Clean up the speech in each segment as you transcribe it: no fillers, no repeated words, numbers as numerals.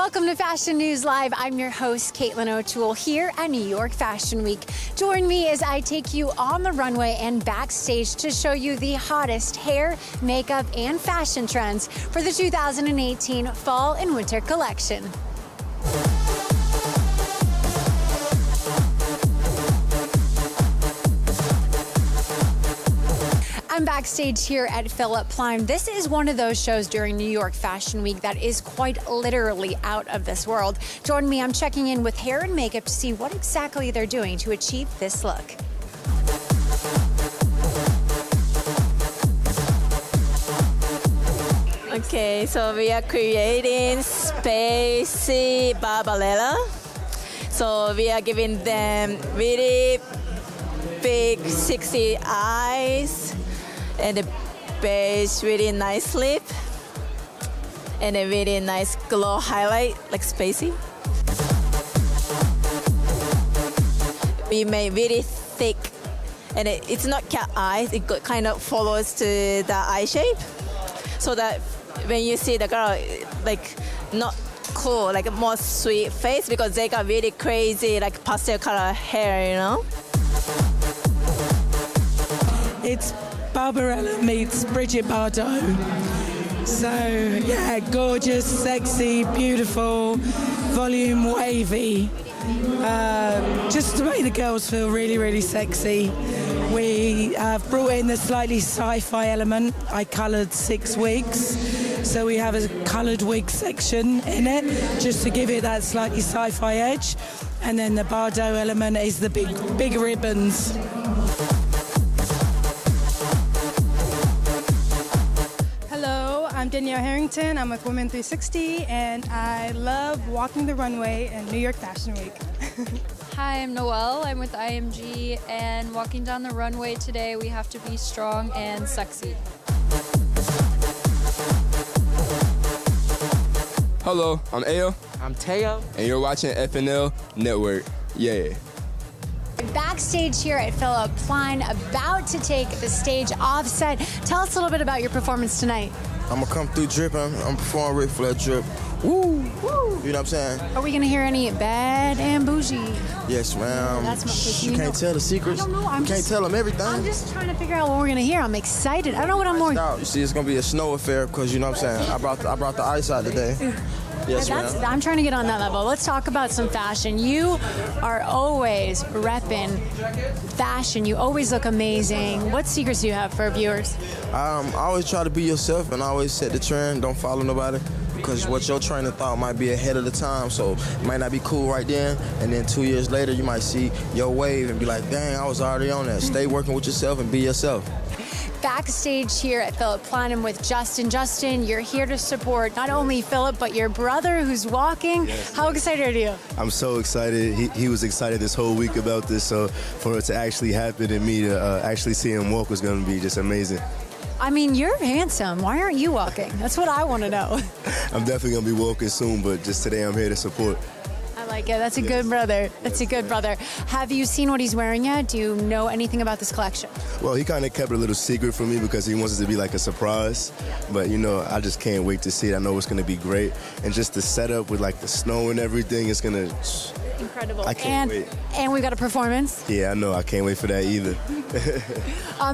Welcome to Fashion News Live. I'm your host, Caitlin O'Toole, here at New York Fashion Week. Join me as I take you on the runway and backstage to show you the hottest hair, makeup, and fashion trends for the 2018 Fall and Winter collection. I'm backstage here at Philip Plein. This is one of those shows during New York Fashion Week that is quite literally out of this world. Join me, I'm checking in with hair and makeup to see what exactly they're doing to achieve this look. Okay, so we are creating spacey Barbarella. So we are giving them really big, sexy eyes, and a beige, really nice lip, and a really nice glow highlight, like spacey. We made really thick, and it's not cat eyes, it kind of follows to the eye shape, so that when you see the girl, like not cool, like a more sweet face, because they got really crazy, like pastel color hair, you know? It's Barbarella meets Bridget Bardot. So, yeah, gorgeous, sexy, beautiful, volume wavy. Just to make the girls feel really, really sexy. We have brought in the slightly sci-fi element. I coloured 6 wigs. So we have a coloured wig section in it, just to give it that slightly sci-fi edge. And then the Bardot element is the big ribbons. I'm Danielle Harrington. I'm with Women 360, and I love walking the runway in New York Fashion Week. Hi, I'm Noelle. I'm with IMG, and walking down the runway today, we have to be strong and sexy. Hello, I'm Ayo. I'm Teo. And you're watching FNL Network. Yeah. Backstage here at Philip Plein, about to take the stage offset. Tell us a little bit about your performance tonight. I'm gonna come through dripping. I'm performing Ric Flair drip. Woo! Woo! You know what I'm saying? Are we gonna hear any bad and bougie? Yes, ma'am. That's my You can't tell the secrets. I don't know. You can't tell them everything. I'm just trying to figure out what we're gonna hear. I'm excited. I don't know what I'm more. You see, it's gonna be a snow affair because you know what I'm saying. I brought the ice out today. Yes, ma'am. I'm trying to get on that level. Let's talk about some fashion. You are always repping fashion. You always look amazing. What secrets do you have for our viewers? I always try to be yourself and I always set the trend. Don't follow nobody, because what your trainer thought might be ahead of the time, so it might not be cool right then, and then 2 years later you might see your wave and be like, dang, I was already on that. Stay working with yourself and be yourself. Backstage here at Philip Plein, I'm with Justin. Justin, you're here to support not only Philip, but your brother who's walking. Yes. How excited are you? I'm so excited. He was excited this whole week about this, so for it to actually happen and me to actually see him walk was going to be just amazing. I mean, you're handsome. Why aren't you walking? That's what I want to know. I'm definitely going to be walking soon, but just today I'm here to support. I like it. That's a good brother. That's a good brother. Have you seen what he's wearing yet? Do you know anything about this collection? Well, he kind of kept it a little secret from me because he wants it to be like a surprise. But, you know, I just can't wait to see it. I know it's going to be great. And just the setup with, like, the snow and everything, it's going to... Incredible. I can't wait. And we've got a performance. Yeah, I know. I can't wait for that either.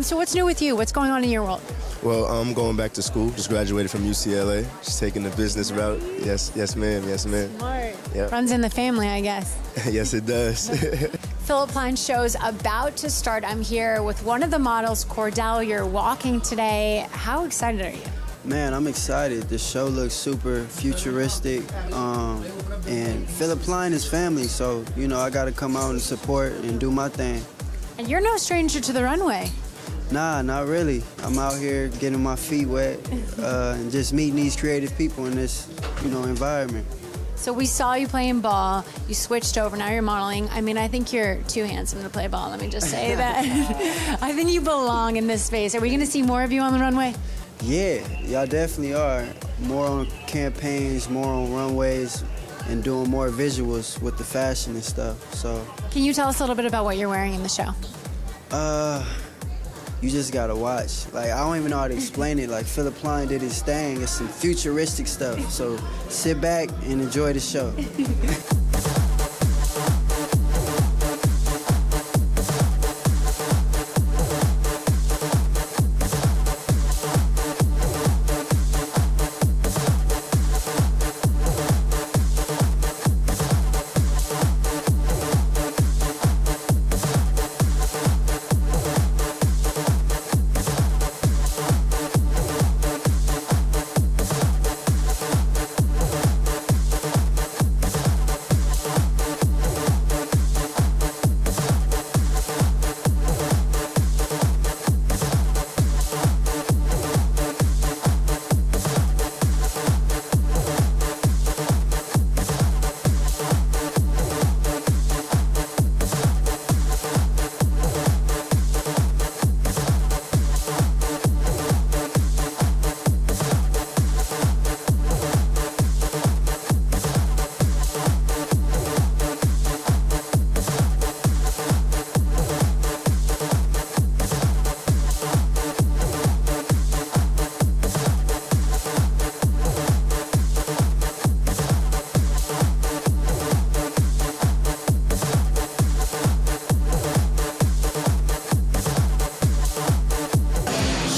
So what's new with you? What's going on in your world? Well, I'm going back to school. Just graduated from UCLA. Just taking the business route. Yes, ma'am. Yes, ma'am. Smart. Yep. Runs in the family, I guess. Yes, it does. Philip Plein show's about to start. I'm here with one of the models, Cordell. You're walking today. How excited are you? Man, I'm excited. The show looks super futuristic. And Philip Plein is family, so, you know, I got to come out and support and do my thing. And you're no stranger to the runway. Nah, not really. I'm out here getting my feet wet and just meeting these creative people in this, you know, environment. So we saw you playing ball. You switched over. Now you're modeling. I mean, I think you're too handsome to play ball. Let me just say that. I think you belong in this space. Are we going to see more of you on the runway? Yeah, y'all definitely are. More on campaigns, more on runways, and doing more visuals with the fashion and stuff. So, can you tell us a little bit about what you're wearing in the show? you just gotta watch. Like, I don't even know how to explain it. Like, Philip Klein did his thing. It's some futuristic stuff. So sit back and enjoy the show.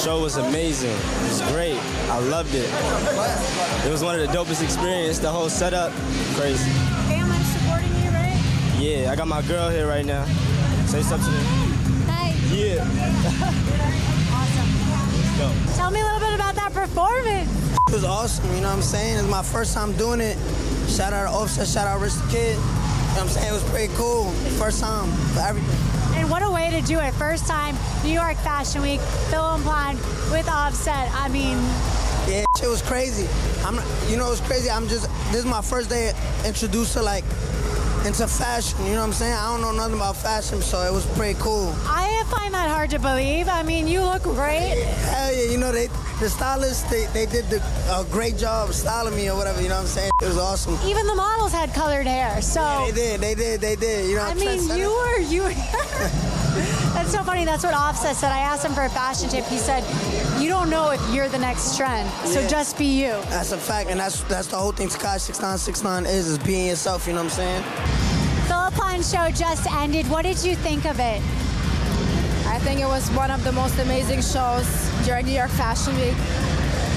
Show was amazing. It was great. I loved it. It was one of the dopest experiences. The whole setup, crazy. Family supporting you, right? Yeah, I got my girl here right now. Say something to me. Hi. Yeah. Awesome. Tell me a little bit about that performance. It was awesome, you know what I'm saying? It's my first time doing it. Shout out to Offset, shout out Rich the Kid. You know what I'm saying? It was pretty cool. First time for everything. And what a way to do it. First time, New York Fashion Week, Philip Klein with Offset. I mean... Yeah, it was crazy. You know what's crazy? This is my first day introduced to, like, into fashion, you know what I'm saying? I don't know nothing about fashion, so it was pretty cool. I find that hard to believe. I mean, you look great. Hell yeah, you know, the stylists, they did a great job styling me or whatever, you know what I'm saying? It was awesome. Even the models had colored hair, so... Yeah, they did, you know what I'm saying? I mean, you were... That's so funny. That's what Offset said. I asked him for a fashion tip. He said, you don't know if you're the next trend, so just be you. That's a fact, and that's the whole thing Sky 6969 is being yourself, you know what I'm saying? Philip Klein's show just ended. What did you think of it? I think it was one of the most amazing shows during New York Fashion Week.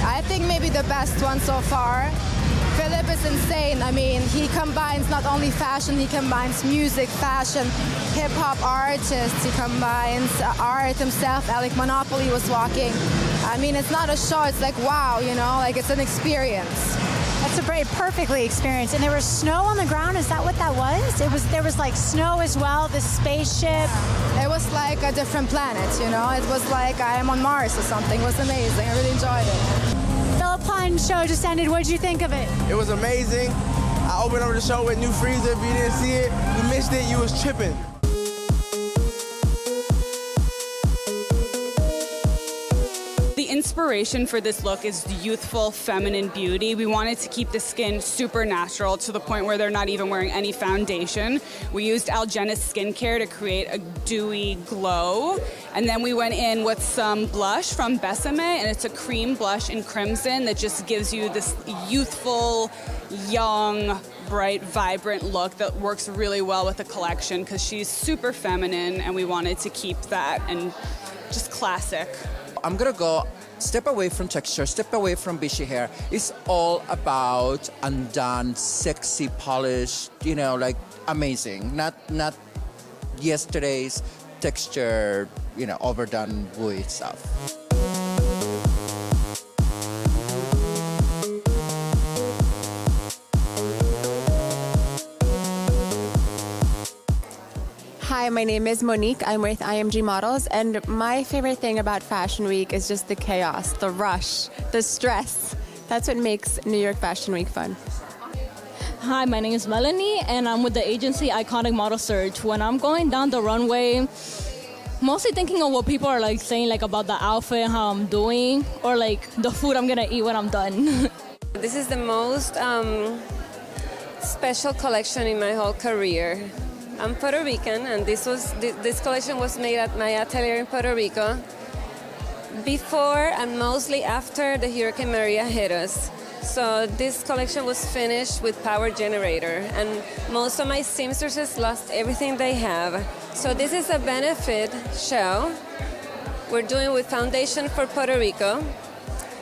I think maybe the best one so far. Philip is insane. I mean, he combines not only fashion, he combines music, fashion, hip-hop artists. He combines art himself. Alec Monopoly was walking. I mean, it's not a show. It's like, wow, you know, like it's an experience. That's a perfectly experienced. And there was snow on the ground. Is that what that was? There was like snow as well, the spaceship. It was like a different planet, you know? It was like I am on Mars or something. It was amazing. I really enjoyed it. Philip Klein's show just ended. What did you think of it? It was amazing. I opened up the show with New Freezer. If you didn't see it, you missed it, you was tripping. The inspiration for this look is youthful, feminine beauty. We wanted to keep the skin super natural to the point where they're not even wearing any foundation. We used Algenis skincare to create a dewy glow. And then we went in with some blush from Besame, and it's a cream blush in crimson that just gives you this youthful, young, bright, vibrant look that works really well with the collection because she's super feminine, and we wanted to keep that and just classic. I'm gonna go step away from texture, step away from bushy hair. It's all about undone, sexy, polished, you know, like amazing. Not yesterday's texture, you know, overdone woolly stuff. Hi, my name is Monique. I'm with IMG Models, and my favorite thing about Fashion Week is just the chaos, the rush, the stress. That's what makes New York Fashion Week fun. Hi, my name is Melanie, and I'm with the agency Iconic Model Search. When I'm going down the runway, mostly thinking of what people are like saying like about the outfit, how I'm doing, or like the food I'm gonna eat when I'm done. This is the most special collection in my whole career. I'm Puerto Rican, and this collection was made at my atelier in Puerto Rico. before and mostly after the Hurricane Maria hit us. So this collection was finished with power generator, and most of my seamstresses lost everything they have. So this is a benefit show we're doing with Foundation for Puerto Rico.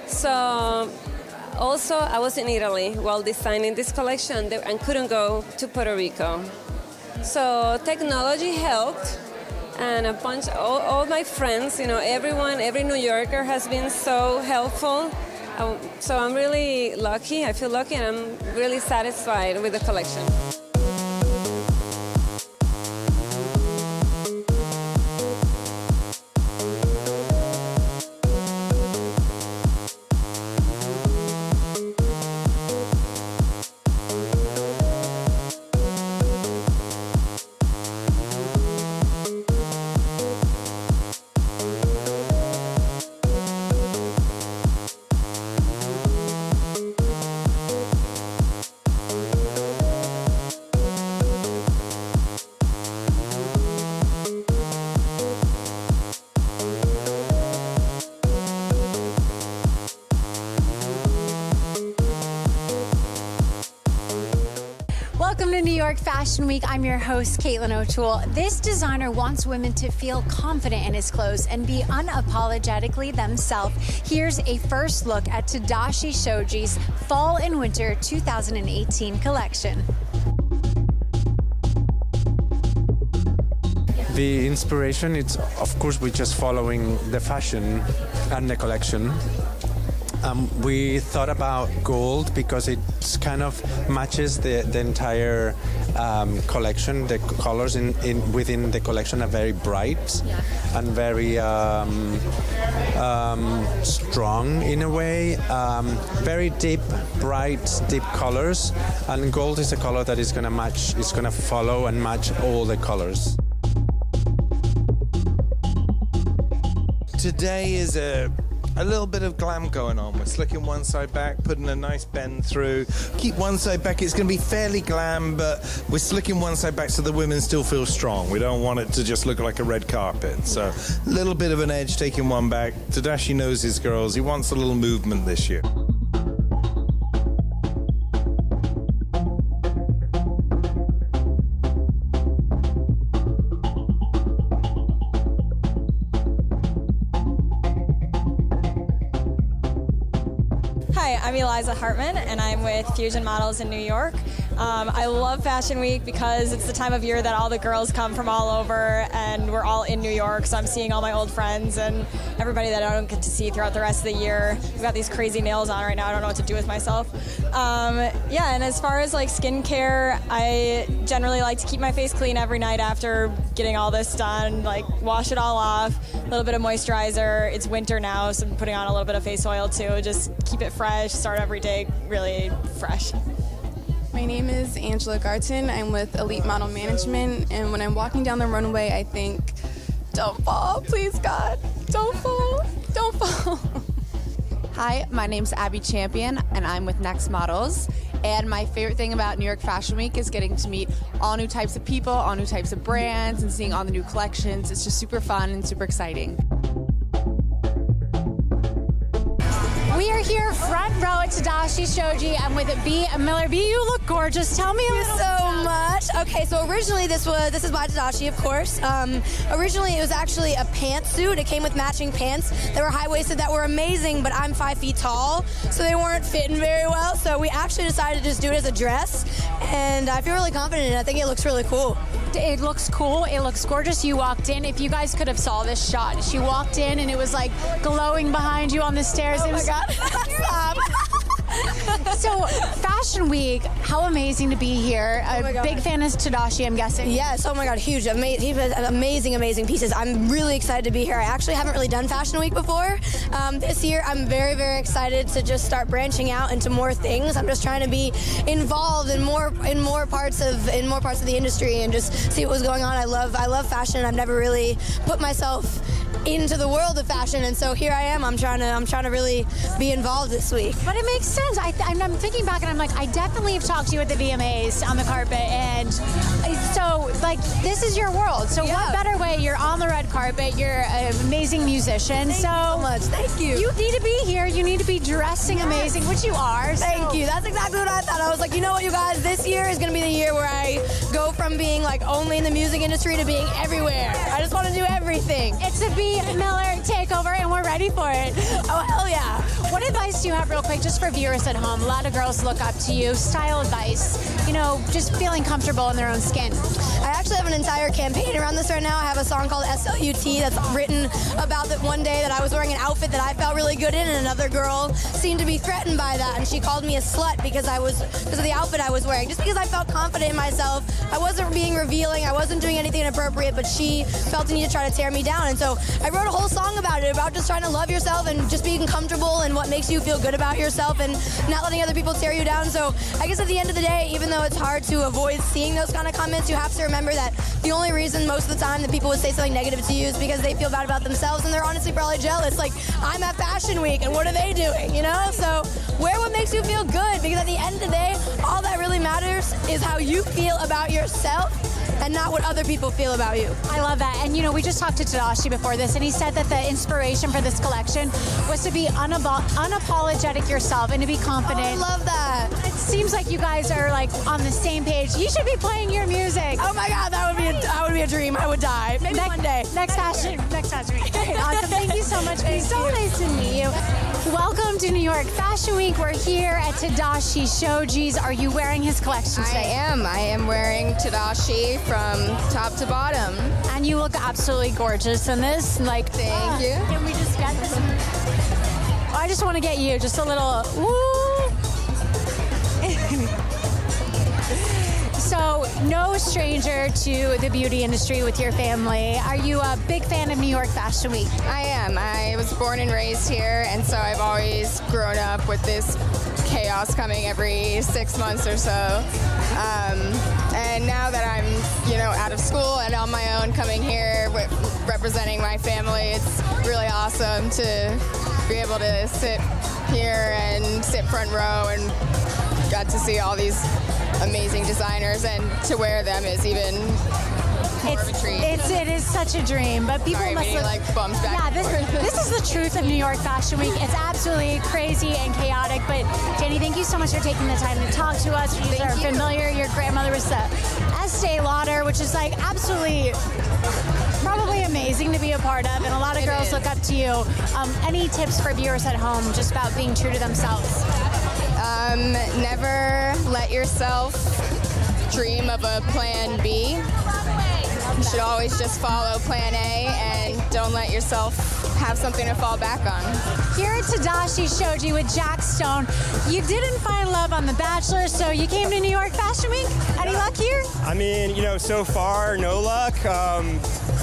So also I was in Italy while designing this collection and couldn't go to Puerto Rico. So technology helped, and a bunch, all my friends, everyone, every New Yorker has been so helpful. So I'm really lucky, I feel lucky, and I'm really satisfied with the collection. Welcome to New York Fashion Week. I'm your host, Caitlin O'Toole. This designer wants women to feel confident in his clothes and be unapologetically themselves. Here's a first look at Tadashi Shoji's Fall and Winter 2018 collection. The inspiration, it's of course we're just following the fashion and the collection. We thought about gold because it kind of matches the entire collection. The colors within the collection are very bright and very strong in a way. Very deep, bright, deep colors. And gold is a color that is going to match, it's going to follow and match all the colors. Today is a little bit of glam going on. We're slicking one side back, putting a nice bend through. Keep one side back. It's going to be fairly glam, but we're slicking one side back so the women still feel strong. We don't want it to just look like a red carpet. So a little bit of an edge, taking one back. Tadashi knows his girls. He wants a little movement this year. Hi, I'm Eliza Hartman, and I'm with Fusion Models in New York. I love Fashion Week because it's the time of year that all the girls come from all over, and we're all in New York, so I'm seeing all my old friends and everybody that I don't get to see throughout the rest of the year. I've got these crazy nails on right now. I don't know what to do with myself. Yeah, and as far as like skincare, I generally like to keep my face clean every night after getting all this done, like wash it all off, a little bit of moisturizer. It's winter now, so I'm putting on a little bit of face oil too. Just keep it fresh, start every day really fresh. My name is Angela Garton. I'm with Elite Model Management, and when I'm walking down the runway, I think, don't fall, please God, don't fall, don't fall. Hi, my name's Abby Champion, and I'm with Next Models. And my favorite thing about New York Fashion Week is getting to meet all new types of people, all new types of brands, and seeing all the new collections. It's just super fun and super exciting. We are here front row at Tadashi Shoji. I'm with B. Miller. B, you look gorgeous. Tell me a little bit so about much. Okay, so originally this is by Tadashi, of course. Originally it was actually a pantsuit. It came with matching pants that were high-waisted that were amazing, but I'm 5 feet tall, so they weren't fitting very well. So we actually decided to just do it as a dress, and I feel really confident in it. I think it looks really cool. It looks cool. It looks gorgeous. You walked in. If you guys could have saw this shot, she walked in and it was like glowing behind you on the stairs. Oh my God. Stop. So, Fashion Week, how amazing to be here. A big fan is Tadashi, I'm guessing. Yes, oh my God, huge. He has amazing, amazing pieces. I'm really excited to be here. I actually haven't really done Fashion Week before. This year, I'm very, very excited to just start branching out into more things. I'm just trying to be involved in more parts of the industry and just see what was going on. I love fashion. I've never really put myself into the world of fashion. And so here I am. I'm trying to really be involved this week. But it makes sense. I'm thinking back and I'm like, I definitely have talked to you at the VMAs on the carpet, and so like this is your world. So what better way? You're on the red carpet. You're an amazing musician. Thank you so much. Thank you. You need to be here. You need to be dressing amazing, which you are. Thank you. That's exactly what I thought. I was like, you know what, you guys, this year is going to be the year where I go from being like only in the music industry to being everywhere. I just want to do everything. It's a B. Miller takeover, and we're ready for it. Oh, hell yeah. What advice do you have, real quick, just for viewers at home? A lot of girls look up to you. Style advice, just feeling comfortable in their own skin. I actually have an entire campaign around this right now. I have a song called SLUT that's written about that one day that I was wearing an outfit that I felt really good in, and another girl seemed to be threatened by that, and she called me a slut because of the outfit I was wearing. Just because I felt confident in myself, I wasn't being revealing, I wasn't doing anything inappropriate, but she felt the need to try to tear me down. And so I wrote a whole song about it, about just trying to love yourself and just being comfortable and what makes you feel good about yourself and not letting other people tear you down. So I guess at the end of the day, even though it's hard to avoid seeing those kind of comments, you have to remember that the only reason most of the time that people would say something negative to you is because they feel bad about themselves and they're honestly probably jealous. Like, I'm at Fashion Week and what are they doing, So wear what makes you feel good, because at the end of the day, all that really matters is how you feel about yourself and not what other people feel about you. I love that. And we just talked to Tadashi before this, and he said that the inspiration for this collection was to be unapologetic yourself and to be confident. Oh, I love that. It seems like you guys are like on the same page. You should be playing your music. Oh my God, that would be a dream. I would die. Maybe one day. Next fashion week. Awesome. Thank you so much. It's so nice to meet you. Welcome to New York Fashion Week. We're here at Tadashi Shoji's. Are you wearing his collection today? I am wearing Tadashi from top to bottom. And you look absolutely gorgeous in this. Thank you. Can we just get this? I just want to get you just a little woo. So, no stranger to the beauty industry with your family. Are you a big fan of New York Fashion Week? I am. I was born and raised here, and so I've always grown up with this chaos coming every 6 months or so. And now that I'm, out of school and on my own, coming here representing my family, it's really awesome to be able to sit here and sit front row and got to see all these amazing designers, and to wear them is even more of a treat. It is such a dream, but people must look bumped back. Yeah, this is the truth of New York Fashion Week. It's absolutely crazy and chaotic, but Jenny, thank you so much for taking the time to talk to us. You are familiar. Your grandmother was the Estee Lauder, which is absolutely probably amazing to be a part of, and a lot of girls look up to you. Any tips for viewers at home just about being true to themselves? Never let yourself dream of a plan B. You should always just follow plan A and don't let yourself have something to fall back on. Here at Tadashi Shoji with Jack Stone, you didn't find love on The Bachelor, so you came to New York Fashion Week. Any luck here? I mean, so far, no luck.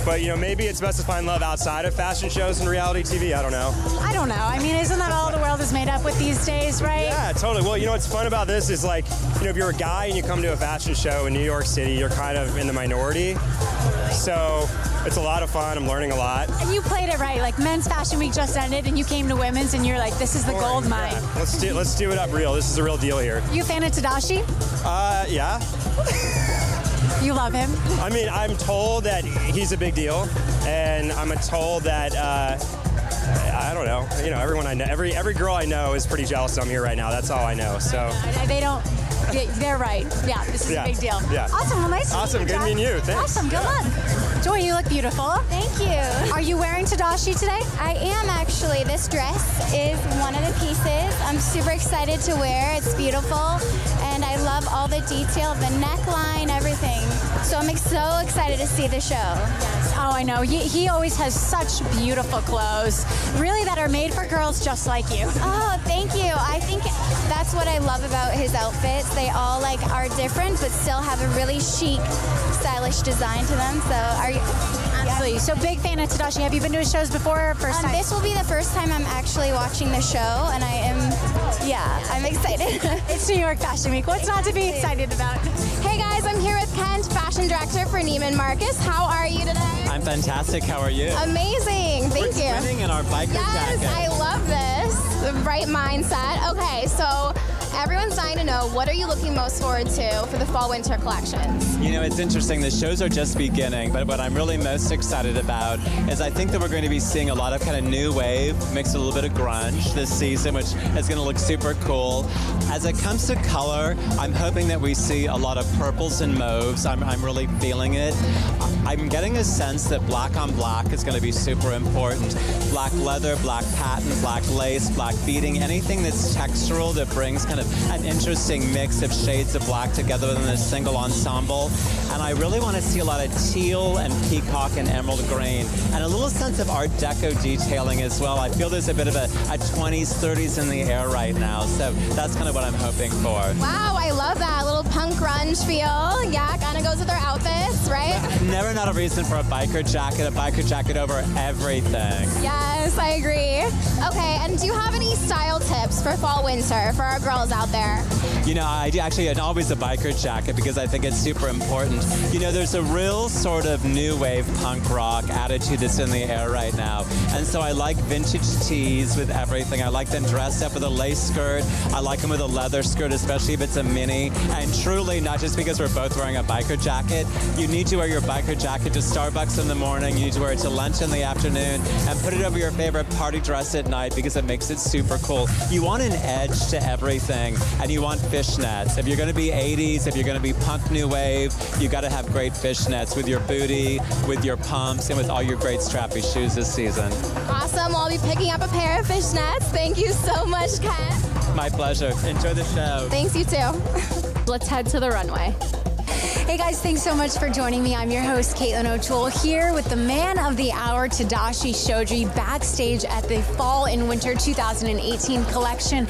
But, maybe it's best to find love outside of fashion shows and reality TV. I don't know. I mean, isn't that all the world is made up with these days, right? Yeah, totally. Well, what's fun about this is if you're a guy and you come to a fashion show in New York City, you're kind of in the minority. So it's a lot of fun. I'm learning a lot. And you played it right. Men's Fashion Week just ended and you came to women's and you're like, this is the gold mine. Yeah. Let's do it up real. This is a real deal here. You a fan of Tadashi? Yeah. You love him? I mean, I'm told that he's a big deal, and I'm told that I don't know. Everyone I know, every girl I know is pretty jealous I'm here right now. That's all I know. So they don't. They're right. Yeah, this is a big deal. Yeah. Awesome. Well, nice to meet you. Awesome. Good meeting you. Thanks. Awesome. Good luck. Joy, you look beautiful. Thank you. Are you wearing Tadashi today? I am actually. This dress is one of the pieces. I'm super excited to wear. It's beautiful, and I love all the detail, the neckline, everything. So I'm so excited to see the show. Yes. Oh, I know. He always has such beautiful clothes, really, that are made for girls just like you. Oh, thank you. I think that's what I love about his outfits. They all are different, but still have a really chic, stylish design to them. So are you? Absolutely. So big fan of Tadashi. Have you been to his shows before or first time? This will be the first time I'm actually watching the show, and I'm excited. It's New York Fashion Week. What's not to be excited about? Hey guys, I'm here with Kent, fashion director for Neiman Marcus. How are you today? I'm fantastic. How are you? Amazing. biker jacket. Yes, I love this. The right mindset. Okay, so everyone's dying to know, what are you looking most forward to for the fall-winter collections? You know, it's interesting. The shows are just beginning, but what I'm really most excited about is I think that we're going to be seeing a lot of kind of new wave mixed with a little bit of grunge this season, which is going to look super cool. As it comes to color, I'm hoping that we see a lot of purples and mauves. I'm really feeling it. I'm getting a sense that black on black is going to be super important. Black leather, black patent, black lace, black beading, anything that's textural that brings kind of an interesting mix of shades of black together in a single ensemble. And I really want to see a lot of teal and peacock and emerald green and a little sense of Art Deco detailing as well. I feel there's a bit of a 20s, 30s in the air right now. So that's kind of what I'm hoping for. Wow, I love that. A little punk grunge feel. Yeah, kind of goes with our outfits, right? Never not a reason for a biker jacket over everything. Yes, I agree. Okay, and do you have any style tips for fall winter for our girls out there? You know, I actually always a biker jacket because I think it's super important. You know, there's a real sort of new wave punk rock attitude that's in the air right now. And so I like vintage tees with everything. I like them dressed up with a lace skirt. I like them with a leather skirt, especially if it's a mini. And truly, not just because we're both wearing a biker jacket, you need to wear your biker jacket to Starbucks in the morning, you need to wear it to lunch in the afternoon, and put it over your favorite party dress at night because it makes it super cool. You want an edge to everything, and you want fishnets. If you're going to be 80s, if you're going to be punk new wave, you got to have great fishnets with your booty, with your pumps, and with all your great strappy shoes this season. Awesome. Well, I'll be picking up a pair of fishnets. Thank you so much, Ken. My pleasure. Enjoy the show. Thanks, you too. Let's head to the runway. Hey guys, thanks so much for joining me. I'm your host, Caitlin O'Toole, here with the man of the hour, Tadashi Shoji, backstage at the Fall and Winter 2018 collection.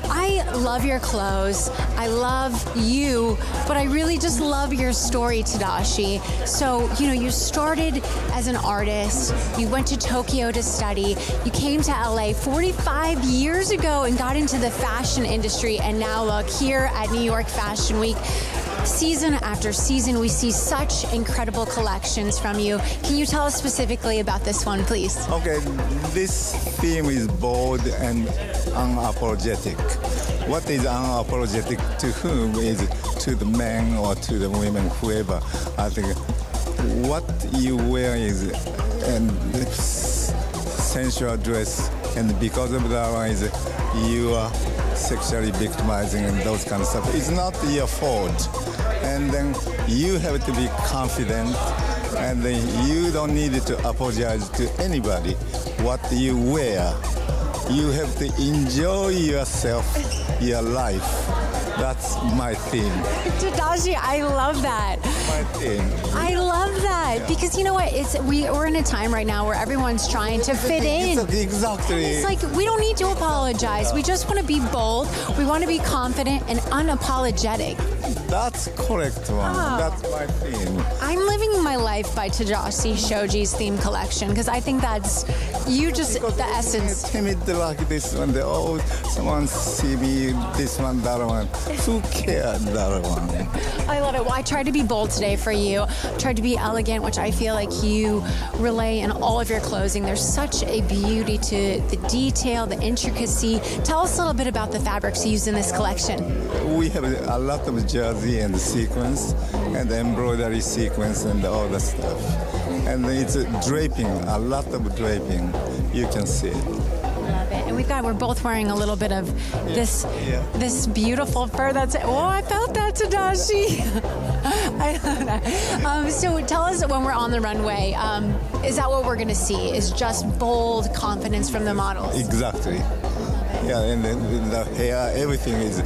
I love your clothes. I love you, but I really just love your story, Tadashi. So, you know, you started as an artist. You went to Tokyo to study. You came to LA 45 years ago and got into the fashion industry. And now look, here at New York Fashion Week, season after season, we see such incredible collections from you. Can you tell us specifically about this one, please? Okay, this theme is bold and unapologetic. What is unapologetic to whom is to the men or to the women, whoever. I think what you wear is a sensual dress, and because of that one is you are sexually victimizing and those kind of stuff. It's not your fault. And then you have to be confident, and then you don't need to apologize to anybody. What you wear, you have to enjoy yourself, your life. That's my theme. Tadashi, I love that. My theme. I love that because you know what? We're in a time right now where everyone's trying to fit in. Exactly. It's like we don't need to apologize. We just want to be bold. We want to be confident and unapologetic. That's correct one. Oh. That's my theme. I'm living my life by Tadashi Shoji's theme collection because I think that's the essence. Timid like this one, someone see me, this one, that one. Who cares that one? I love it. Well, I tried to be bold today for you. Tried to be elegant, which I feel like you relay in all of your clothing. There's such a beauty to the detail, the intricacy. Tell us a little bit about the fabrics used in this collection. We have a lot of jersey and sequins and embroidery sequins and all that stuff. And it's draping, a lot of draping. You can see it. Love it. And we're both wearing a little bit of this beautiful fur. I felt that, Tadashi. I love that. So tell us, when we're on the runway, is that what we're going to see? Is just bold confidence from the models? Exactly. Yeah, and the hair, everything is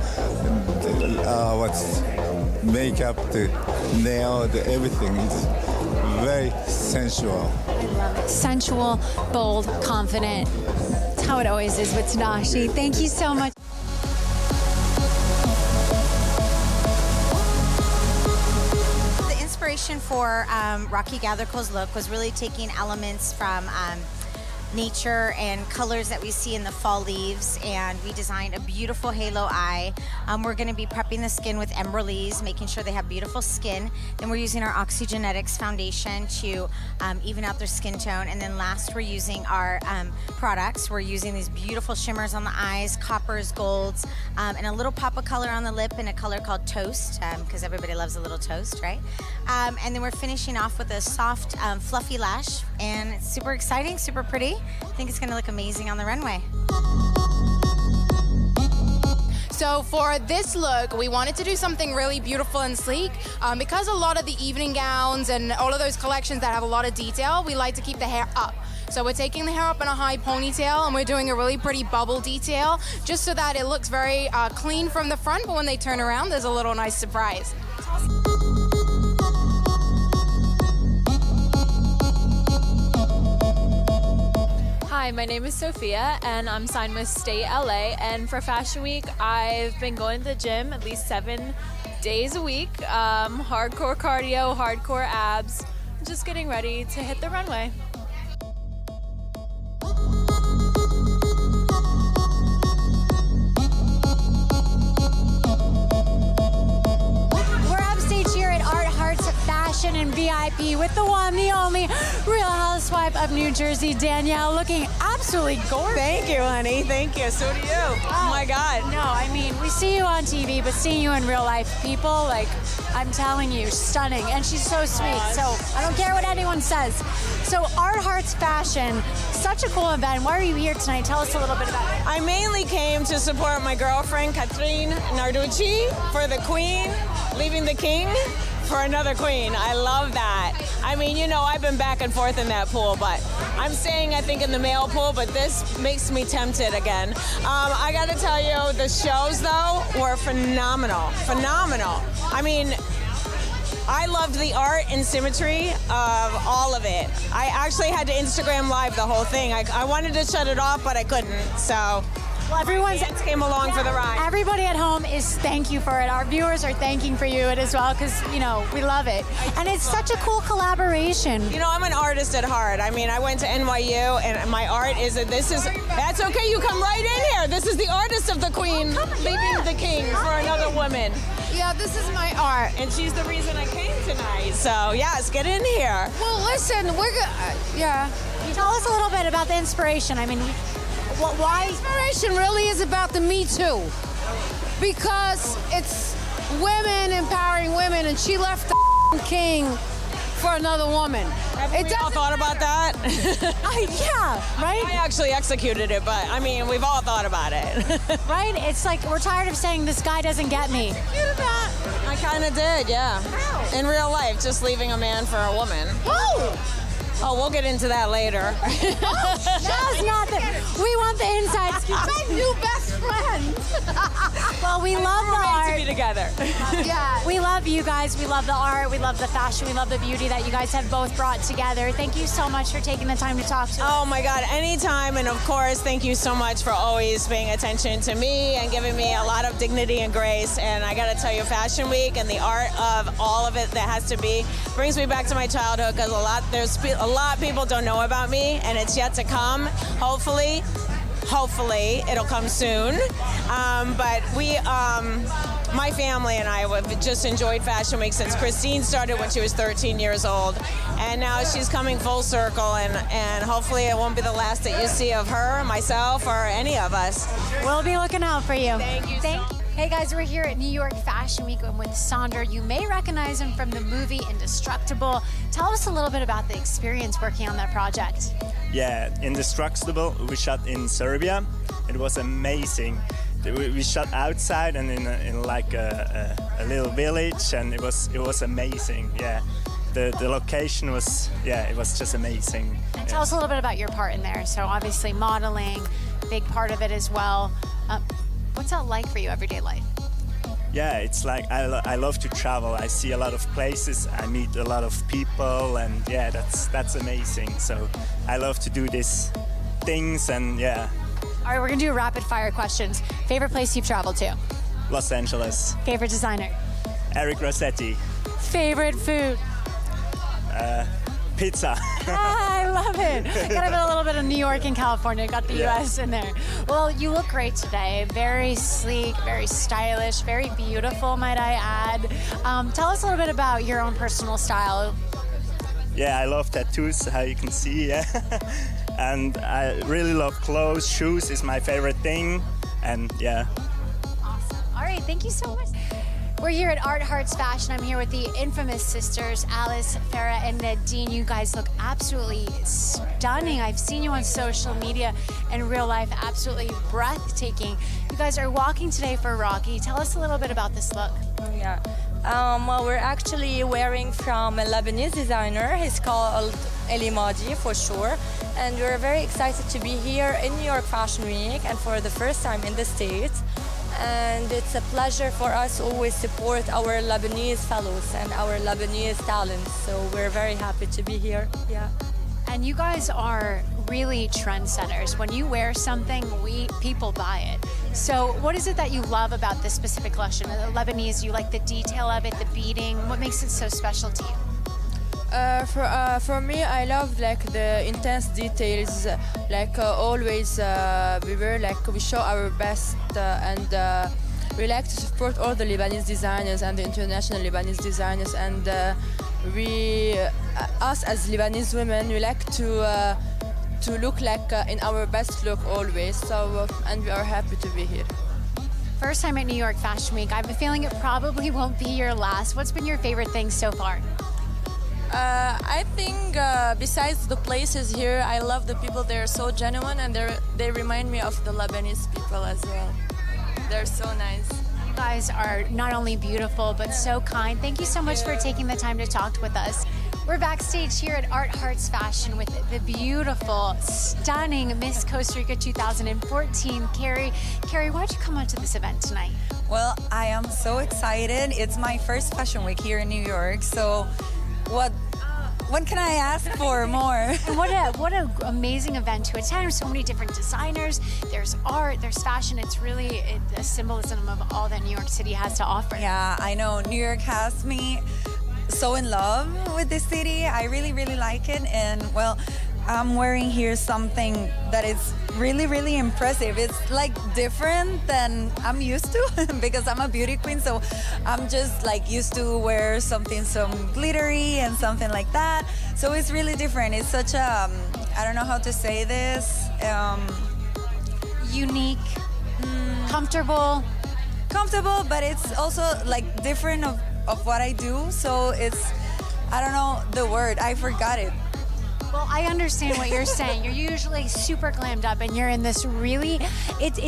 makeup, the nail, everything is very sensual. I love it. Sensual, bold, confident. That's how it always is with Tadashi. Thank you so much. The inspiration for Rocky Gatherco's look was really taking elements from nature and colors that we see in the fall leaves, and we designed a beautiful halo eye. We're going to be prepping the skin with Embryolisse, making sure they have beautiful skin. Then we're using our Oxygenetics foundation to even out their skin tone. And then last, we're using our products. We're using these beautiful shimmers on the eyes, coppers, golds, and a little pop of color on the lip, and a color called Toast, because everybody loves a little toast, right? And then we're finishing off with a soft, fluffy lash, and it's super exciting, super pretty. I think it's going to look amazing on the runway. So for this look, we wanted to do something really beautiful and sleek. Because a lot of the evening gowns and all of those collections that have a lot of detail, we like to keep the hair up. So we're taking the hair up in a high ponytail, and we're doing a really pretty bubble detail, just so that it looks very clean from the front, but when they turn around, there's a little nice surprise. Hi, my name is Sophia, and I'm signed with State LA. And for Fashion Week, I've been going to the gym at least 7 days a week. Hardcore cardio, hardcore abs. Just getting ready to hit the runway. Fashion and VIP with the one, the only Real Housewife of New Jersey, Danielle, looking absolutely gorgeous. Thank you, honey. Thank you. So do you. Oh my God. No, I mean, we see you on TV, but seeing you in real life, people, like, I'm telling you, stunning. And she's so sweet, so I don't care what anyone says. So Art Hearts Fashion, such a cool event. Why are you here tonight? Tell us a little bit about it. I mainly came to support my girlfriend, Catherine Narducci, for the Queen, leaving the King for another queen. I love that. I mean, you know, I've been back and forth in that pool, but I'm staying, I think, in the male pool, but this makes me tempted again. I gotta tell you, the shows, though, were phenomenal. Phenomenal. I mean, I loved the art and symmetry of all of it. I actually had to Instagram Live the whole thing. I wanted to shut it off, but I couldn't, so. Well, everyone's came along for the ride. Everybody at home is thank you for it. Our viewers are thanking for you as well, because, you know, we love it. And it's such a cool collaboration. You know, I'm an artist at heart. I mean, I went to NYU, and my art is that's okay, you come right in here. This is the artist of the Queen leaving the King for another woman. Yeah, this is my art. And she's the reason I came tonight. So, yes, get in here. Well, listen, we're good. Yeah. Tell us a little bit about the inspiration. I mean, why? Inspiration really is about the Me Too, because it's women empowering women, and she left the king for another woman. Have we all thought about that? Yeah, right? I actually executed it, but I mean, we've all thought about it. Right? It's like we're tired of saying this guy doesn't get me. I kind of did, yeah. How? In real life, just leaving a man for a woman. Whoa! Oh, we'll get into that later. That's not the. We want the inside scoop. My new best friend. Well, we love the art. To be together. Yeah. We love you guys. We love the art. We love the fashion. We love the beauty that you guys have both brought together. Thank you so much for taking the time to talk to us. Oh my God, anytime. And of course, thank you so much for always paying attention to me and giving me a lot of dignity and grace. And I got to tell you, Fashion Week and the art of all of it that has to be brings me back to my childhood, because there's a lot of people don't know about me, and it's yet to come. Hopefully it'll come soon. But my family and I have just enjoyed Fashion Week since Christine started when she was 13 years old, and now she's coming full circle, and hopefully it won't be the last that you see of her, myself, or any of us. We'll be looking out for you. Thank you. Thank you. Hey guys, we're here at New York Fashion Week. I'm with Sandra. You may recognize him from the movie Indestructible. Tell us a little bit about the experience working on that project. Yeah, Indestructible, we shot in Serbia. It was amazing. We shot outside and in like a little village, and it was amazing. Yeah, the location was, it was just amazing. And tell us a little bit about your part in there. So obviously modeling, big part of it as well. What's that like for you, everyday life? Yeah, it's like I love to travel. I see a lot of places. I meet a lot of people, and yeah, that's amazing. So I love to do these things, and yeah. All right, we're gonna do rapid fire questions. Favorite place you've traveled to? Los Angeles. Favorite designer? Eric Rossetti. Favorite food? pizza. I love it. Got a little bit of New York and California. Got the U.S. in there. Well, you look great today. Very sleek, very stylish, very beautiful, might I add. Tell us a little bit about your own personal style. Yeah, I love tattoos, how you can see. Yeah. And I really love clothes. Shoes is my favorite thing. And yeah. Awesome. All right, thank you so much. We're here at Art Hearts Fashion. I'm here with the infamous sisters, Alice, Farah, and Nadine. You guys look absolutely stunning. I've seen you on social media and real life, absolutely breathtaking. You guys are walking today for Rocky. Tell us a little bit about this look. Yeah. Well, we're actually wearing from a Lebanese designer. He's called Eli Maji for sure. And we're very excited to be here in New York Fashion Week and for the first time in the States. And it's a pleasure for us to always support our Lebanese fellows and our Lebanese talents. So we're very happy to be here. Yeah. And you guys are really trendsetters. When you wear something, people buy it. So what is it that you love about this specific collection? The Lebanese, you like the detail of it, the beading. What makes it so special to you? For me, I love like the intense details. Like always, we show our best, and we like to support all the Lebanese designers and the international Lebanese designers. And us as Lebanese women, we like to look like in our best look always. So, and we are happy to be here. First time at New York Fashion Week. I have a feeling it probably won't be your last. What's been your favorite thing so far? I think besides the places here, I love the people. They're so genuine, and they remind me of the Lebanese people as well. They're so nice. You guys are not only beautiful, but so kind. Thank you so much for taking the time to talk with us. We're backstage here at Art Hearts Fashion with the beautiful, stunning Miss Costa Rica 2014, Carrie. Carrie, why'd you come out to this event tonight? Well, I am so excited. It's my first fashion week here in New York, so what can I ask for more? And what an amazing event to attend. There's so many different designers. There's art, there's fashion. It's really a symbolism of all that New York City has to offer. Yeah, I know. New York has me so in love with this city. I really, really like it. And well, I'm wearing here something that is really, really impressive. It's like different than I'm used to because I'm a beauty queen. So I'm just like used to wear something some glittery and something like that. So it's really different. It's such a, I don't know how to say this. Unique, comfortable, but it's also like different of what I do. So it's, I don't know the word. I forgot it. Well, I understand what you're saying. You're usually super glammed up, and you're in this really, it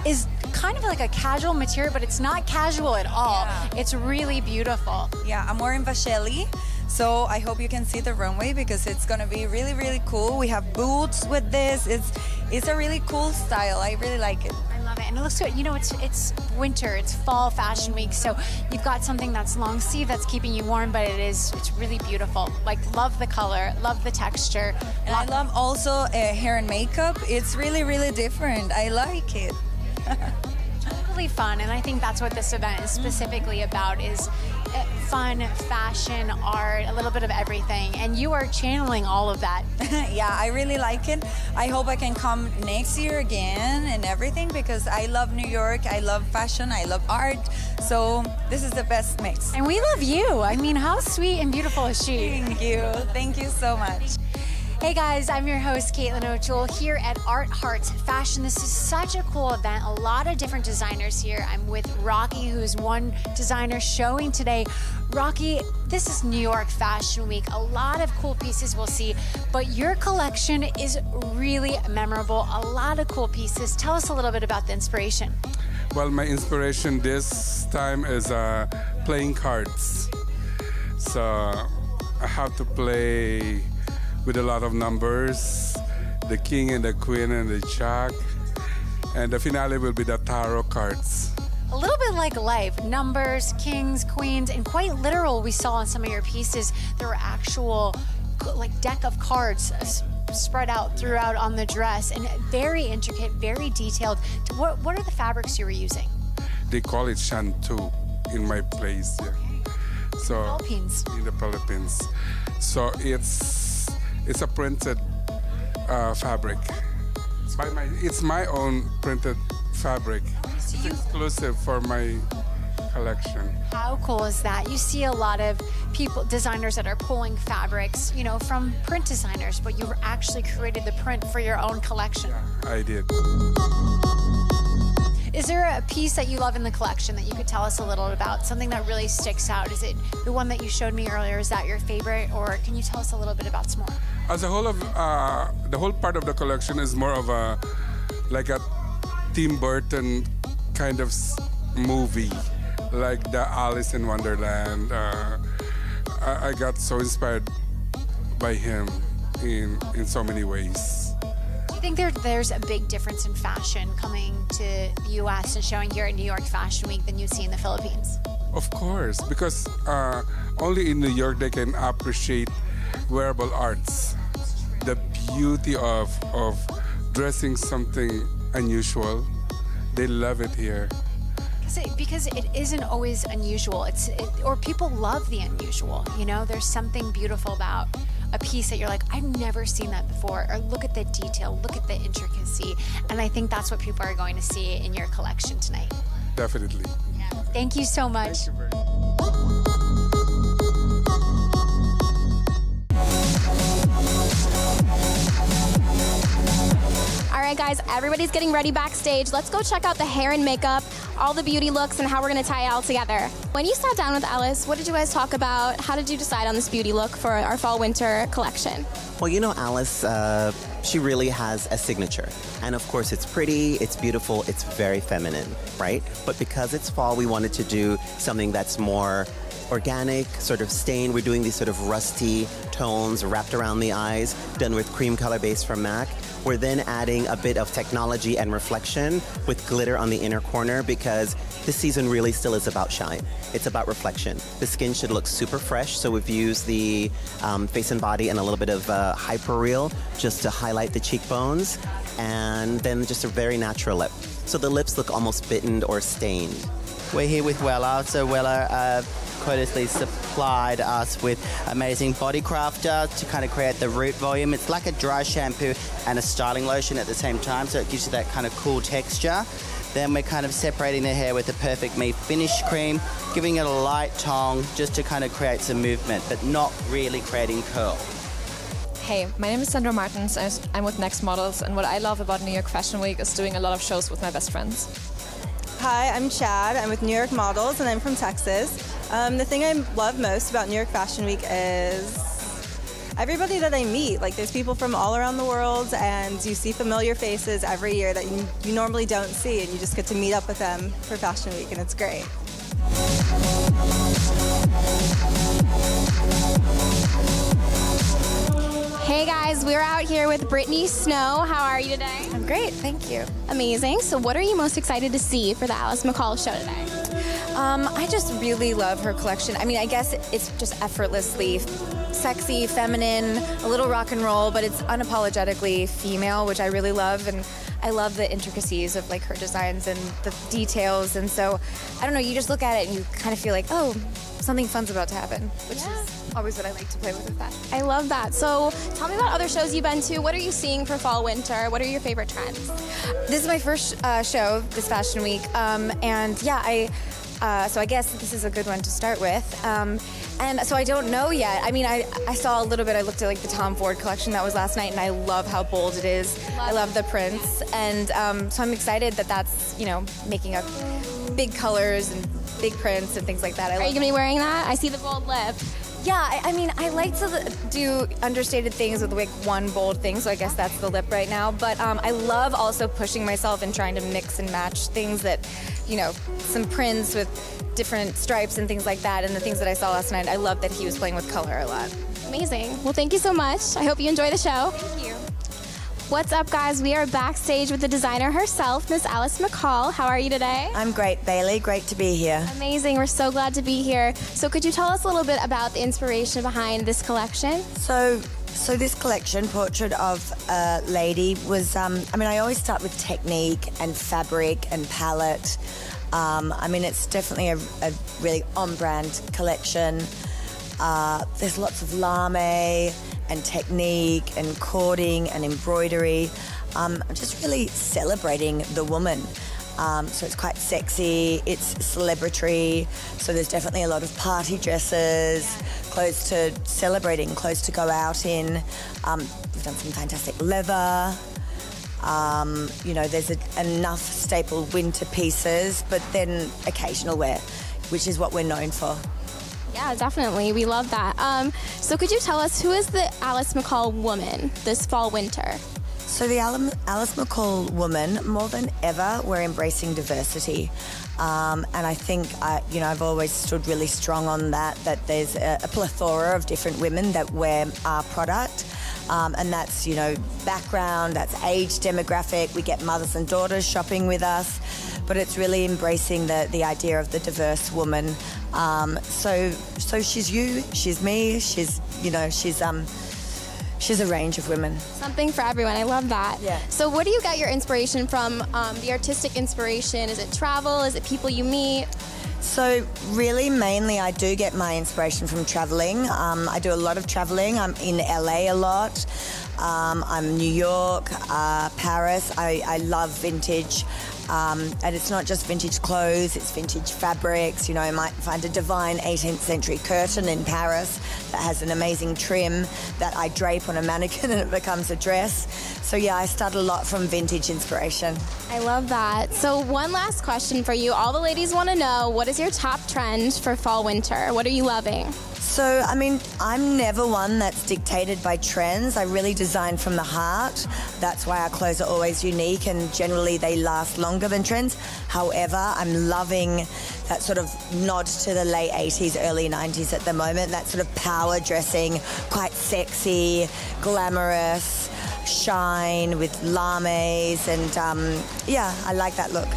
is kind of like a casual material, but it's not casual at all. Yeah. It's really beautiful. Yeah, I'm wearing Vashelli, so I hope you can see the runway because it's gonna be really, really cool. We have boots with this. It's a really cool style. I really like it. I love it, and it looks good. You know, it's winter, it's fall fashion week, so you've got something that's long sleeve that's keeping you warm, but it's really beautiful. Like, love the color, love the texture. And I love also hair and makeup. It's really, really different. I like it. Totally fun, and I think that's what this event is specifically about, is fun, fashion, art, a little bit of everything, and you are channeling all of that. Yeah, I really like it. I hope I can come next year again and everything because I love New York, I love fashion, I love art, so this is the best mix. And we love you. I mean, how sweet and beautiful is she? Thank you so much. Hey guys, I'm your host, Caitlin O'Toole, here at Art Hearts Fashion. This is such a cool event, a lot of different designers here. I'm with Rocky, who's one designer showing today. Rocky, this is New York Fashion Week. A lot of cool pieces we'll see, but your collection is really memorable. A lot of cool pieces. Tell us a little bit about the inspiration. Well, my inspiration this time is playing cards. So I have to play with a lot of numbers, the king and the queen and the jack, and the finale will be the tarot cards. A little bit like life, numbers, kings, queens, and quite literal. We saw in some of your pieces, there were actual like deck of cards spread out throughout on the dress, and very intricate, very detailed. What are the fabrics you were using? They call it shantu in my place. Yeah. So Philippines. In the Philippines. So it's a printed fabric. It's my own printed fabric. It's exclusive for my collection. How cool is that? You see a lot of designers that are pulling fabrics, from print designers, but you actually created the print for your own collection. Yeah, I did. Is there a piece that you love in the collection that you could tell us a little about? Something that really sticks out? Is it the one that you showed me earlier? Is that your favorite? Or can you tell us a little bit about some more? As a whole of the whole part of the collection is more of a Tim Burton kind of movie, like the Alice in Wonderland. I got so inspired by him in so many ways. Do you think there's a big difference in fashion coming to the U.S. and showing here at New York Fashion Week than you see in the Philippines? Of course, because only in New York they can appreciate wearable arts, the beauty of dressing something unusual. They love it here. Because it isn't always unusual. Or people love the unusual. There's something beautiful about a piece that you're like, I've never seen that before. Or look at the detail, look at the intricacy. And I think that's what people are going to see in your collection tonight. Definitely. Yeah. Thank you so much. Thank you very much. All right, guys, everybody's getting ready backstage. Let's go check out the hair and makeup, all the beauty looks, and how we're going to tie it all together. When you sat down with Alice, what did you guys talk about? How did you decide on this beauty look for our fall-winter collection? Well, Alice, she really has a signature. And of course, it's pretty, it's beautiful, it's very feminine, right? But because it's fall, we wanted to do something that's more organic, sort of stained. We're doing these sort of rusty tones wrapped around the eyes, done with cream color base from MAC. We're then adding a bit of technology and reflection with glitter on the inner corner because this season really still is about shine. It's about reflection. The skin should look super fresh, so we've used the face and body and a little bit of Hyperreal just to highlight the cheekbones, and then just a very natural lip. So the lips look almost bitten or stained. We're here with Wella. So Wella courteously supplied us with amazing body crafter to kind of create the root volume. It's like a dry shampoo and a styling lotion at the same time, so it gives you that kind of cool texture. Then we're kind of separating the hair with the Perfect Me Finish Cream, giving it a light tong just to kind of create some movement, but not really creating curl. Hey, my name is Sandra Martins. I'm with Next Models, and what I love about New York Fashion Week is doing a lot of shows with my best friends. Hi, I'm Chad. I'm with New York Models, and I'm from Texas. The thing I love most about New York Fashion Week is everybody that I meet. Like, there's people from all around the world, and you see familiar faces every year that you normally don't see, and you just get to meet up with them for Fashion Week, and it's great. Hey guys, we're out here with Brittany Snow. How are you today? I'm great, thank you. Amazing. So what are you most excited to see for the Alice McCall show today? I just really love her collection. I mean, I guess it's just effortlessly sexy, feminine, a little rock and roll, but it's unapologetically female, which I really love. And I love the intricacies of like her designs and the details. And so, I don't know, you just look at it and you kind of feel like, oh, something fun's about to happen, which is always what I like to play with fashion. I love that. So tell me about other shows you've been to. What are you seeing for fall, winter? What are your favorite trends? This is my first show this Fashion Week. And yeah, so I guess this is a good one to start with. And so I don't know yet. I mean, I saw a little bit. I looked at like the Tom Ford collection that was last night, and I love how bold it is. I love the prints, and so I'm excited that that's making up big colors and big prints and things like that. Are you gonna be wearing that? I see the bold lip. Yeah, I mean, I like to do understated things with like one bold thing, so I guess that's the lip right now. But I love also pushing myself and trying to mix and match things that, some prints with different stripes and things like that. And the things that I saw last night, I love that he was playing with color a lot. Amazing. Well, thank you so much. I hope you enjoy the show. Thank you. What's up, guys? We are backstage with the designer herself, Miss Alice McCall. How are you today? I'm great, Bailey. Great to be here. Amazing. We're so glad to be here. So could you tell us a little bit about the inspiration behind this collection? So So this collection, Portrait of a Lady, was, I always start with technique and fabric and palette. It's definitely a really on-brand collection. There's lots of lame and technique and cording and embroidery. Just really celebrating the woman. So it's quite sexy, it's celebratory, so there's definitely a lot of party dresses, clothes to celebrating, clothes to go out in. We've done some fantastic leather. There's enough staple winter pieces, but then occasional wear, which is what we're known for. Yeah, definitely. We love that. So could you tell us, who is the Alice McCall woman this fall-winter? So the Alice McCall woman, more than ever, we're embracing diversity. And I think, I've always stood really strong on that there's a plethora of different women that wear our product. And that's, background, that's age demographic. We get mothers and daughters shopping with us. But it's really embracing the idea of the diverse woman. So she's you, she's me, she's a range of women. Something for everyone. I love that. Yeah. So where do you get your inspiration from? The artistic inspiration? Is it travel? Is it people you meet? So really, mainly, I do get my inspiration from traveling. I do a lot of traveling. I'm in LA a lot. I'm New York, Paris. I love vintage. And it's not just vintage clothes, it's vintage fabrics. I might find a divine 18th century curtain in Paris that has an amazing trim that I drape on a mannequin and it becomes a dress. So yeah, I start a lot from vintage inspiration. I love that. So one last question for you. All the ladies want to know, what is your top trend for fall-winter? What are you loving? So, I'm never one that's dictated by trends. I really design from the heart. That's why our clothes are always unique and generally they last longer than trends. However, I'm loving that sort of nod to the late 80s, early 90s at the moment. That sort of power dressing, quite sexy, glamorous, shine with lames and I like that look.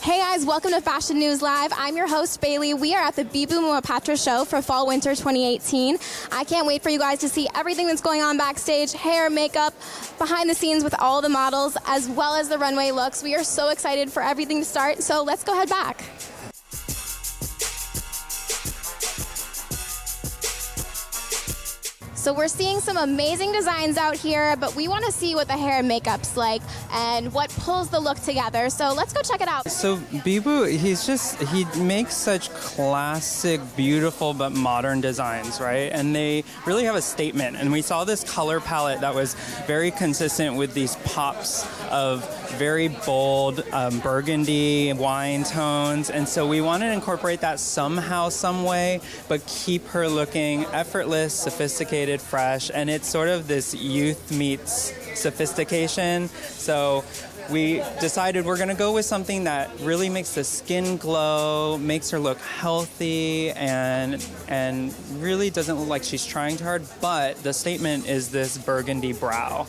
Hey guys, welcome to Fashion News Live. I'm your host, Bailey. We are at the Bibu Muapatra show for Fall-Winter 2018. I can't wait for you guys to see everything that's going on backstage, hair, makeup, behind the scenes with all the models, as well as the runway looks. We are so excited for everything to start, so let's go head back. So we're seeing some amazing designs out here, but we want to see what the hair and makeup's like and what pulls the look together. So let's go check it out. So Bibu, he makes such classic, beautiful, but modern designs, right? And they really have a statement. And we saw this color palette that was very consistent with these pops of very bold burgundy wine tones. And so we wanted to incorporate that somehow, some way, but keep her looking effortless, sophisticated, fresh, and it's sort of this youth meets sophistication. So we decided we're going to go with something that really makes the skin glow, makes her look healthy, and really doesn't look like she's trying too hard, but the statement is this burgundy brow.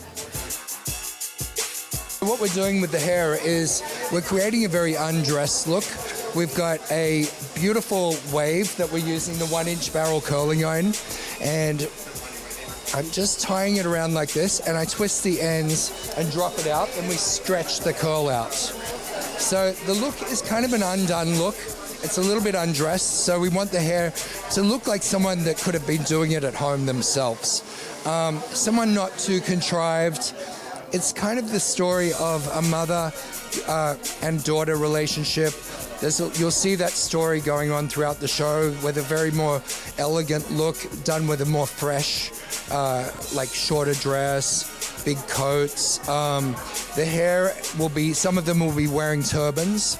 What we're doing with the hair is we're creating a very undressed look. We've got a beautiful wave that we're using the 1-inch barrel curling iron, and I'm just tying it around like this, and I twist the ends and drop it out, and we stretch the curl out. So the look is kind of an undone look. It's a little bit undressed, so we want the hair to look like someone that could have been doing it at home themselves. Someone not too contrived. It's kind of the story of a mother and daughter relationship. You'll see that story going on throughout the show with a very more elegant look done with a more fresh, like shorter dress, big coats. The hair will be, some of them will be wearing turbans.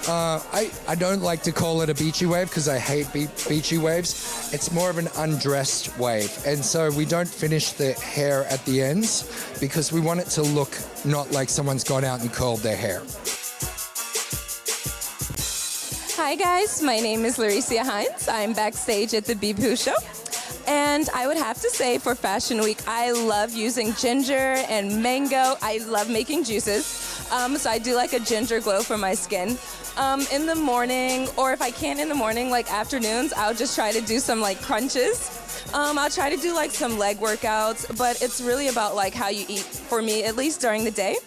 I don't like to call it a beachy wave because I hate beachy waves. It's more of an undressed wave. And so we don't finish the hair at the ends because we want it to look not like someone's gone out and curled their hair. Hi guys, my name is Lauricia Hines. I'm backstage at the Bibu show. And I would have to say for Fashion Week, I love using ginger and mango. I love making juices. So I do like a ginger glow for my skin. In the morning, or if I can't in the morning, like afternoons, I'll just try to do some like crunches. I'll try to do like some leg workouts, but it's really about like how you eat for me, at least during the day,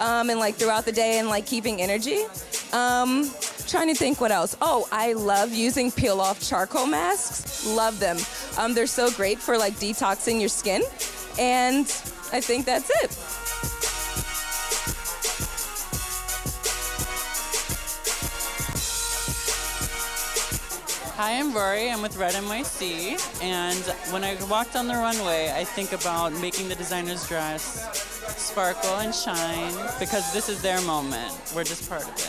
and like throughout the day and like keeping energy. Trying to think what else. Oh, I love using peel-off charcoal masks. Love them. They're so great for like detoxing your skin, and I think that's it. Hi, I'm Rory. I'm with Red NYC, and when I walk down the runway, I think about making the designer's dress sparkle and shine because this is their moment. We're just part of it.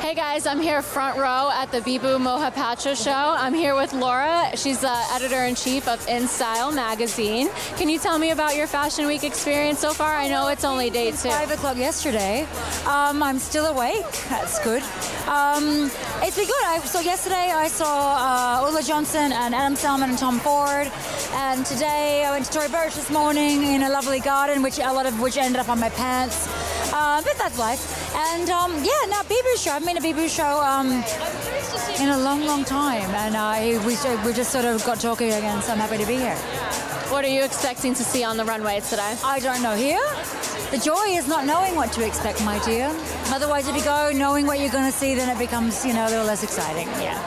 Hey guys, I'm here front row at the Bibu Mohapatra show. I'm here with Laura. She's the editor-in-chief of In Style magazine. Can you tell me about your Fashion Week experience so far? I know it's only day 2. 5 o'clock yesterday. I'm still awake. That's good. It's been good. So yesterday I saw Ulla Johnson and Adam Selman and Tom Ford. And today I went to Tory Burch this morning in a lovely garden, a lot of which ended up on my pants. But that's life. And now Bibu show. I haven't been to Bibu show in a long, long time. And we just sort of got talking again, so I'm happy to be here. What are you expecting to see on the runway today? I don't know. Here? The joy is not knowing what to expect, my dear. Otherwise, if you go knowing what you're going to see, then it becomes, a little less exciting. Yeah.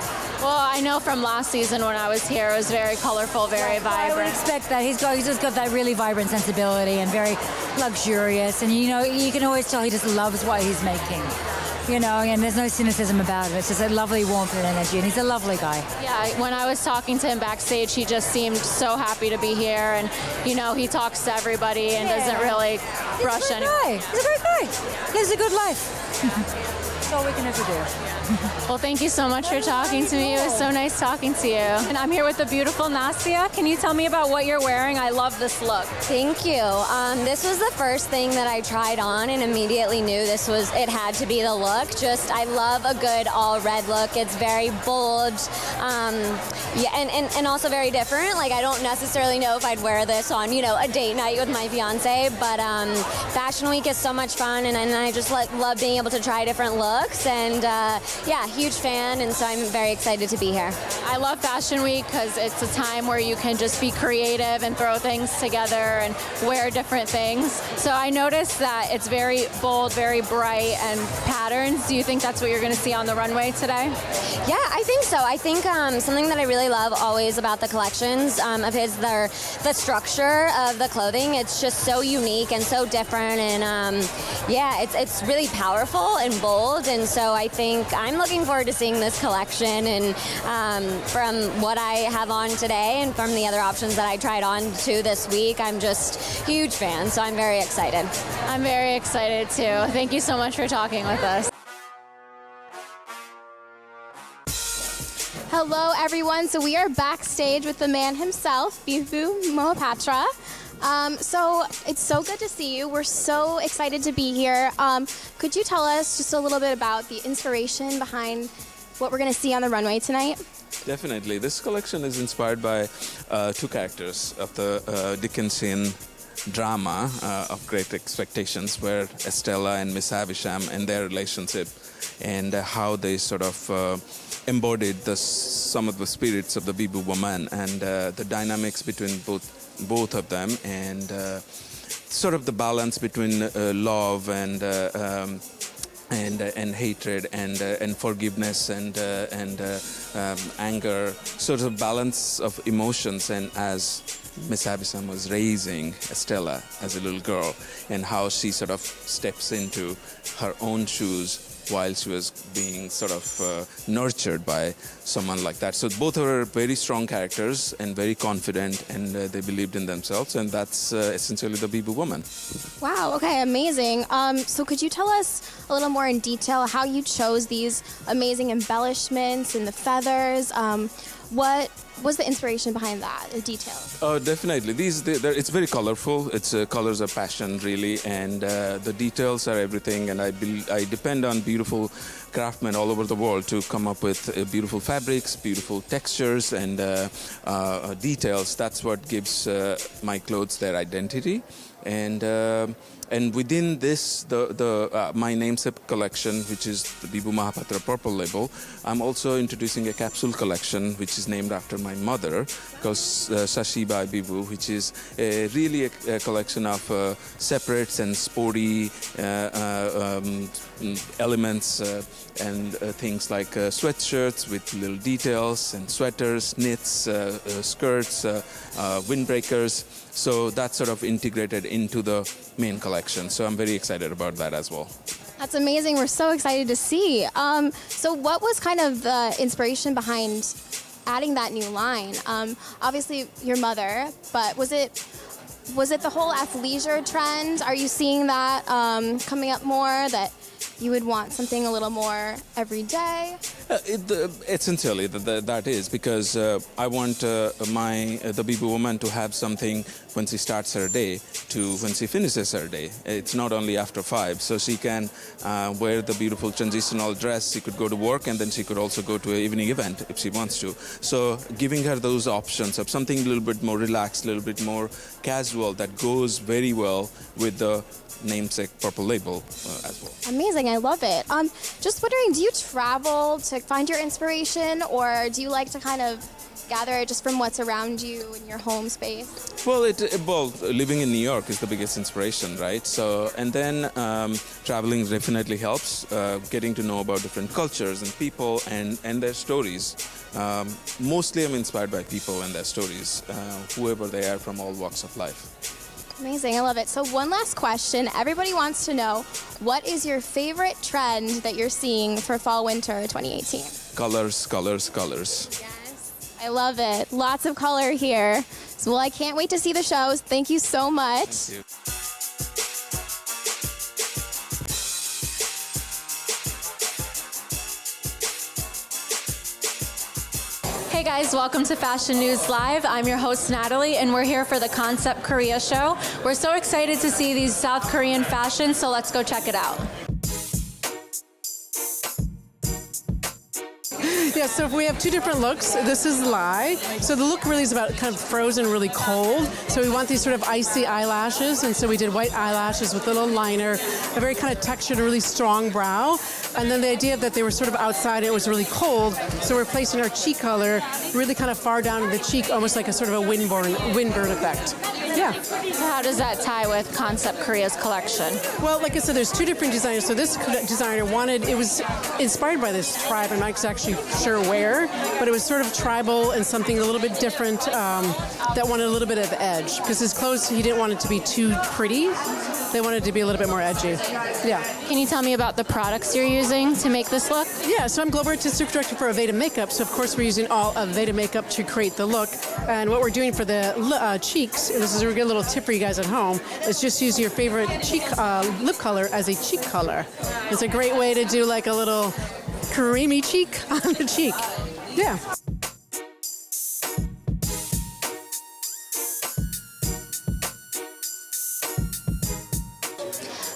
Well, I know from last season when I was here, it was very colorful, very vibrant. I would expect that. He's just got that really vibrant sensibility and very luxurious. And, you can always tell he just loves what he's making. And there's no cynicism about it. It's just a lovely warmth and energy, and he's a lovely guy. Yeah, when I was talking to him backstage, he just seemed so happy to be here, and, he talks to everybody and doesn't really brush anyone. He's a great guy. He lives a good life. That's all we can ever do. Well, thank you so much for talking to me. It was so nice talking to you. And I'm here with the beautiful Nastia. Can you tell me about what you're wearing? I love this look. Thank you. This was the first thing that I tried on and immediately knew it had to be the look. I love a good all red look. It's very bold, and also very different. Like, I don't necessarily know if I'd wear this on, a date night with my fiance, but Fashion Week is so much fun, and I just love being able to try different looks, and huge fan, and so I'm very excited to be here. I love Fashion Week because it's a time where you can just be creative and throw things together and wear different things. So I noticed that it's very bold, very bright, and patterns. Do you think that's what you're going to see on the runway today? Yeah, I think so. I think something that I really love always about the collections of his, the structure of the clothing. It's just so unique and so different, and it's really powerful and bold, and so I think I'm looking forward to seeing this collection, and from what I have on today and from the other options that I tried on too this week, I'm just a huge fan, so I'm very excited. I'm very excited too. Thank you so much for talking with us. Hello, everyone. So we are backstage with the man himself, Bibu Mohapatra. So it's so good to see you. We're so excited to be here. Could you tell us just a little bit about the inspiration behind what we're going to see on the runway tonight? Definitely. This collection is inspired by 2 characters of the Dickensian drama of Great Expectations, where Estella and Miss Havisham and their relationship, and how they sort of embodied some of the spirits of the Bibu woman, and the dynamics between both of them, and sort of the balance between love and hatred and forgiveness and anger, sort of balance of emotions. And as Miss Havisham was raising Estella as a little girl, and how she sort of steps into her own shoes while she was being sort of nurtured by someone like that. So both are very strong characters and very confident, and they believed in themselves, and that's essentially the Bibu woman. Wow, okay, amazing. So could you tell us a little more in detail how you chose these amazing embellishments and the feathers? What was the inspiration behind that, the details? Oh, definitely. It's very colorful. It's colors of passion, really, and the details are everything. And I depend on beautiful craftsmen all over the world to come up with beautiful fabrics, beautiful textures, and details. That's what gives my clothes their identity. And within this, my namesake collection, which is the Bibu Mahapatra Purple Label, I'm also introducing a capsule collection, which is named after my mother, called Sashi by Bibu, which is really a collection of separates and sporty elements and things like sweatshirts with little details and sweaters, knits, skirts, windbreakers. So that's sort of integrated into the main collection. So I'm very excited about that as well. That's amazing. We're so excited to see. So what was kind of the inspiration behind adding that new line? Obviously your mother, but was it the whole athleisure trend? Are you seeing that coming up more, that you would want something a little more everyday? Essentially, that is because I want the Bibu woman to have something when she starts her day to when she finishes her day. It's not only after 5, so she can wear the beautiful transitional dress. She could go to work, and then she could also go to an evening event if she wants to. So giving her those options of something a little bit more relaxed, a little bit more casual, that goes very well with the namesake Purple Label as well. Amazing, I love it. Just wondering, do you travel to find your inspiration, or do you like to kind of gather it just from what's around you in your home space? Well, living in New York is the biggest inspiration, right? So, and then traveling definitely helps, getting to know about different cultures and people and their stories. Mostly I'm inspired by people and their stories, whoever they are from all walks of life. Amazing, I love it. So one last question. Everybody wants to know, what is your favorite trend that you're seeing for fall/winter 2018? Colors, colors, colors. Yes, I love it. Lots of color here. So, well, I can't wait to see the shows. Thank you so much. Thank you. Hey guys, welcome to Fashion News Live. I'm your host Natalie, and we're here for the Concept Korea show. We're so excited to see these South Korean fashions, so let's go check it out. Yeah, so we have 2 different looks. This is Lai. So the look really is about kind of frozen, really cold. So we want these sort of icy eyelashes, and so we did white eyelashes with a little liner, a very kind of textured, really strong brow. And then the idea that they were sort of outside, it was really cold, so we're placing our cheek color really kind of far down in the cheek, almost like a sort of a windburn effect. Yeah. So how does that tie with Concept Korea's collection? Well, like I said, there's 2 different designers. So this designer it was inspired by this tribe. I'm not actually sure where, but it was sort of tribal and something a little bit different that wanted a little bit of edge. Because his clothes, he didn't want it to be too pretty. They wanted it to be a little bit more edgy. Yeah. Can you tell me about the products you're using to make this look? Yeah, so I'm Global Artistic Director for Aveda Makeup. So, of course, we're using all Aveda Makeup to create the look. And what we're doing for the cheeks, and this is a good little tip for you guys at home, is just use your favorite cheek lip color as a cheek color. It's a great way to do like a little creamy cheek on the cheek. Yeah.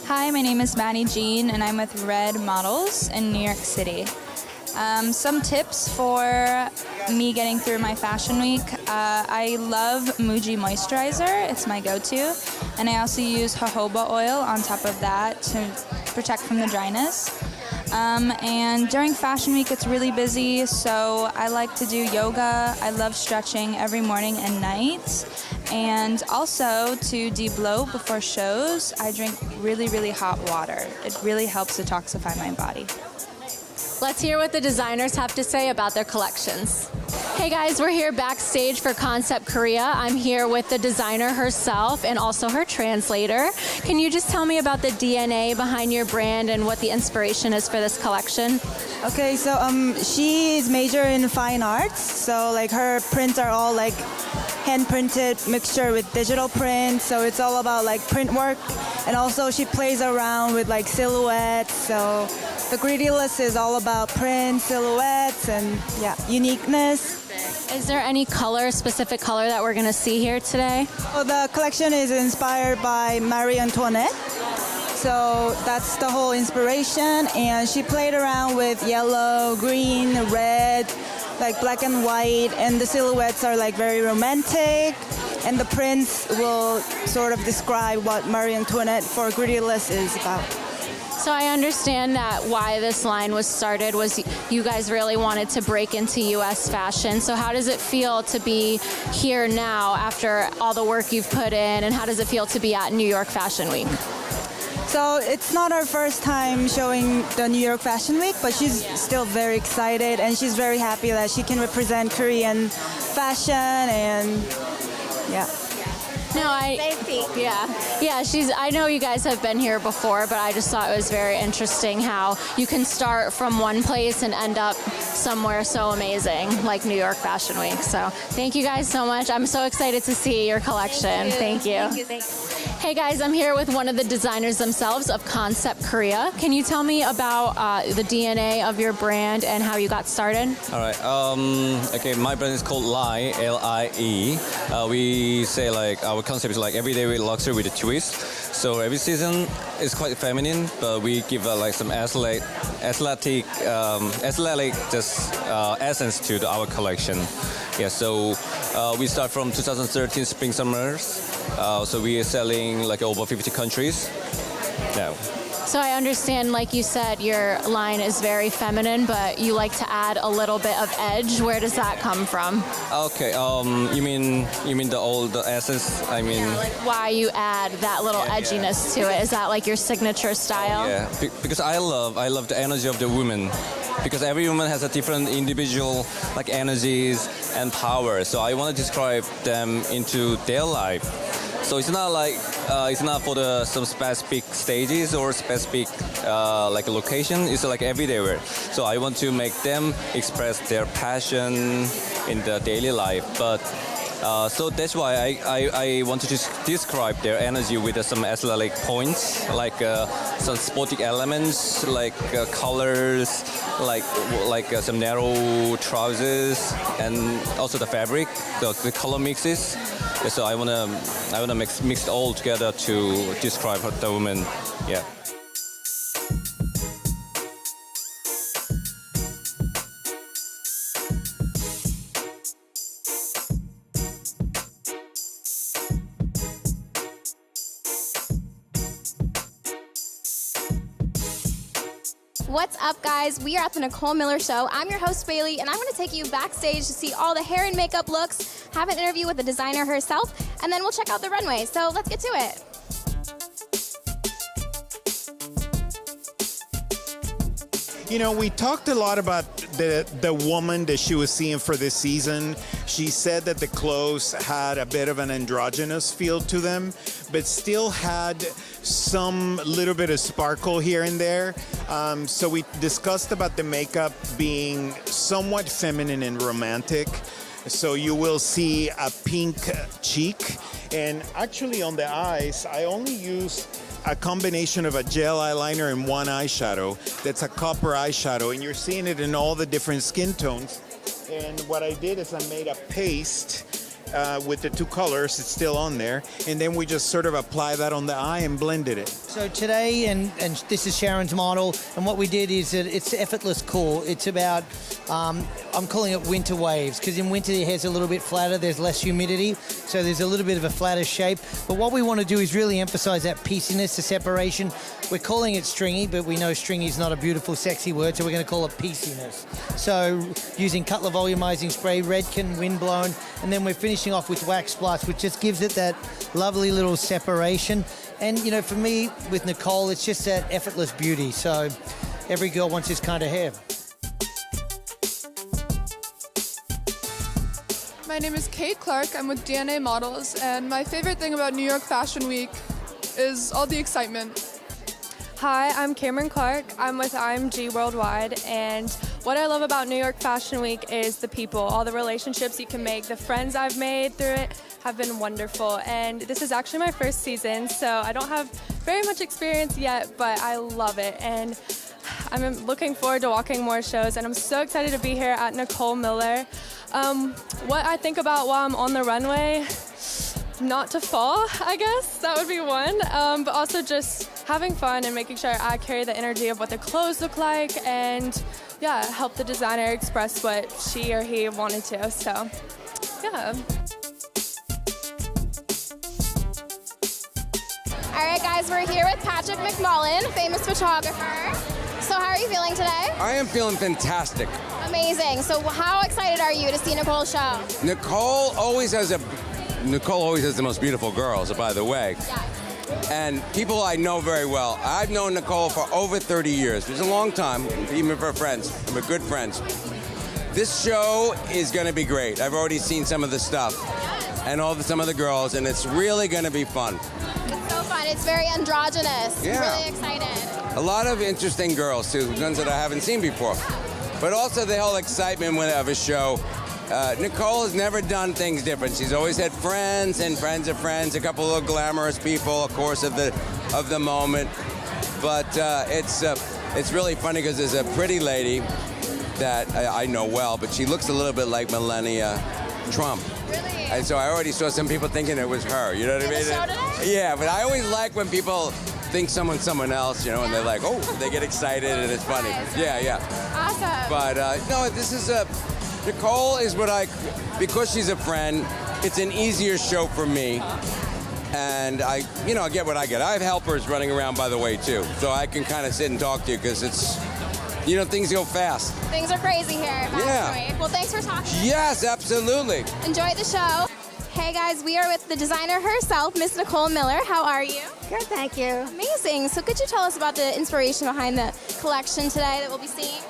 Hi, my name is Maddie Jean, and I'm with Red Models in New York City. Some tips for me getting through my fashion week. I love Muji moisturizer. It's my go-to. And I also use jojoba oil on top of that to protect from the dryness. And during fashion week, it's really busy, so I like to do yoga. I love stretching every morning and night. And also, to de-bloat before shows, I drink really, really hot water. It really helps detoxify my body. Let's hear what the designers have to say about their collections. Hey guys, we're here backstage for Concept Korea. I'm here with the designer herself and also her translator. Can you just tell me about the DNA behind your brand and what the inspiration is for this collection? Okay, so she is major in fine arts, so like her prints are all like hand printed mixture with digital print, so it's all about like print work, and also she plays around with like silhouettes, so the greedy list is all about print, silhouettes, and yeah, uniqueness. Is there any specific color that we're going to see here today? Well, the collection is inspired by Marie Antoinette. So that's the whole inspiration. And she played around with yellow, green, red, like black and white. And the silhouettes are like very romantic. And the prints will sort of describe what Marie Antoinette for Greedyless is about. So I understand that why this line was started was you guys really wanted to break into U.S. fashion. So how does it feel to be here now after all the work you've put in, and how does it feel to be at New York Fashion Week? So it's not our first time showing the New York Fashion Week, but she's still very excited, and she's very happy that she can represent Korean fashion, and yeah. No, I know you guys have been here before, but I just thought it was very interesting how you can start from one place and end up somewhere so amazing like New York Fashion Week. So thank you guys so much. I'm so excited to see your collection. Thank you. Hey guys, I'm here with one of the designers themselves of Concept Korea. Can you tell me about the DNA of your brand and how you got started? All right. Okay, my brand is called Lie, L-I-E. We say like our concept is like everyday with luxury with a twist. So every season is quite feminine, but we give like some athletic just essence to our collection. Yeah. So we start from 2013 spring summers. So we are selling like over 50 countries now. So I understand, like you said, your line is very feminine, but you like to add a little bit of edge. Where does that come from? Okay. You mean the essence? I mean, yeah, like why you add that little edginess to it? Is that like your signature style? Yeah, because I love the energy of the woman. Because every woman has a different individual like energies and power. So I want to describe them into their life. So it's not like it's not for some specific stages or specific like a location. It's like everywhere. So I want to make them express their passion in the daily life. But so that's why I want to just describe their energy with some athletic points, like some sporting elements, like colors, like some narrow trousers, and also the fabric, the color mixes. So I wanna mix it all together to describe the woman. Yeah. What's up, guys? We are at the Nicole Miller Show. I'm your host, Bailey, and I'm going to take you backstage to see all the hair and makeup looks, have an interview with the designer herself, and then we'll check out the runway. So let's get to it. You know, we talked a lot about the woman that she was seeing for this season. She said that the clothes had a bit of an androgynous feel to them, but still had some little bit of sparkle here and there. So we discussed about the makeup being somewhat feminine and romantic. So you will see a pink cheek. And actually on the eyes, I only use a combination of a gel eyeliner and one eyeshadow. That's a copper eyeshadow, and you're seeing it in all the different skin tones. And what I did is I made a paste with the two colors. It's still on there, and then we just sort of apply that on the eye and blended it. So today, and this is Sharon's model, and what we did is that it's effortless cool. It's about, I'm calling it winter waves, because in winter the hair's a little bit flatter, there's less humidity, so there's a little bit of a flatter shape. But what we want to do is really emphasize that pieciness, the separation. We're calling it stringy, but we know stringy is not a beautiful, sexy word, so we're going to call it pieciness. So using Cutler volumizing spray, Redken, windblown, and then we're finishing off with wax splash, which just gives it that lovely little separation. And, you know, for me, with Nicole, it's just that effortless beauty. So every girl wants this kind of hair. My name is Kate Clark. I'm with DNA Models, and my favorite thing about New York Fashion Week is all the excitement. Hi, I'm Cameron Clark. I'm with IMG Worldwide, and what I love about New York Fashion Week is the people, all the relationships you can make. The friends I've made through it have been wonderful, and this is actually my first season, so I don't have very much experience yet, but I love it, and I'm looking forward to walking more shows, and I'm so excited to be here at Nicole Miller. What I think about while I'm on the runway, not to fall, I guess. That would be one. But also just having fun and making sure I carry the energy of what the clothes look like and, yeah, help the designer express what she or he wanted to. So, yeah. All right, guys, we're here with Patrick McMullen, famous photographer. So how are you feeling today? I am feeling fantastic. Amazing. So how excited are you to see Nicole's show? Nicole always has the most beautiful girls, by the way. Yeah. And people I know very well. I've known Nicole for over 30 years, which is a long time, even for friends. We're good friends. This show is going to be great. I've already seen some of the stuff and some of the girls, and it's really going to be fun. It's so fun. It's very androgynous. Yeah. I'm really excited. A lot of interesting girls, too, ones that I haven't seen before. But also the whole excitement of a show. Nicole has never done things different. She's always had friends and friends of friends, a couple of glamorous people, of course, of the moment. But it's really funny because there's a pretty lady that I know well, but she looks a little bit like Melania Trump. Really? And so I already saw some people thinking it was her. You know what I mean? The show today? Yeah, but I always like when people think someone else, you know, and they're like, oh, they get excited and it's funny. Yeah. Awesome. But no, this is Nicole is because she's a friend, it's an easier show for me. And I get what I get. I have helpers running around, by the way, too. So I can kind of sit and talk to you because it's, things go fast. Things are crazy here at Fashion Week. Well, thanks for talking. Yes, absolutely. Enjoy the show. Hey guys, we are with the designer herself, Miss Nicole Miller. How are you? Good, thank you. Amazing. So could you tell us about the inspiration behind the collection today that we'll be seeing?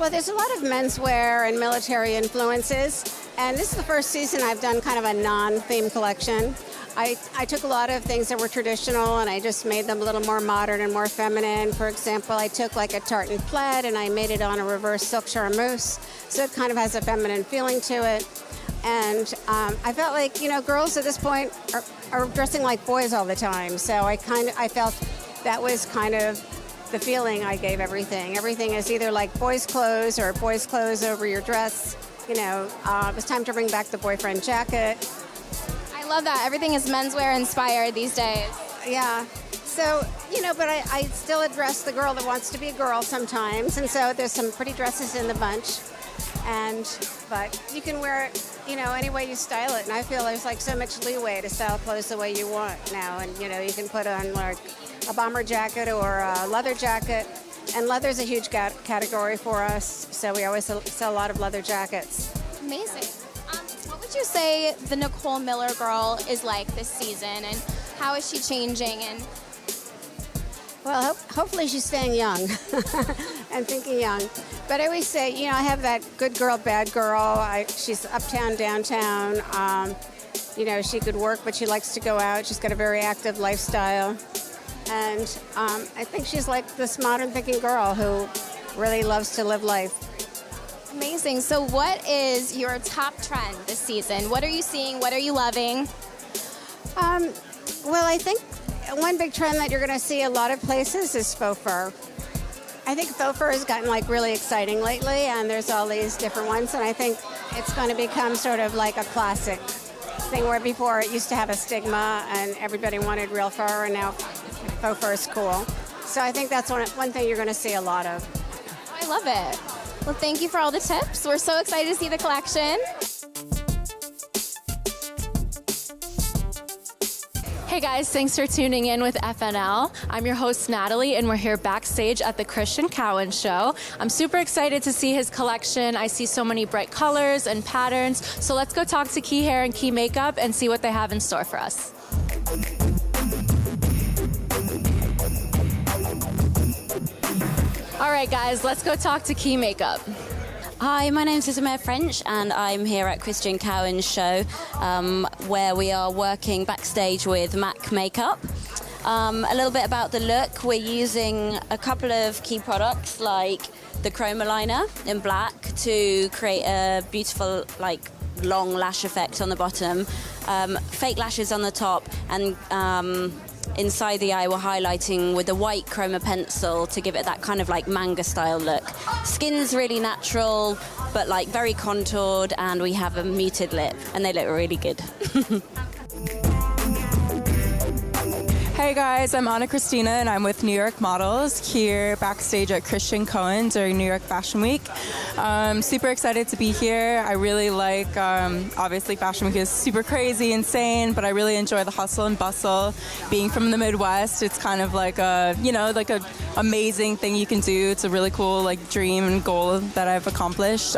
Well, there's a lot of menswear and military influences, and this is the first season I've done kind of a non-theme collection. I took a lot of things that were traditional and I just made them a little more modern and more feminine. For example, I took like a tartan plaid and I made it on a reverse silk charmeuse, so it kind of has a feminine feeling to it. And I felt like, girls at this point are dressing like boys all the time, so I felt that was kind of the feeling I gave everything. Everything is either like boys' clothes or boys' clothes over your dress. It was time to bring back the boyfriend jacket. I love that. Everything is menswear inspired these days. Yeah. So, but I still address the girl that wants to be a girl sometimes. And so there's some pretty dresses in the bunch. But you can wear it, any way you style it. And I feel there's like so much leeway to style clothes the way you want now. And, you can put on like a bomber jacket or a leather jacket. And leather's a huge category for us. So we always sell a lot of leather jackets. Amazing. What would you say the Nicole Miller girl is like this season, and how is she changing? And well, hopefully she's staying young and thinking young. But I always say, I have that good girl, bad girl. She's uptown, downtown. She could work, but she likes to go out. She's got a very active lifestyle. And I think she's like this modern thinking girl who really loves to live life. Amazing. So what is your top trend this season? What are you seeing? What are you loving? Well, I think one big trend that you're going to see a lot of places is faux fur. I think faux fur has gotten like really exciting lately, and there's all these different ones, and I think it's going to become sort of like a classic thing where before it used to have a stigma and everybody wanted real fur, and now faux fur is cool. So I think that's one thing you're going to see a lot of. I love it. Well, thank you for all the tips. We're so excited to see the collection. Hey guys, thanks for tuning in with FNL. I'm your host, Natalie, and we're here backstage at the Christian Cowan Show. I'm super excited to see his collection. I see so many bright colors and patterns. So let's go talk to Key Hair and Key Makeup and see what they have in store for us. All right, guys, let's go talk to Key Makeup. Hi, my name's Isabelle French, and I'm here at Christian Cowan's show, where we are working backstage with MAC Makeup. A little bit about the look. We're using a couple of key products like the chroma liner in black to create a beautiful, long lash effect on the bottom, fake lashes on the top, and inside the eye we're highlighting with a white chroma pencil to give it that kind of like manga style look. Skin's really natural, but like very contoured, and we have a muted lip, and they look really good. Hey guys, I'm Anna Christina and I'm with New York Models here backstage at Christian Cohen during New York Fashion Week. Super excited to be here. I really like, obviously Fashion Week is super crazy, insane, but I really enjoy the hustle and bustle. Being from the Midwest, it's kind of like a, like a amazing thing you can do. It's a really cool like dream and goal that I've accomplished.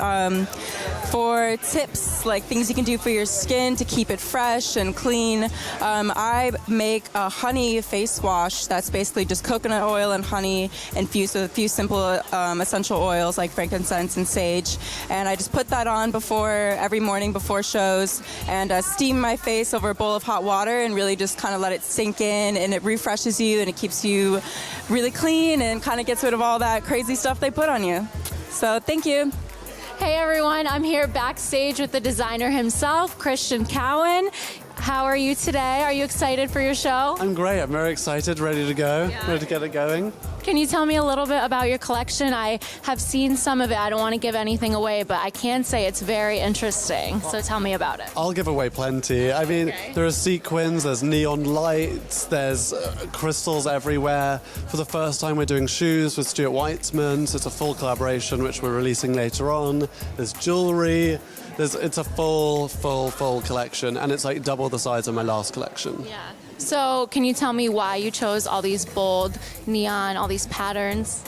For tips, like things you can do for your skin to keep it fresh and clean, I make a honey face wash that's basically just coconut oil and honey infused with a few simple essential oils like frankincense and sage, and I just put that on every morning before shows, and steam my face over a bowl of hot water and really just kind of let it sink in, and it refreshes you and it keeps you really clean and kind of gets rid of all that crazy stuff they put on you. So thank you. Hey everyone, I'm here backstage with the designer himself, Christian Cohen. How are you today? Are you excited for your show? I'm great. I'm very excited, ready to go, ready to get it going. Can you tell me a little bit about your collection? I have seen some of it. I don't want to give anything away, but I can say it's very interesting. So tell me about it. I'll give away plenty. I mean, there are sequins, there's neon lights, there's crystals everywhere. For the first time, we're doing shoes with Stuart Weitzman, so it's a full collaboration, which we're releasing later on. There's jewelry. It's a full collection, and it's like double the size of my last collection. Yeah. So can you tell me why you chose all these bold neon, all these patterns?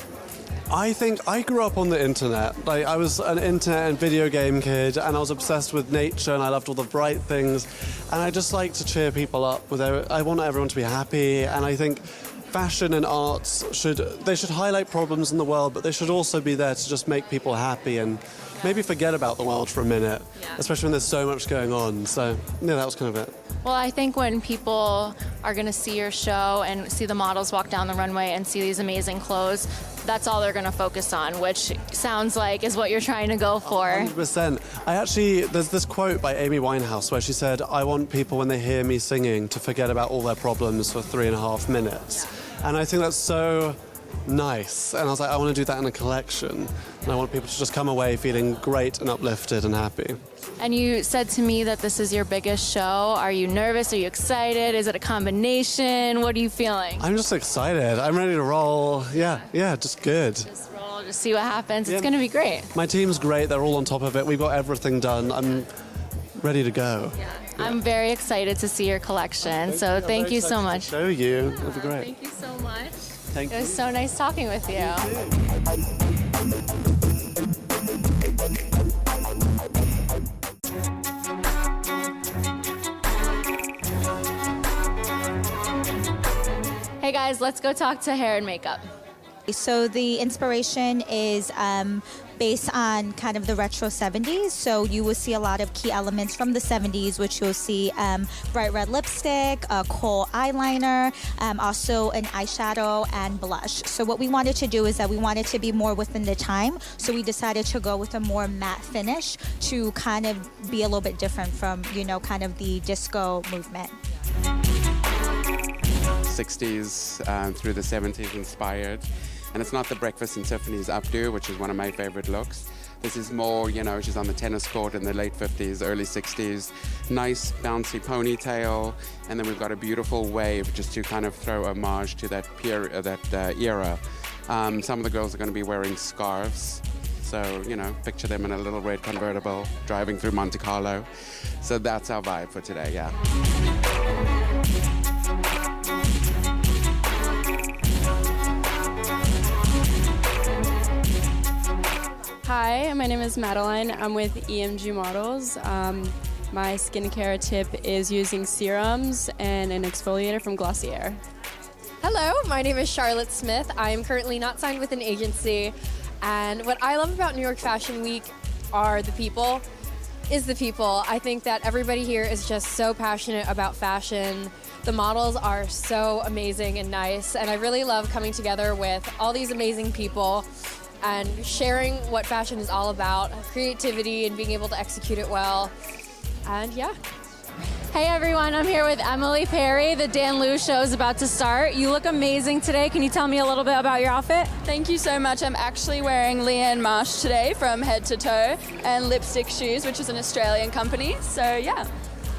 I think I grew up on the internet. Like, I was an internet and video game kid, and I was obsessed with nature, and I loved all the bright things. And I just like to cheer people up. I want everyone to be happy, and I think fashion and arts should highlight problems in the world, but they should also be there to just make people happy and maybe forget about the world for a minute, especially when there's so much going on. So, yeah, that was kind of it. Well, I think when people are going to see your show and see the models walk down the runway and see these amazing clothes, that's all they're going to focus on, which sounds like is what you're trying to go for. 100%. There's this quote by Amy Winehouse where she said, "I want people when they hear me singing to forget about all their problems for 3.5 minutes." And I think that's so nice. And I was like, I want to do that in a collection. And I want people to just come away feeling great and uplifted and happy. And you said to me that this is your biggest show. Are you nervous? Are you excited? Is it a combination? What are you feeling? I'm just excited. I'm ready to roll. Yeah, just good. Just roll, just see what happens. It's going to be great. My team's great. They're all on top of it. We've got everything done. I'm ready to go. Yeah. I'm very excited to see your collection. So thank you so much. To show you. It'll be great. Thank you so much. Thank you. It was so nice talking with you. Hey guys, let's go talk to hair and makeup. So the inspiration is based on kind of the retro 70s. So you will see a lot of key elements from the 70s, which you'll see bright red lipstick, a kohl eyeliner, also an eyeshadow and blush. So what we wanted to do is that we wanted to be more within the time. So we decided to go with a more matte finish to kind of be a little bit different from, kind of the disco movement. 60s through the 70s inspired. And it's not the Breakfast and Tiffany's updo, which is one of my favorite looks. This is more, she's on the tennis court in the late 50s, early 60s. Nice, bouncy ponytail. And then we've got a beautiful wave just to kind of throw homage to that era. Some of the girls are going to be wearing scarves. So, picture them in a little red convertible driving through Monte Carlo. So that's our vibe for today, yeah. Hi, my name is Madeline. I'm with EMG Models. My skincare tip is using serums and an exfoliator from Glossier. Hello, my name is Charlotte Smith. I am currently not signed with an agency. And what I love about New York Fashion Week are the people. I think that everybody here is just so passionate about fashion. The models are so amazing and nice. And I really love coming together with all these amazing people and sharing what fashion is all about, creativity and being able to execute it well. And yeah. Hey everyone, I'm here with Emily Perry. The Dan Liu show is about to start. You look amazing today. Can you tell me a little bit about your outfit? Thank you so much. I'm actually wearing Leanne Marsh today from head to toe, and Lipstick Shoes, which is an Australian company. So yeah.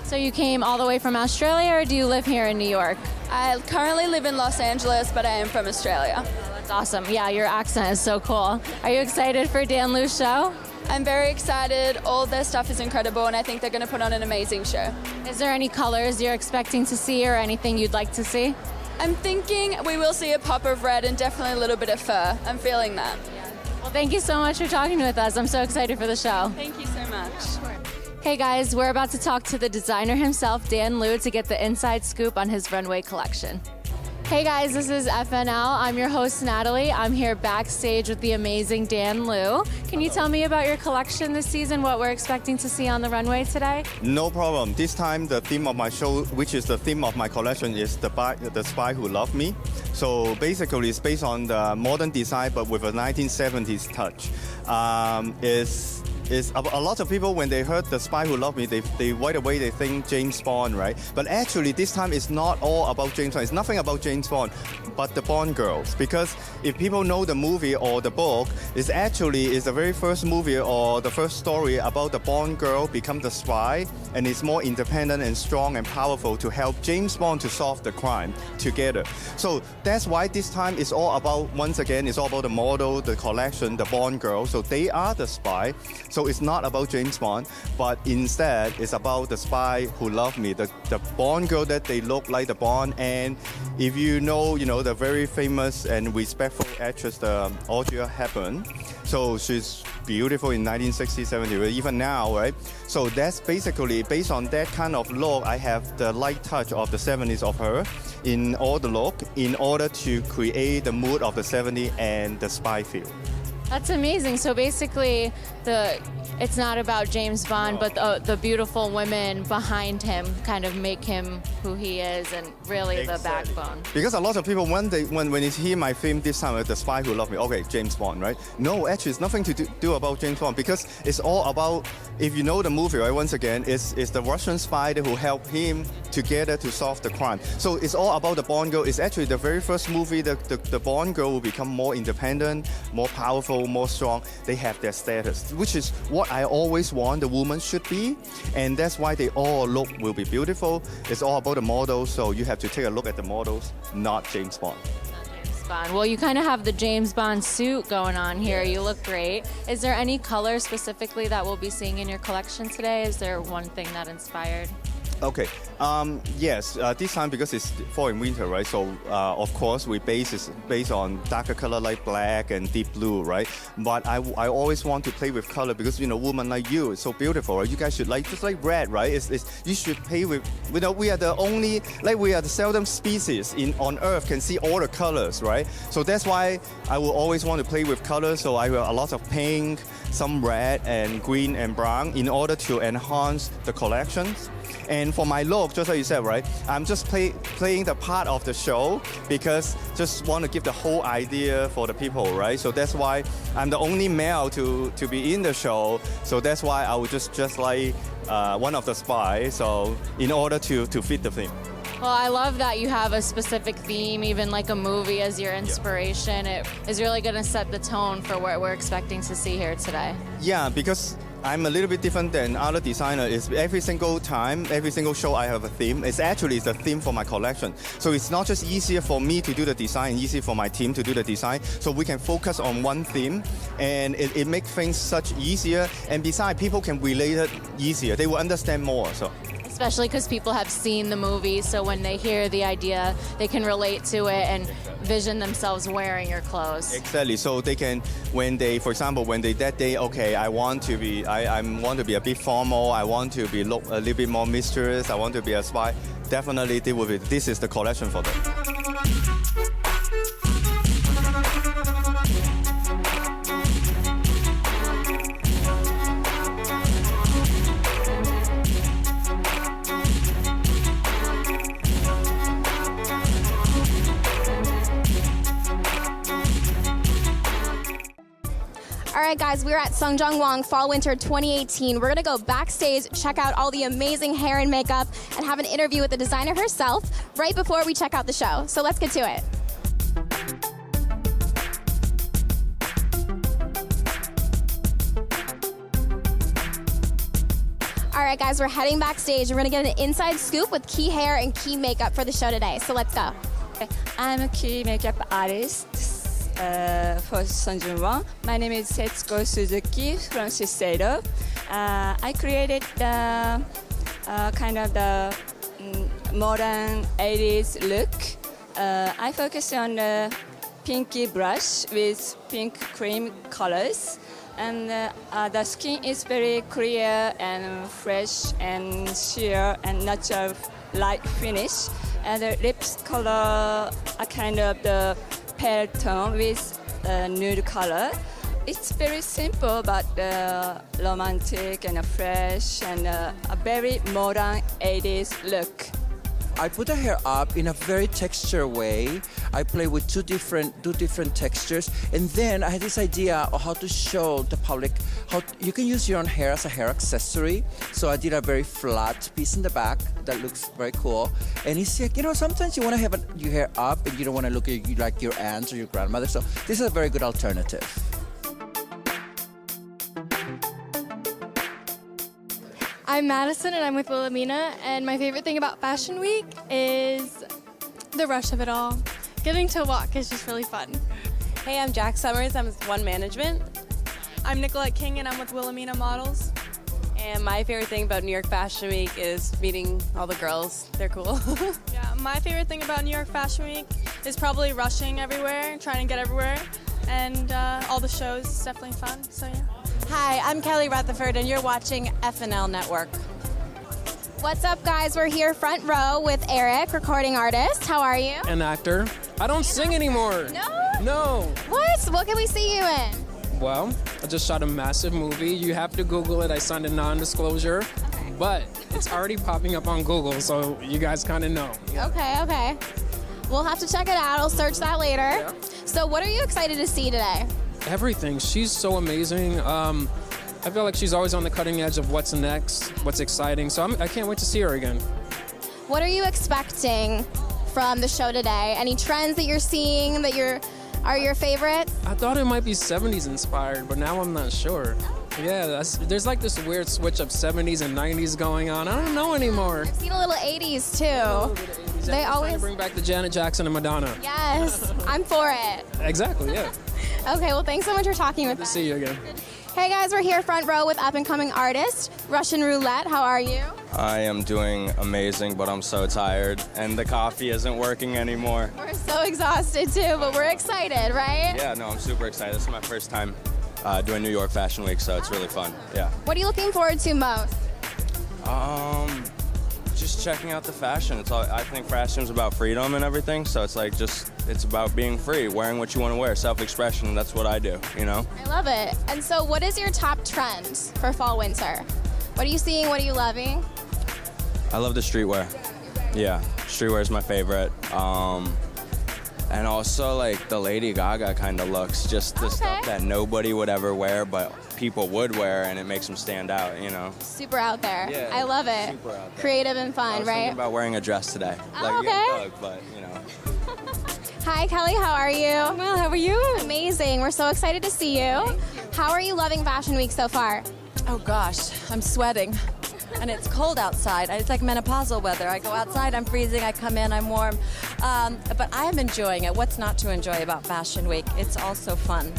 So you came all the way from Australia, or do you live here in New York? I currently live in Los Angeles, but I am from Australia. That's awesome. Yeah, your accent is so cool. Are you excited for Dan Liu's show? I'm very excited. All their stuff is incredible, and I think they're going to put on an amazing show. Is there any colors you're expecting to see or anything you'd like to see? I'm thinking we will see a pop of red and definitely a little bit of fur. I'm feeling that. Well, thank you so much for talking with us. I'm so excited for the show. Thank you so much. Hey guys, we're about to talk to the designer himself, Dan Liu, to get the inside scoop on his runway collection. Hey guys, this is FNL. I'm your host, Natalie. I'm here backstage with the amazing Dan Liu. Can you tell me about your collection this season, what we're expecting to see on the runway today? No problem. This time the theme of my show, which is the theme of my collection, is the Spy Who Loved Me. So basically it's based on the modern design but with a 1970s touch. Is a lot of people, when they heard The Spy Who Loved Me, they right away they think James Bond, right? But actually this time it's not all about James Bond. It's nothing about James Bond, but the Bond girls. Because if people know the movie or the book, it's the very first movie or the first story about the Bond girl become the spy, and is more independent and strong and powerful to help James Bond to solve the crime together. So that's why this time it's all about, once again, it's all about the model, the collection, the Bond girl. So they are the spy. So it's not about James Bond, but instead it's about the Spy Who Loved Me, the Bond girl that they look like the Bond. And if you know the very famous and respectful actress, Audrey Hepburn. So she's beautiful in 1960s, 70s, even now, right? So that's basically based on that kind of look. I have the light touch of the 70s of her in all the look in order to create the mood of the 70s and the spy feel. That's amazing. So basically, it's not about James Bond, but the beautiful women behind him kind of make him who he is, and really the backbone. Because a lot of people, when they hear my theme this time, The Spy Who Loved Me, okay, James Bond, right? No, actually, it's nothing to do about James Bond, because it's all about, if you know the movie, right, once again, it's the Russian spy who helped him together to solve the crime. So it's all about the Bond girl. It's actually the very first movie, the Bond girl will become more independent, more powerful, more strong. They have their status, which is what I always want the woman should be, and that's why they all will be beautiful. It's all about the models, so you have to take a look at the models, not James Bond. Bond. Well, you kind of have the James Bond suit going on here. You look great. Is there any color specifically that we'll be seeing in your collection today? Is there one thing that inspired? Okay. Yes. This time, because it's fall and winter, right? So of course we based on darker color like black and deep blue, right? But I always want to play with color because woman like you is so beautiful, right? You guys should just like red, right? You should play with. We are the seldom species on Earth can see all the colors, right? So that's why I will always want to play with colors. So I have a lot of pink, some red and green and brown in order to enhance the collections. And for my look, just like you said, right, I'm just playing the part of the show because just want to give the whole idea for the people, right? So that's why I'm the only male to be in the show. So that's why I would just like one of the spies. So in order to fit the theme. Well, I love that you have a specific theme, even like a movie as your inspiration. It is really going to set the tone for what we're expecting to see here today. Yeah, because I'm a little bit different than other designers. Every single time, every single show I have a theme. It's a theme for my collection. So it's not just easier for me to do the design, easy for my team to do the design. So we can focus on one theme and it makes things such easier. And besides, people can relate it easier. They will understand more. So. Especially because people have seen the movie, so when they hear the idea, they can relate to it and vision themselves wearing your clothes. Exactly. So they can, for example, that day, okay, I want to be a bit formal. I want to look a little bit more mysterious. I want to be a spy. Definitely, this is the collection for them. All right, guys, we're at Sungjung Wong Fall Winter 2018. We're gonna go backstage, check out all the amazing hair and makeup, and have an interview with the designer herself right before we check out the show. So let's get to it. All right, guys, we're heading backstage. We're gonna get an inside scoop with key hair and key makeup for the show today. So let's go. I'm a key makeup artist for Sungjung Wong. My name is Setsuko Suzuki from Shiseido. I created the kind of the modern 80s look. I focus on the pinky brush with pink cream colors. And the skin is very clear and fresh and sheer and natural light finish. And the lips color are kind of the pale tone with nude color. It's very simple but romantic and fresh and a very modern 80s look. I put the hair up in a very textured way. I play with two different textures, and then I had this idea of how to show the public how you can use your own hair as a hair accessory. So I did a very flat piece in the back that looks very cool. And it's like, sometimes you want to have your hair up and you don't want to look like your aunt or your grandmother. So this is a very good alternative. I'm Madison and I'm with Wilhelmina, and my favorite thing about Fashion Week is the rush of it all. Getting to walk is just really fun. Hey, I'm Jack Summers, I'm with One Management. I'm Nicolette King and I'm with Wilhelmina Models. And my favorite thing about New York Fashion Week is meeting all the girls. They're cool. Yeah, my favorite thing about New York Fashion Week is probably rushing everywhere, trying to get everywhere, and all the shows. It's definitely fun, so yeah. Hi, I'm Kelly Rutherford, and you're watching FNL Network. What's up, guys? We're here front row with Eric, recording artist. How are you? An actor. I don't sing anymore. No. What? What can we see you in? Well, I just shot a massive movie. You have to Google it. I signed a non-disclosure, but it's already popping up on Google, so you guys kind of know. Okay. We'll have to check it out. I'll search that later. Yeah. So what are you excited to see today? Everything. She's so amazing. I feel like she's always on the cutting edge of what's next, what's exciting. So I can't wait to see her again. What are you expecting from the show today? Any trends that you're seeing that are your favorite? I thought it might be 70s inspired, but now I'm not sure. Yeah, there's like this weird switch of 70s and 90s going on. I don't know anymore. I've seen a little 80s too. They always trying to bring back the Janet Jackson and Madonna. Yes, I'm for it. Exactly, yeah. Okay, well, thanks so much for talking with us. Good to see you again. Hey guys, we're here front row with up-and-coming artist Russian Roulette. How are you? I am doing amazing, but I'm so tired, and the coffee isn't working anymore. We're so exhausted too, but we're excited, right? Yeah, no, I'm super excited. This is my first time doing New York Fashion Week, so it's really fun. Yeah. What are you looking forward to most? Just checking out the fashion. I think fashion's about freedom and everything, so it's about being free, wearing what you want to wear, self-expression. That's what I do, I love it. And so what is your top trend for fall winter? What are you seeing? What are you loving? I love the streetwear. Yeah, streetwear is my favorite. And also like the Lady Gaga kind of looks, just the stuff that nobody would ever wear, but people would wear, and it makes them stand out, Super out there. Yeah, I love it. super out there. Creative and fun, I was right? thinking about wearing a dress today. Oh, okay. But Hi, Kelly. How are you? Well, how are you? Amazing. We're so excited to see you. How are you loving Fashion Week so far? Oh gosh, I'm sweating. And it's cold outside. It's like menopausal weather. I go outside, I'm freezing, I come in, I'm warm. But I'm enjoying it. What's not to enjoy about Fashion Week? It's also fun.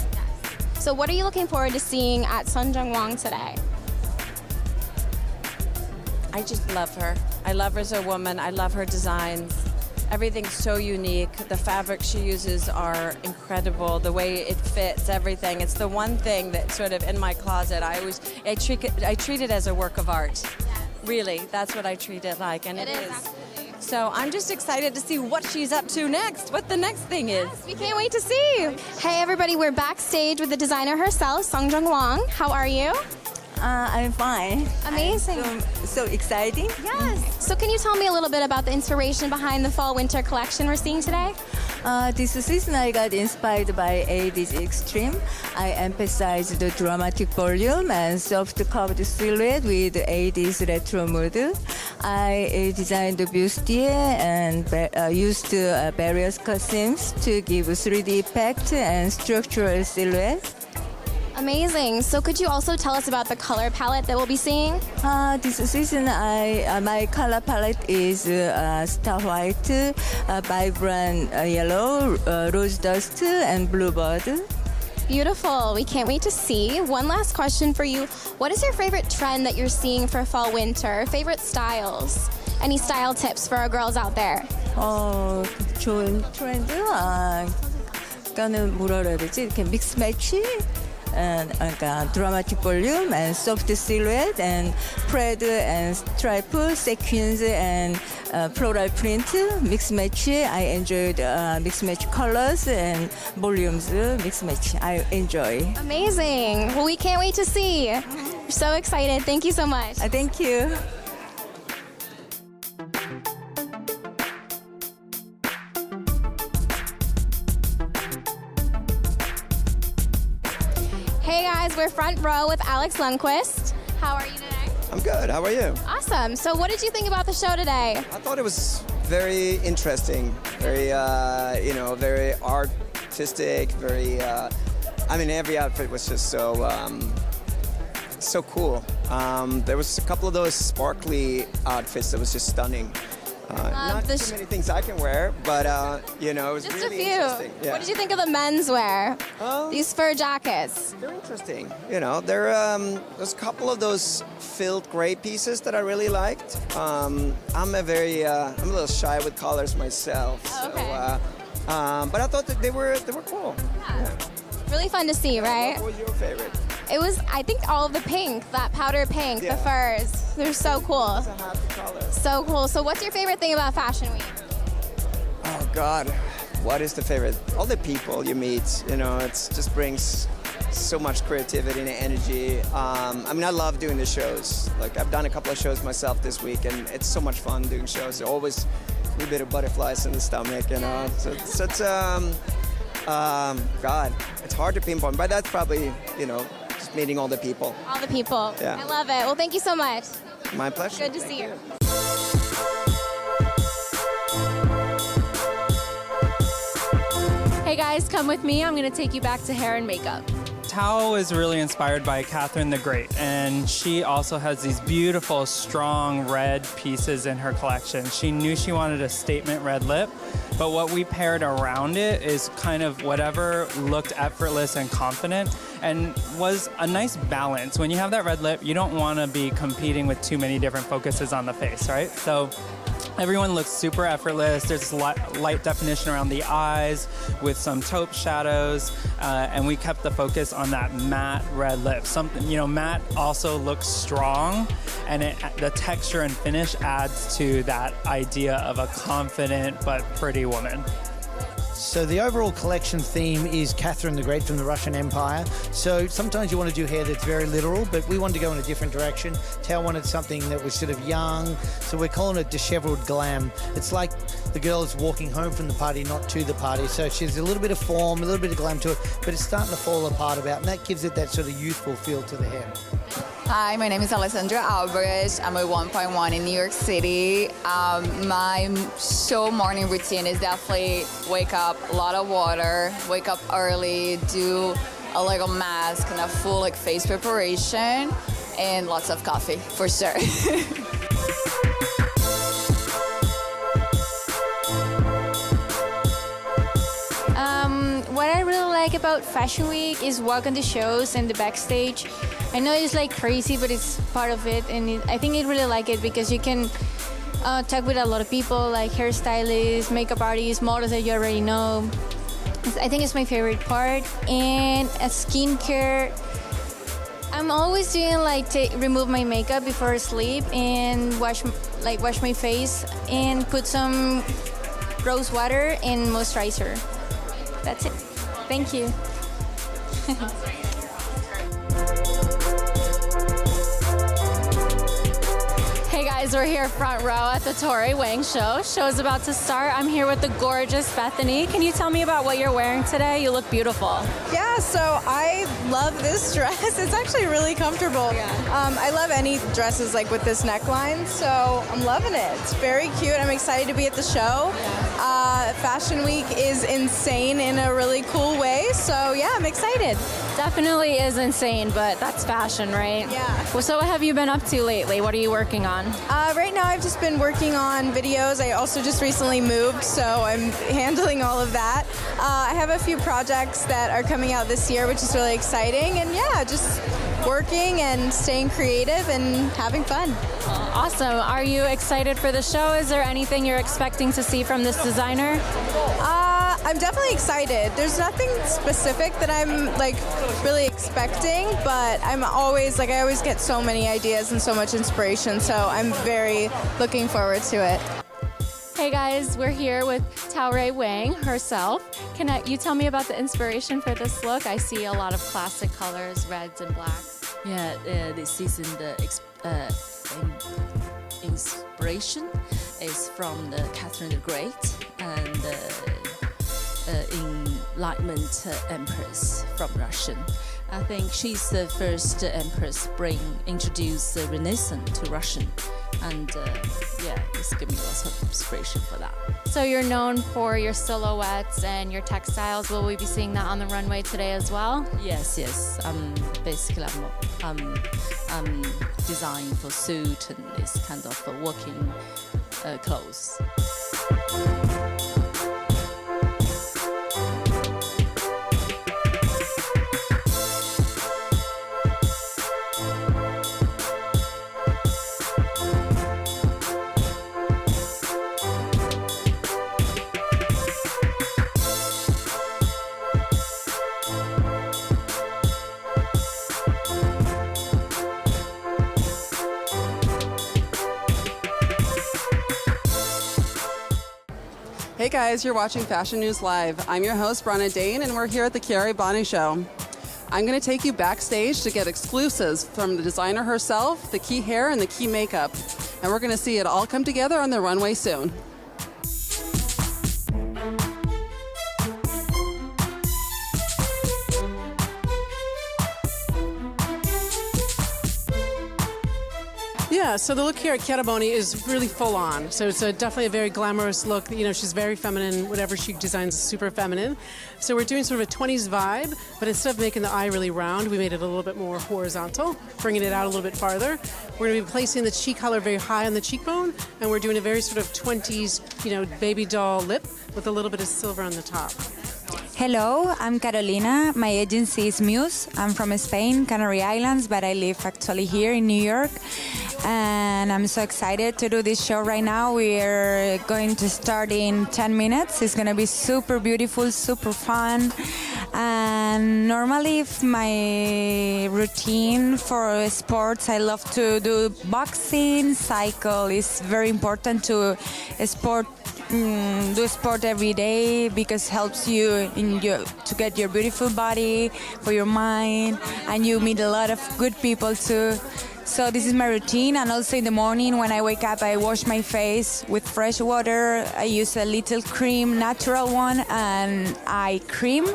So what are you looking forward to seeing at Sungjung Wong today? I just love her. I love her as a woman. I love her designs. Everything's so unique. The fabrics she uses are incredible. The way it fits, everything. It's the one thing that sort of in my closet, I treat it as a work of art. Yes. Really, that's what I treat it like, and it is. Absolutely. So I'm just excited to see what she's up to next, what the next thing is. Yes, we can't wait to see. Hey everybody, we're backstage with the designer herself, Sungjung Wong. How are you? I'm fine. Amazing. So exciting. Yes. So can you tell me a little bit about the inspiration behind the fall winter collection we're seeing today? This season I got inspired by 80s extreme. I emphasized the dramatic volume and soft curved silhouette with 80s retro mood. I designed the bustier and used various customs to give 3D effect and structural silhouette. Amazing. So could you also tell us about the color palette that we'll be seeing? This season, my color palette is star white, vibrant yellow, rose dust, and bluebird. Beautiful. We can't wait to see. One last question for you. What is your favorite trend that you're seeing for fall winter? Favorite styles? Any style tips for our girls out there? 좋은 트렌드? 그러니까는 뭐라 그래야 되지? 이렇게 믹스 매치? 그러니까 dramatic volume and soft silhouette and plaid and stripe, sequins and floral print, mix match. I enjoyed mix match colors and volumes, mix match. I enjoy. Amazing. Well, we can't wait to see. We're so excited. Thank you so much. Thank you. Hey guys, we're front row with Alex Lundquist. How are you today? I'm good. How are you? Awesome. So what did you think about the show today? I thought it was very interesting, very very artistic, very. Every outfit was just so cool. There was a couple of those sparkly outfits that was just stunning. Not too many things I can wear, but it was just really a few. interesting. Yeah. What did you think of the menswear? These fur jackets. They're interesting. There's a couple of those filled gray pieces that I really liked. I'm a little shy with colors myself. But I thought that they were cool. Yeah. Really fun to see, right? What was your favorite? It was, I think, all of the pink, that powder pink, the furs. They're so cool. So cool. So what's your favorite thing about Fashion Week? Oh, God. What is the favorite? All the people you meet, it just brings so much creativity and energy. I love doing the shows. Like, I've done a couple of shows myself this week, and it's so much fun doing shows. There's always a little bit of butterflies in the stomach, So it's God, it's hard to pinpoint, but that's probably, just meeting all the people. All the people. Yeah. I love it. Well, thank you so much. My pleasure. Good to see you. Hey guys, come with me. I'm going to take you back to hair and makeup. Tao is really inspired by Catherine the Great, and she also has these beautiful, strong red pieces in her collection. She knew she wanted a statement red lip, but what we paired around it is kind of whatever looked effortless and confident and was a nice balance. When you have that red lip, you don't want to be competing with too many different focuses on the face, right? So everyone looks super effortless. There's light definition around the eyes with some taupe shadows, and we kept the focus on that matte red lip. Matte also looks strong, and the texture and finish adds to that idea of a confident but pretty woman. So the overall collection theme is Catherine the Great from the Russian Empire. So sometimes you want to do hair that's very literal, but we wanted to go in a different direction. Tao wanted something that was sort of young, so we're calling it disheveled glam. It's like the girl is walking home from the party, not to the party. So she's a little bit of form, a little bit of glam to it, but it's starting to fall apart about, and that gives it that sort of youthful feel to the hair. Hi, my name is Alessandra Alvarez. I'm a 1.1 in New York City. My show morning routine is definitely wake up, a lot of water, wake up early, do a little mask and a full face preparation, and lots of coffee, for sure. What I really like about Fashion Week is walking the shows and the backstage. I know it's crazy, but it's part of it, and I think I really like it because you can talk with a lot of people, like hairstylists, makeup artists, models that you already know. I think it's my favorite part. And skincare, I'm always doing remove my makeup before I sleep and wash my face and put some rose water and moisturizer. That's it. Thank you. Hey guys, we're here front row at the Tori Wang show. Show's about to start. I'm here with the gorgeous Bethany. Can you tell me about what you're wearing today? You look beautiful. Yeah, so I love this dress. It's actually really comfortable. I love any dresses like with this neckline, so I'm loving it. It's very cute. I'm excited to be at the show. Fashion Week is insane in a really cool way, so yeah, I'm excited. Definitely is insane, but that's fashion, right? Yeah. Well, so what have you been up to lately? What are you working on? Right now I've just been working on videos. I also just recently moved, so I'm handling all of that. I have a few projects that are coming out this year, which is really exciting, and yeah, just working and staying creative and having fun. Awesome. Are you excited for the show? Is there anything you're expecting to see from this designer? I'm definitely excited. There's nothing specific that I'm like really expecting, but I always get so many ideas and so much inspiration, so I'm very looking forward to it. Hey guys, we're here with Tori Wang herself. Can you tell me about the inspiration for this look? I see a lot of classic colors, reds and blacks. Yeah, this is inspiration is from the Catherine the Great and Enlightenment Empress from Russian. I think she's the first empress introduced the Renaissance to Russian, and it's given me lots of inspiration for that. So you're known for your silhouettes and your textiles. Will we be seeing that on the runway today as well? Yes. Basically, I'm designed for suit and this kind of working clothes. Hey guys, you're watching Fashion News Live. I'm your host, Brana Dane, and we're here at the Chiara Bani Show. I'm going to take you backstage to get exclusives from the designer herself, the key hair, and the key makeup. And we're going to see it all come together on the runway soon. Yeah, so the look here at Chiara Bani is really full on. So it's definitely a very glamorous look. You know, she's very feminine. Whatever she designs is super feminine. So we're doing sort of a 20s vibe, but instead of making the eye really round, we made it a little bit more horizontal, bringing it out a little bit farther. We're going to be placing the cheek color very high on the cheekbone, and we're doing a very sort of 20s, baby doll lip with a little bit of silver on the top. Hello, I'm Carolina. My agency is Muse. I'm from Spain, Canary Islands, but I live actually here in New York. And I'm so excited to do this show right now. We're going to start in 10 minutes. It's going to be super beautiful, super fun. And normally my routine for sports, I love to do boxing, cycle. It's very important to do sport every day because it helps you to get your beautiful body, for your mind, and you meet a lot of good people too. So this is my routine, and also in the morning when I wake up, I wash my face with fresh water. I use a little cream, natural one, and eye cream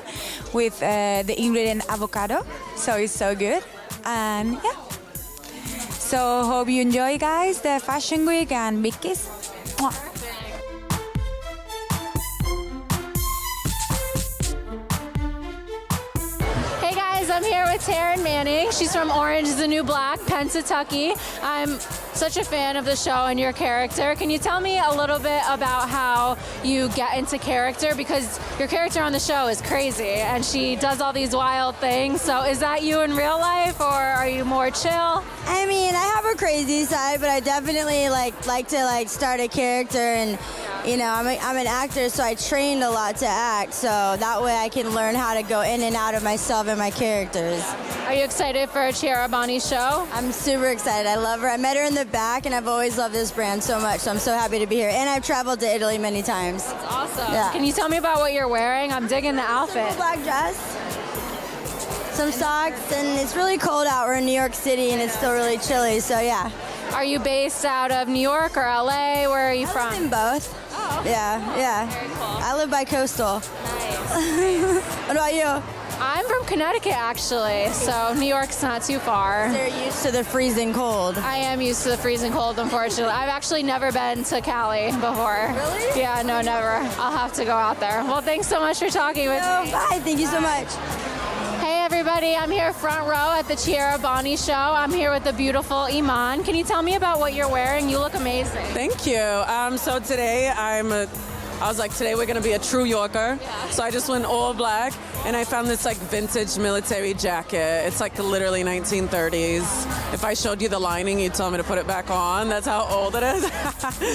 with the ingredient avocado. So it's so good, and yeah. So hope you enjoy, guys, the Fashion Week, and big kiss. Mwah. I'm here with Taryn Manning. She's from Orange is the New Black, Pennsatucky. I'm such a fan of the show and your character. Can you tell me a little bit about how you get into character? Because your character on the show is crazy and she does all these wild things. So is that you in real life, or are you more chill? I mean, I have a crazy side, but I definitely like to start a character, and I'm an actor, so I trained a lot to act, so that way I can learn how to go in and out of myself and my characters. Are you excited for Chiara Bani's show? I'm super excited. I love her. I met her in the back, and I've always loved this brand so much, so I'm so happy to be here. And I've traveled to Italy many times. That's awesome. Yeah. Can you tell me about what you're wearing? I'm digging the outfit. Simple black dress, some socks, and it's really cold out. We're in New York City, and it's still really chilly, so yeah. Are you based out of New York or LA? Where are you from? I live in both. Oh, okay. Yeah. Very cool. I live by coastal. Nice. What about you? I'm from Connecticut, actually, so New York's not too far. They're used to the freezing cold. I am used to the freezing cold, unfortunately. I've actually never been to Cali before. Really? Yeah, no, never. I'll have to go out there. Well, thanks so much for talking with me. Bye. Thank you so much. Hey, everybody. I'm here front row at the Chiara Boni show. I'm here with the beautiful Iman. Can you tell me about what you're wearing? You look amazing. Thank you. So today I was like, today we're going to be a true Yorker. Yeah. So I just went all black, and I found this like vintage military jacket. It's like literally 1930s. If I showed you the lining, you'd tell me to put it back on. That's how old it is.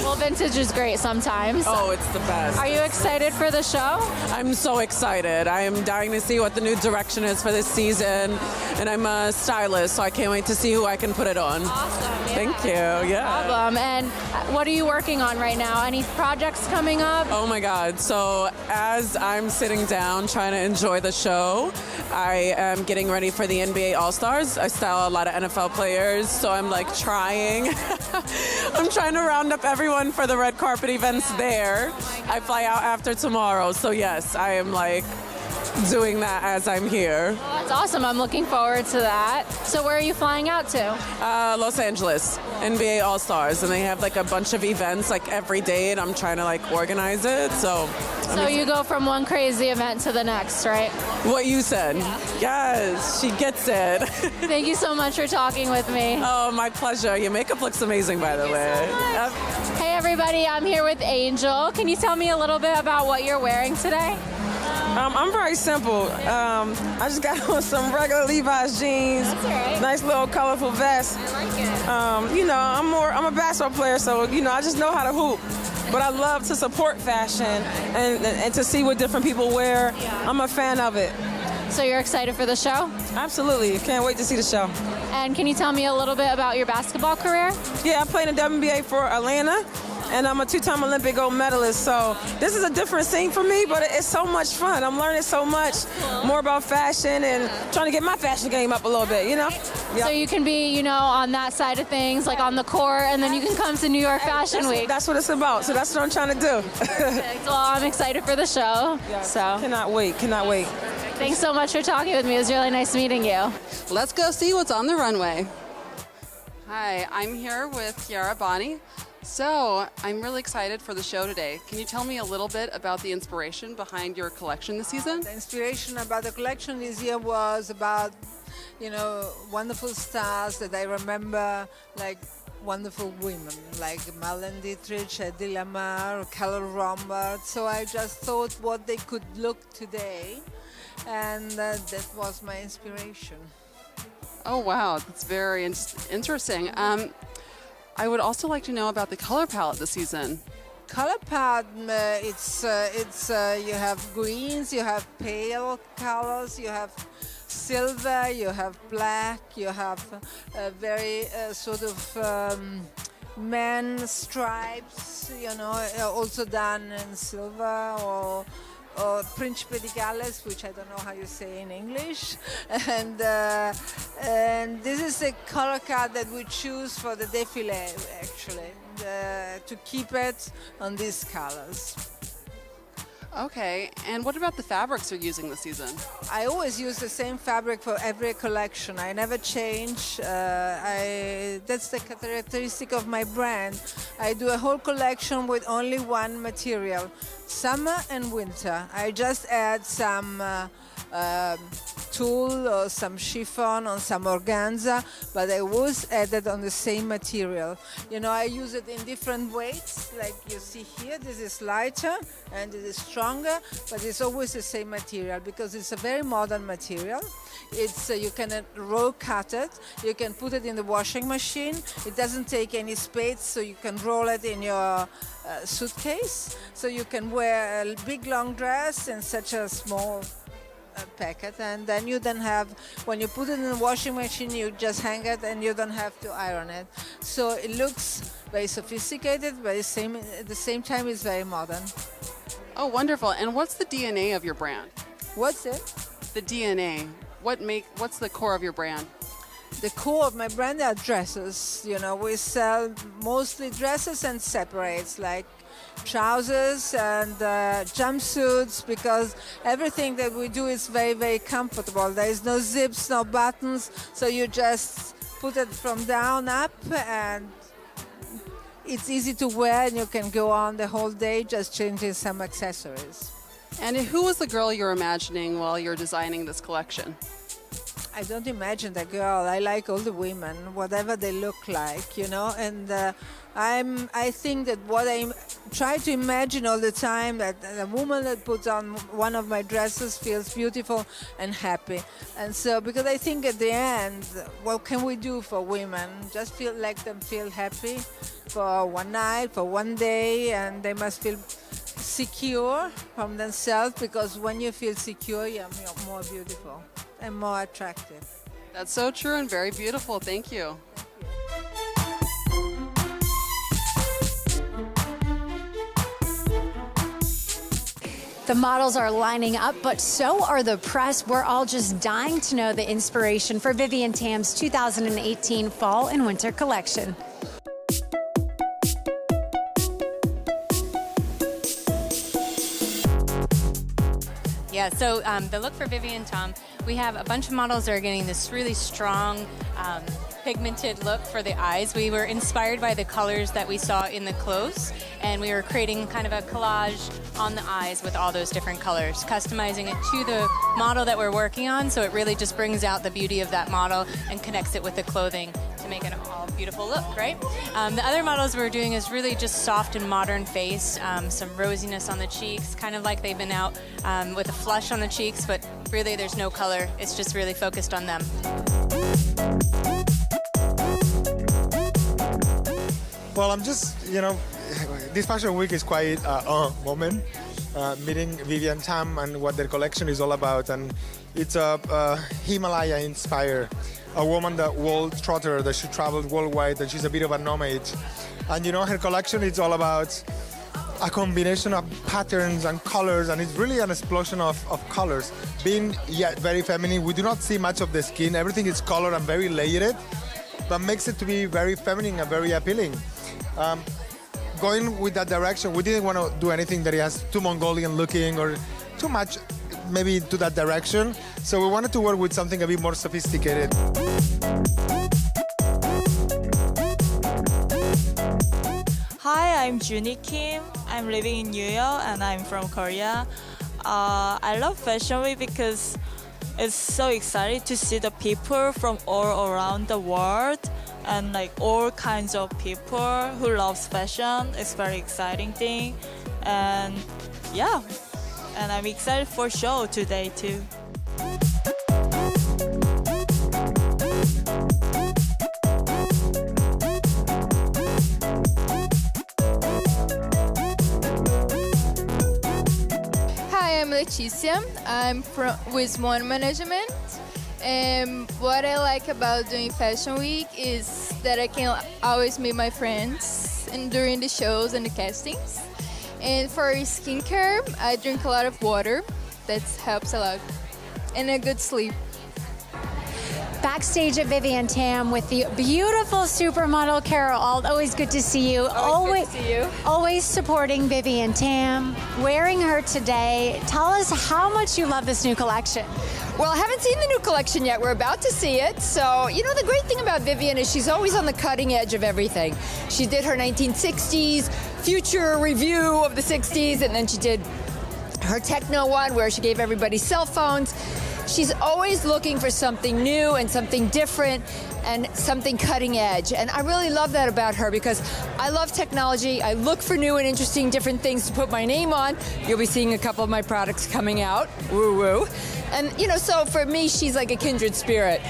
Well, vintage is great sometimes. Oh, it's the best. Are you excited for the show? I'm so excited. I am dying to see what the new direction is for this season. And I'm a stylist, so I can't wait to see who I can put it on. Awesome. Yeah. Thank you. Yeah. No problem. And what are you working on right now? Any projects coming up? Oh my God. So as I'm sitting down trying to enjoy the show, I am getting ready for the NBA All-Stars. I style a lot of NFL players, so I'm like trying. I'm trying to round up everyone for the red carpet events there. I fly out after tomorrow, so yes, I am like doing that as I'm here. Well, that's awesome. I'm looking forward to that. So where are you flying out to? Los Angeles, NBA All-Stars, and they have like a bunch of events like every day, and I'm trying to like organize it. So you go from one crazy event to the next, right? What you said. Yeah. Yes, she gets it. Thank you so much for talking with me. Oh, my pleasure. Your makeup looks amazing, by the way. So hey, everybody. I'm here with Angel. Can you tell me a little bit about what you're wearing today? I'm very simple. I just got on some regular Levi's jeans. That's all right. Nice little colorful vest. I like it. You know, I'm a basketball player, so you know, I just know how to hoop. But I love to support fashion and to see what different people wear. Yeah. I'm a fan of it. So you're excited for the show? Absolutely. Can't wait to see the show. And can you tell me a little bit about your basketball career? Yeah, I played in the WNBA for Atlanta. And I'm a two-time Olympic gold medalist, so this is a different scene for me, but it's so much fun. I'm learning so much more about fashion and trying to get my fashion game up a little bit, you know? Yep. So you can be, you know, on that side of things, like on the court, and then you can come to New York Fashion Week. That's what it's about, so that's what I'm trying to do. Perfect. Well, I'm excited for the show. Yeah, so cannot wait. Thanks so much for talking with me. It was really nice meeting you. Let's go see what's on the runway. Hi, I'm here with Chiara Boni. So, I'm really excited for the show today. Can you tell me a little bit about the inspiration behind your collection this season? The inspiration about the collection this year was about, you know, wonderful stars that I remember, like wonderful women, like Marlene Dietrich, Eddie Lamar, Carol Lombard. So I just thought what they could look today, and that was my inspiration. Oh, wow. That's very interesting. I would also like to know about the color palette this season. Color palette, it's you have greens, you have pale colors, you have silver, you have black, you have very sort of men stripes, you know, also done in silver or Principe di Galles, which I don't know how you say in English, and this is a color card that we choose for the défilé, actually, to keep it on these colors. Okay, and what about the fabrics you're using this season? I always use the same fabric for every collection. I never change. That's the characteristic of my brand. I do a whole collection with only one material, summer and winter. I just add some tulle or some chiffon or some organza, but I always add it on the same material. You know, I use it in different weights, like you see here. This is lighter and it is stronger, but it's always the same material because it's a very modern material. It's you can roll cut it, you can put it in the washing machine. It doesn't take any space, so you can roll it in your suitcase. So you can wear a big long dress in such a small packet, and then you don't have, when you put it in the washing machine, you just hang it and you don't have to iron it. So it looks very sophisticated, but at the same time it's very modern. Oh, wonderful. And what's the DNA of your brand? What's it? The DNA. What's the core of your brand? the core of my brand are dresses. You know, we sell mostly dresses and separates, like trousers and jumpsuits, because everything that we do is very, very comfortable. There is no zips, no buttons, so you just put it from down up, and it's easy to wear, and you can go on the whole day just changing some accessories. And who was the girl you're imagining while you're designing this collection? I don't imagine the girl. I like all the women, whatever they look like, you know. And I think that what I try to imagine all the time, that a woman that puts on one of my dresses feels beautiful and happy. And so, because I think at the end, what can we do for women? Just let them feel happy for one night, for one day, and they must feel secure from themselves, because when you feel secure, you're more beautiful and more attractive. That's so true and very beautiful. Thank you. The models are lining up, but so are the press. We're all just dying to know the inspiration for Vivienne Tam's 2018 Fall and Winter collection. Yeah, so the look for Vivienne Tam, we have a bunch of models that are getting this really strong pigmented look for the eyes. We were inspired by the colors that we saw in the clothes, and we were creating kind of a collage on the eyes with all those different colors, customizing it to the model that we're working on, so it really just brings out the beauty of that model and connects it with the clothing to make it all beautiful look, right? The other models we're doing is really just soft and modern face, some rosiness on the cheeks, kind of like they've been out with a flush on the cheeks, but really there's no color. It's just really focused on them. Well, I'm just, this fashion week is quite a moment, meeting Vivienne Tam and what their collection is all about. And it's a Himalaya inspired, a woman that world trotter, that she traveled worldwide, that she's a bit of a nomad. And her collection is all about a combination of patterns and colors, and it's really an explosion of colors. Being yet very feminine, we do not see much of the skin. Everything is colored and very layered, but makes it to be very feminine and very appealing. Going with that direction, we didn't want to do anything that has too Mongolian looking or too much maybe to that direction. So we wanted to work with something a bit more sophisticated. Hi, I'm Junie Kim. I'm living in New York and I'm from Korea. I love Fashion Week because it's so exciting to see the people from all around the world and all kinds of people who loves fashion. It's very exciting thing. And yeah, and I'm excited for show today too. Hi, I'm Leticia. I'm with One Management. And what I like about doing Fashion Week is that I can always meet my friends and during the shows and the castings. And for skincare, I drink a lot of water. That helps a lot. And a good sleep. Backstage at Vivienne Tam with the beautiful supermodel Carol Alt. Always good to see you. Always good to see you. Always supporting Vivienne Tam, wearing her today. Tell us how much you love this new collection. Well, I haven't seen the new collection yet. We're about to see it. So, the great thing about Vivienne is she's always on the cutting edge of everything. She did her 1960s future review of the 60s, and then she did her techno one where she gave everybody cell phones. She's always looking for something new and something different and something cutting edge. And I really love that about her because I love technology. I look for new and interesting different things to put my name on. You'll be seeing a couple of my products coming out. Woo woo. And so for me, she's like a kindred spirit.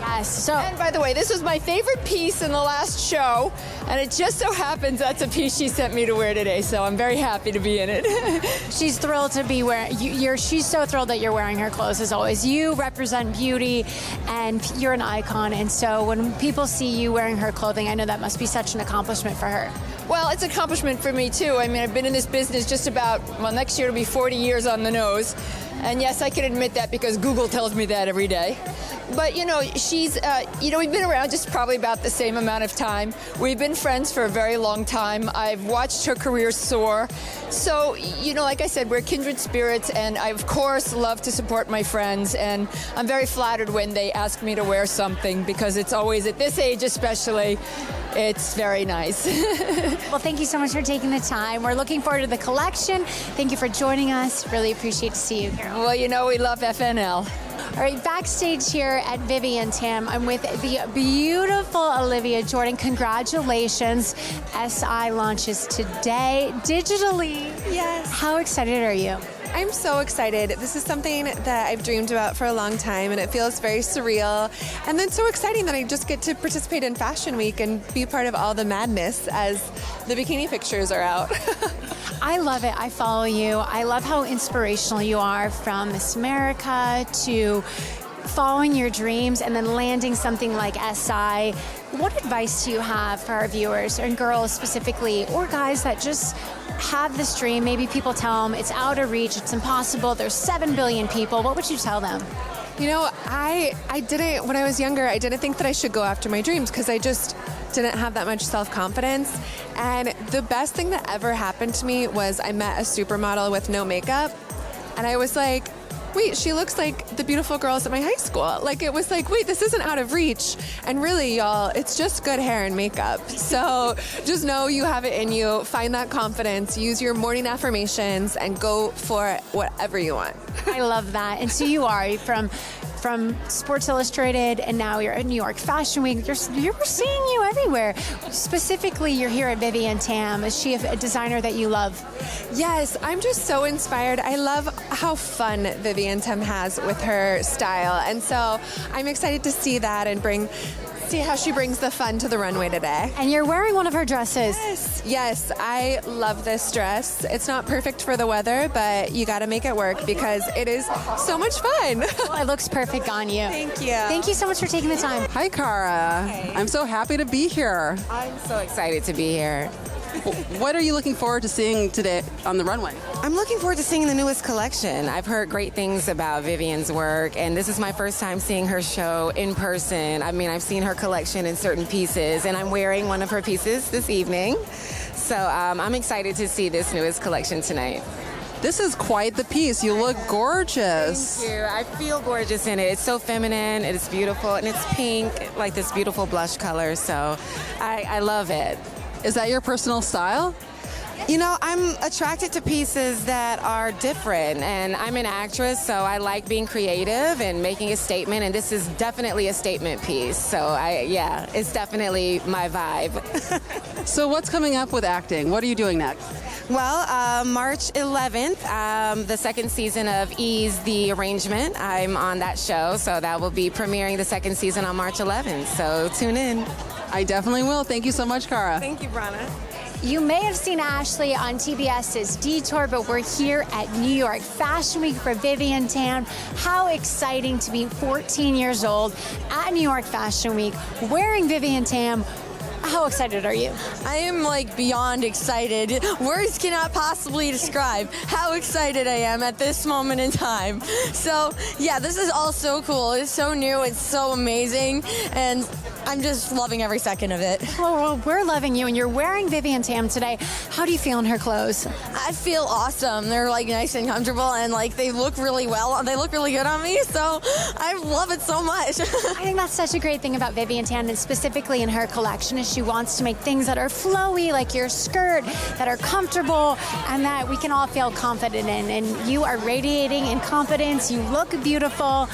Yes. And by the way, this was my favorite piece in the last show, and it just so happens that's a piece she sent me to wear today. So I'm very happy to be in it. She's thrilled to be wearing. She's so thrilled that you're wearing her clothes as always. You represent beauty, and you're an icon. And so when people see you wearing her clothing, I know that must be such an accomplishment for her. Well, it's an accomplishment for me too. I mean, I've been in this business just about, next year it'll be 40 years on the nose. And yes, I can admit that because Google tells me that every day. But, you know, she's, we've been around just probably about the same amount of time. We've been friends for a very long time. I've watched her career soar. So, you know, like I said, we're kindred spirits, and I, of course, love to support my friends. And I'm very flattered when they ask me to wear something, because it's always, at this age especially, it's very nice. Well, thank you so much for taking the time. We're looking forward to the collection. Thank you for joining us. Really appreciate to see you here. Well, you know, we love FNL. All right, backstage here at Vivian Tam, I'm with the beautiful Olivia Jordan. Congratulations. SI launches today digitally. Yes. How excited are you? I'm so excited. This is something that I've dreamed about for a long time, and it feels very surreal. And then so exciting that I just get to participate in Fashion Week and be part of all the madness as the bikini pictures are out. I love it. I follow you. I love how inspirational you are, from Miss America to following your dreams and then landing something like SI. What advice do you have for our viewers, and girls specifically, or guys that just have this dream? Maybe people tell them it's out of reach, it's impossible, there's 7 billion people. What would you tell them? You know, I didn't, when I was younger, I didn't think that I should go after my dreams because I just didn't have that much self-confidence. And the best thing that ever happened to me was I met a supermodel with no makeup, and I was like, wait, she looks like the beautiful girls at my high school. Like, it was like, wait, this isn't out of reach. And really, y'all, it's just good hair and makeup. So just know you have it in you. Find that confidence. Use your morning affirmations and go for whatever you want. I love that. And so you are from Sports Illustrated, and now you're at New York Fashion Week. We're seeing you everywhere. Specifically, you're here at Vivian Tam. Is she a designer that you love? Yes, I'm just so inspired. I love how fun Vivian Tam has with her style. And so I'm excited to see that and see how she brings the fun to the runway today. And you're wearing one of her dresses. Yes, I love this dress. It's not perfect for the weather, but you got to make it work because it is so much fun. Well, it looks perfect on you. Thank you. Thank you so much for taking the time. Hi, Cara. Hi. I'm so happy to be here. I'm so excited to be here. What are you looking forward to seeing today on the runway? I'm looking forward to seeing the newest collection. I've heard great things about Vivian's work, and this is my first time seeing her show in person. I mean, I've seen her collection in certain pieces, and I'm wearing one of her pieces this evening. So I'm excited to see this newest collection tonight. This is quite the piece. You look gorgeous. Thank you. I feel gorgeous in it. It's so feminine, it's beautiful, and it's pink, like this beautiful blush color, so I love it. Is that your personal style? You know, I'm attracted to pieces that are different, and I'm an actress, so I like being creative and making a statement, and this is definitely a statement piece. So yeah, it's definitely my vibe. So what's coming up with acting? What are you doing next? Well, March 11th, the second season of Ease the Arrangement. I'm on that show, so that will be premiering the second season on March 11th. So tune in. I definitely will. Thank you so much, Cara. Thank you, Brana. You may have seen Ashley on TBS's Detour, but we're here at New York Fashion Week for Vivian Tam. How exciting to be 14 years old at New York Fashion Week wearing Vivian Tam. How excited are you? I am like beyond excited. Words cannot possibly describe how excited I am at this moment in time. So yeah, this is all so cool. It's so new, it's so amazing, and I'm just loving every second of it. Well, we're loving you, and you're wearing Vivian Tam today. How do you feel in her clothes? I feel awesome. They're like nice and comfortable, and like they look really well. They look really good on me, so I love it so much. I think that's such a great thing about Vivian Tam, and specifically in her collection, is she wants to make things that are flowy, like your skirt, that are comfortable, and that we can all feel confident in. And you are radiating in confidence. You look beautiful,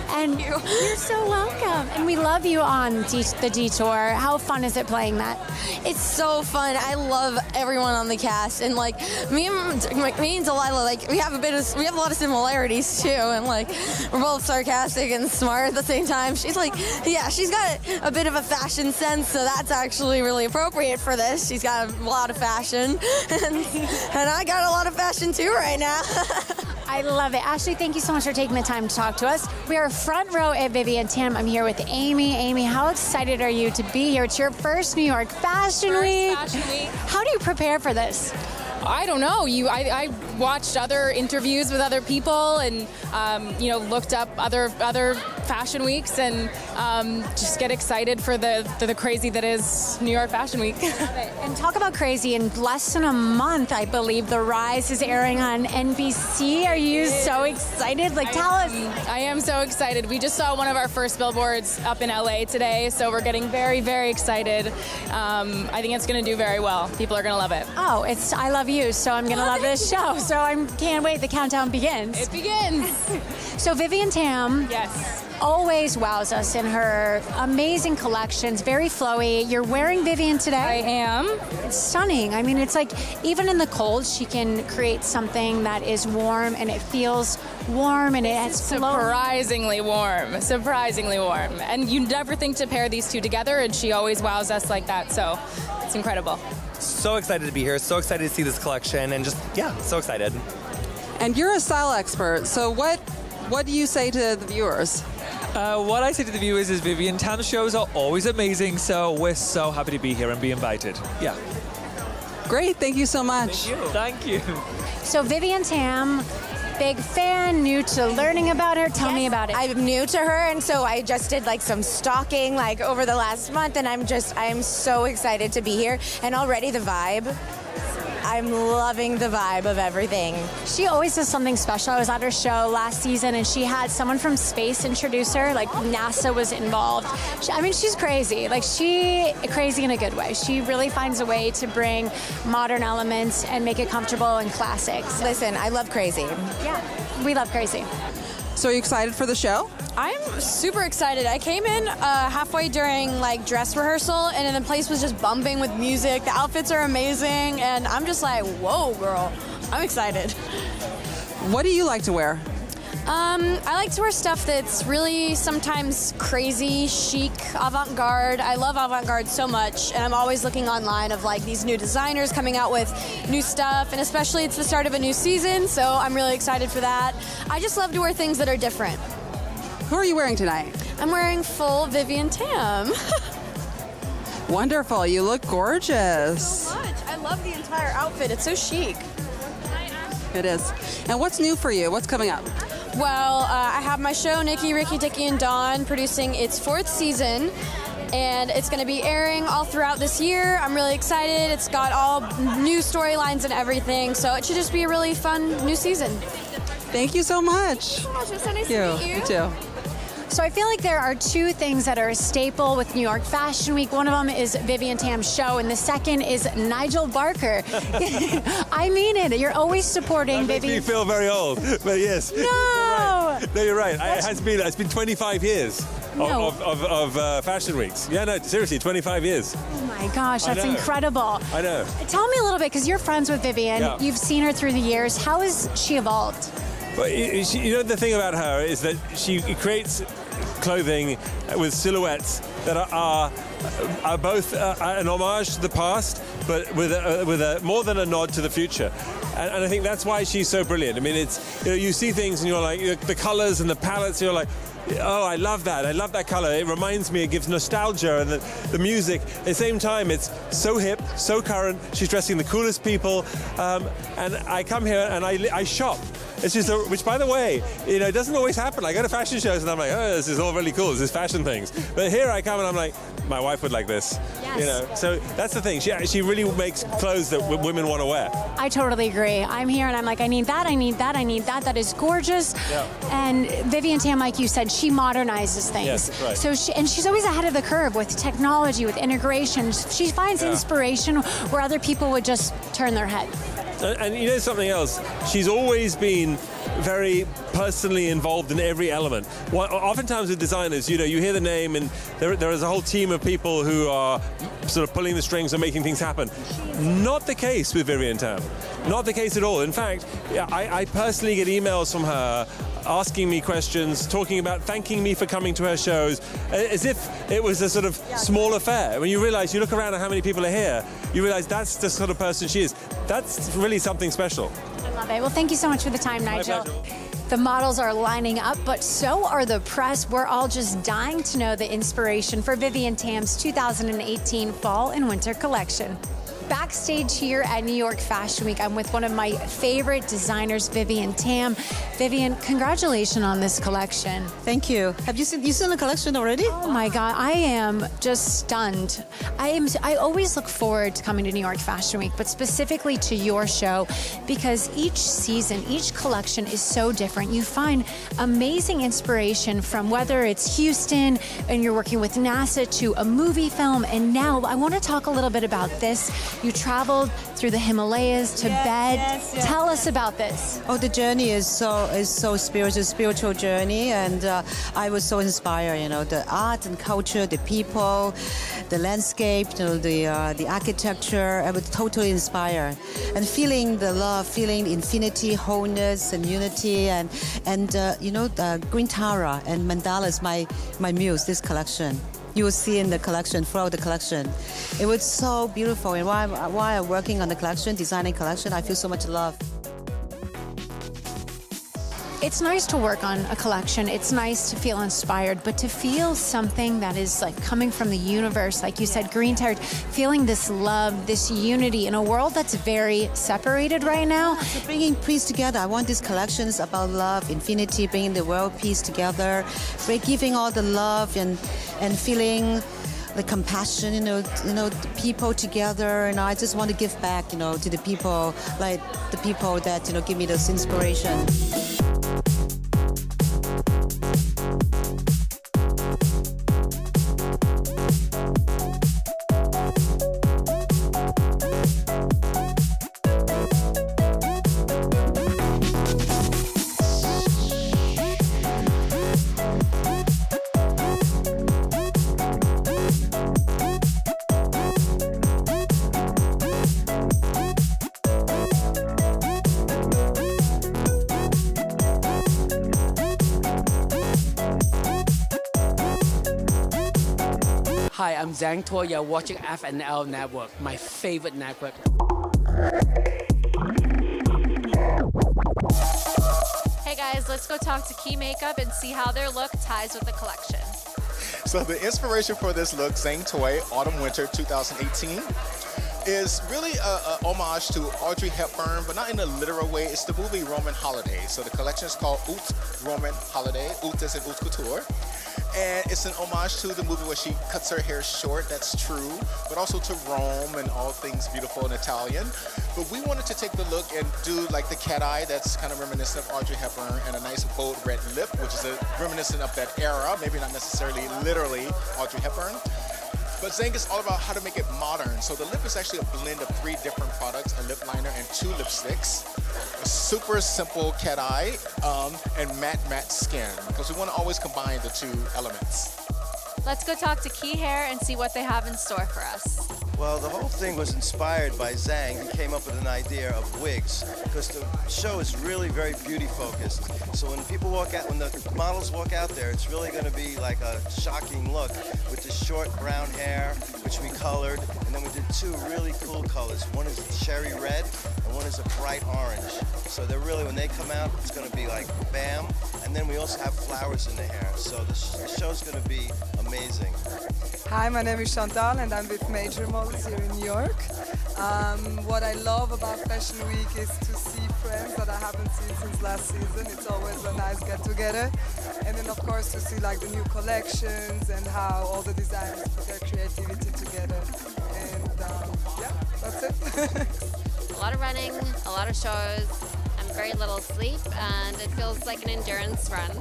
and you're so welcome. And we love you on the Detour. How fun is it playing that? It's so fun. I love everyone on the cast, and like me and Delilah, like we have a lot of similarities too, and like we're both sarcastic and smart at the same time. She's like, yeah, she's got a bit of a fashion sense, so that's actually really appropriate for this. She's got a lot of fashion, and I got a lot of fashion too right now. I love it. Ashley, thank you so much for taking the time to talk to us. We are front row at Vivian Tam. I'm here with Amy. Amy, how excited are you to be here? It's your first New York Fashion Week. How do you prepare for this? I don't know. I watched other interviews with other people and looked up other fashion weeks and just get excited for the crazy that is New York Fashion Week. And talk about crazy, in less than a month, I believe The Rise is airing on NBC. Are you so excited? Tell us. I am so excited. We just saw one of our first billboards up in LA today, so we're getting very, very excited. I think it's going to do very well. People are going to love it. Oh, I love you, so I'm going to love this show. So I can't wait. The countdown begins. It begins. So Vivienne Tam. Yes. Always wows us in her amazing collections, very flowy. You're wearing Vivienne today. I am. It's stunning. I mean, it's like even in the cold, she can create something that is warm and it feels warm and it's surprisingly warm. Surprisingly warm. And you never think to pair these two together, and she always wows us like that. So it's incredible. So excited to be here. So excited to see this collection, and just so excited. And you're a style expert, so what do you say to the viewers? What I say to the viewers is Vivienne Tam's shows are always amazing, so we're so happy to be here and be invited. Yeah. Great, thank you so much. Thank you. So Vivienne Tam, big fan, new to learning about her. Tell me about it. I'm new to her, and so I just did some stalking over the last month, and I'm so excited to be here. And already the vibe. I'm loving the vibe of everything. She always does something special. I was at her show last season and she had someone from space introduce her, NASA was involved. She's crazy. Crazy in a good way. She really finds a way to bring modern elements and make it comfortable and classics. Listen, I love crazy. Yeah, we love crazy. So are you excited for the show? I'm super excited. I came in halfway during dress rehearsal, and then the place was just bumping with music. The outfits are amazing, and I'm just like, whoa, girl. I'm excited. What do you like to wear? I like to wear stuff that's really sometimes crazy, chic, avant-garde. I love avant-garde so much, and I'm always looking online of these new designers coming out with new stuff, and especially it's the start of a new season, so I'm really excited for that. I just love to wear things that are different. Who are you wearing tonight? I'm wearing full Vivienne Tam. Wonderful, you look gorgeous. So much. I love the entire outfit. It's so chic. It is. And what's new for you? What's coming up? Well, I have my show, Nikki, Ricky, Dickie, and Dawn, producing its 4th season. And it's going to be airing all throughout this year. I'm really excited. It's got all new storylines and everything. So it should just be a really fun new season. Thank you so much. Thank you so much. It was so nice to meet you. You too. So I feel like there are two things that are a staple with New York Fashion Week. One of them is Vivienne Tam's show, and the second is Nigel Barker. I mean it. You're always supporting Vivienne. Makes me feel very old, but yes. No. You're right. No, you're right. It's been 25 years of Fashion Weeks. Yeah, no, seriously, 25 years. Oh my gosh, that's incredible. I know. Tell me a little bit, because you're friends with Vivienne. Yeah. You've seen her through the years. How has she evolved? But the thing about her is that she creates clothing with silhouettes that are both an homage to the past, but with a more than a nod to the future. And I think that's why she's so brilliant. I mean, it's you see things and you're like the colors and the palettes. You're like, oh, I love that. I love that color. It reminds me. It gives nostalgia, and the music. At the same time, it's so hip, so current. She's dressing the coolest people, and I come here and I shop. It's just, which by the way, it doesn't always happen. I go to fashion shows and I'm like, oh, this is all really cool. This is fashion things. But here I come and I'm like, my wife would like this. Yes. So that's the thing. She really makes clothes that women want to wear. I totally agree. I'm here and I'm like, I need that, I need that, I need that. That is gorgeous. Yeah. And Vivienne Tam, like you said, she modernizes things. Yes, that's right. So she's always ahead of the curve with technology, with integration. She finds inspiration where other people would just turn their head. And you know something else? She's always been very personally involved in every element. Oftentimes with designers, you hear the name and there is a whole team of people who are sort of pulling the strings and making things happen. Not the case with Vivienne Tam. Not the case at all. In fact, I personally get emails from her asking me questions, thanking me for coming to her shows, as if it was a sort of small affair. When you realize, you look around at how many people are here, you realize that's the sort of person she is. That's really something special. I love it. Well, thank you so much for the time, Nigel. My pleasure. The models are lining up, but so are the press. We're all just dying to know the inspiration for Vivienne Tam's 2018 Fall and Winter collection. backstage here at New York Fashion Week. I'm with one of my favorite designers, Vivian Tam. Vivian, congratulations on this collection. Thank you. Have you seen the collection already? Oh my God, I am just stunned. I always look forward to coming to New York Fashion Week, but specifically to your show, because each season, each collection is so different. You find amazing inspiration from whether it's Houston and you're working with NASA to a movie film, and now I want to talk a little bit about this. You traveled through the Himalayas, Tibet. Yes. Tell us about this. Oh, the journey is so spiritual journey, and I was so inspired. You know, the art and culture, the people, the landscape, you know, the architecture. I was totally inspired, and feeling the love, feeling infinity, wholeness, and unity, and you know, the green Tara and mandalas. My muse, this collection. You will see in the collection, throughout the collection. It was so beautiful, and while I'm working on the collection, designing collection, I feel so much love. It's nice to work on a collection. It's nice to feel inspired, but to feel something that is like coming from the universe, like you said, green tired, feeling this love, this unity in a world that's very separated right now. So bringing peace together. I want these collections about love, infinity, bringing the world peace together, giving all the love and feeling the compassion, you know, the people together, and I just want to give back, you know, to the people, like the people that, you know, give me this inspiration. Hi, I'm Zhang Tuo. You're watching FNL Network, my favorite network. Hey guys, let's go talk to Key Makeup and see how their look ties with the collection. So the inspiration for this look, Zhang Toy Autumn Winter 2018, is really a homage to Audrey Hepburn, but not in a literal way. It's the movie Roman Holiday. So the collection is called Haute Roman Holiday. Haute is in haute couture. And it's an homage to the movie where she cuts her hair short, that's true, but also to Rome and all things beautiful and Italian. But we wanted to take the look and do like the cat eye that's kind of reminiscent of Audrey Hepburn, and a nice bold red lip, which is reminiscent of that era, maybe not necessarily literally Audrey Hepburn. But Zhang is all about how to make it modern. So the lip is actually a blend of 3 different products, a lip liner and 2 lipsticks, a super simple cat eye, and matte skin, because we want to always combine the 2 elements. Let's go talk to Key Hair and see what they have in store for us. Well, the whole thing was inspired by Zhang, who came up with an idea of wigs, because the show is really very beauty focused. So when people walk out, when the models walk out there, it's really going to be like a shocking look with the short brown hair, which we colored, and then we did 2 really cool colors. One is cherry red, and one is a bright orange. So they're really, when they come out, it's going to be like bam. And then we also have flowers in the hair. So the show's going to be amazing. Hi, my name is Chantal, and I'm with Major Models here in New York. What I love about Fashion Week is to see friends that I haven't seen since last season. It's always a nice get-together. And then, of course, to see like the new collections and how all the designers put their creativity together. And yeah, that's it. A lot of running, a lot of shows, and very little sleep, and it feels like an endurance run.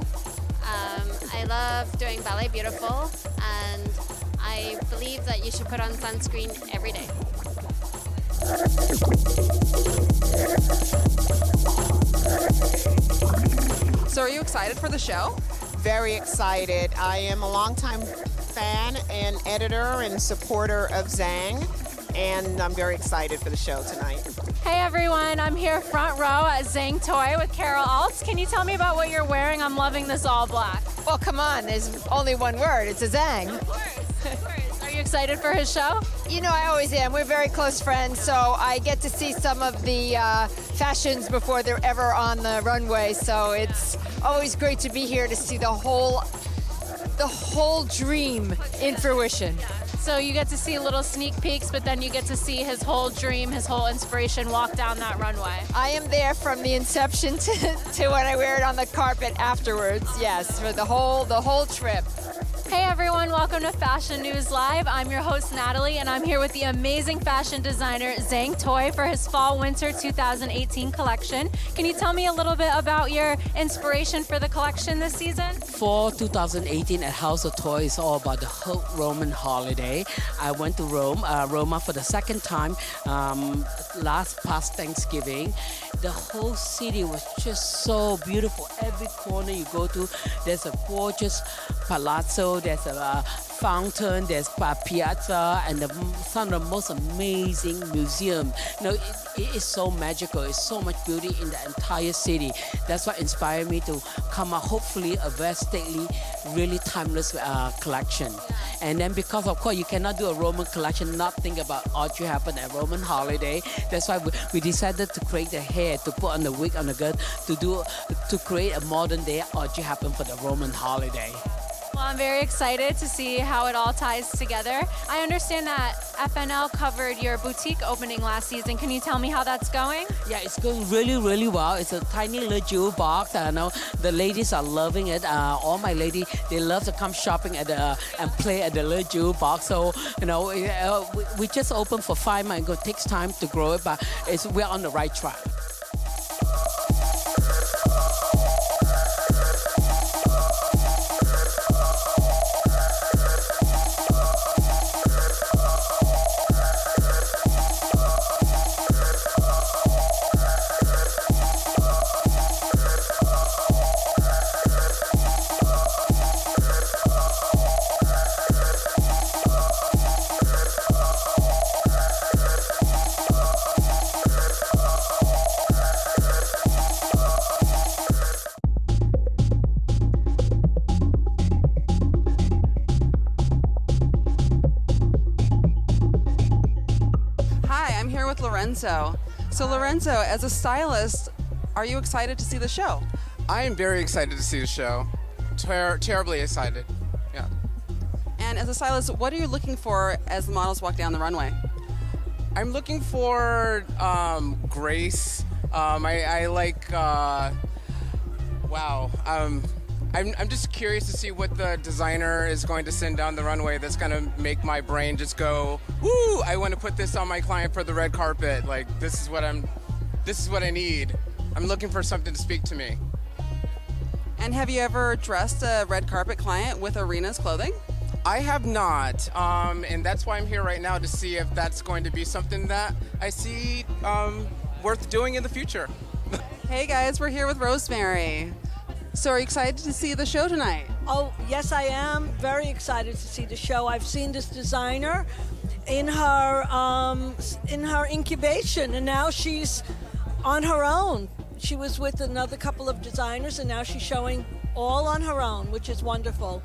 I love doing Ballet Beautiful, and I believe that you should put on sunscreen every day. So are you excited for the show? Very excited. I am a longtime fan and editor and supporter of Zhang, and I'm very excited for the show tonight. Hey everyone, I'm here front row at Zhang Toy with Carol Alt. Can you tell me about what you're wearing? I'm loving this all black. Well, come on, there's only one word. It's a Zhang. Of course. Are you excited for his show? You know, I always am. We're very close friends, so I get to see some of the fashions before they're ever on the runway. So it's always great to be here to see the whole dream in fruition. So you get to see little sneak peeks, but then you get to see his whole dream, his whole inspiration walk down that runway. I am there from the inception to when I wear it on the carpet afterwards. Yes, for the whole trip. Hey everyone, welcome to Fashion News Live. I'm your host Natalie, and I'm here with the amazing fashion designer Zhang Toy for his Fall/Winter 2018 collection. Can you tell me a little bit about your inspiration for the collection this season? Fall 2018 at House of Toy is all about the whole Roman holiday. I went to Roma for the second time past Thanksgiving. The whole city was just so beautiful. Every corner you go to, there's a gorgeous palazzo, there's a fountain, there's a piazza, and some of the most amazing museum. You know, it is so magical. It's so much beauty in the entire city. That's what inspired me to come out, hopefully, a very stately, really timeless collection. And then because, of course, you cannot do a Roman collection, not think about Audrey Hepburn and Roman holiday. That's why we decided to create the hair, to put on the wig on the girl, to create a modern day Audrey Hepburn for the Roman holiday. Well, I'm very excited to see how it all ties together. I understand that FNL covered your boutique opening last season. Can you tell me how that's going? Yeah, it's going really, really well. It's a tiny little jewel box. I know the ladies are loving it. All my ladies, they love to come shopping at and play at the little jewel box. So, you know, we just opened for 5 months. It takes time to grow it, but we're on the right track. So Lorenzo, as a stylist, are you excited to see the show? I am very excited to see the show. Terribly excited. Yeah. And as a stylist, what are you looking for as the models walk down the runway? I'm looking for grace. I like. Wow. I'm just curious to see what the designer is going to send down the runway that's going to make my brain just go, woo, I want to put this on my client for the red carpet. Like, this is what I need. I'm looking for something to speak to me. And have you ever dressed a red carpet client with Arena's clothing? I have not, and that's why I'm here right now, to see if that's going to be something that I see worth doing in the future. Hey guys, we're here with Rosemary. So are you excited to see the show tonight? Oh, yes, I am very excited to see the show. I've seen this designer in her incubation, and now she's on her own. She was with another couple of designers, and now she's showing all on her own, which is wonderful.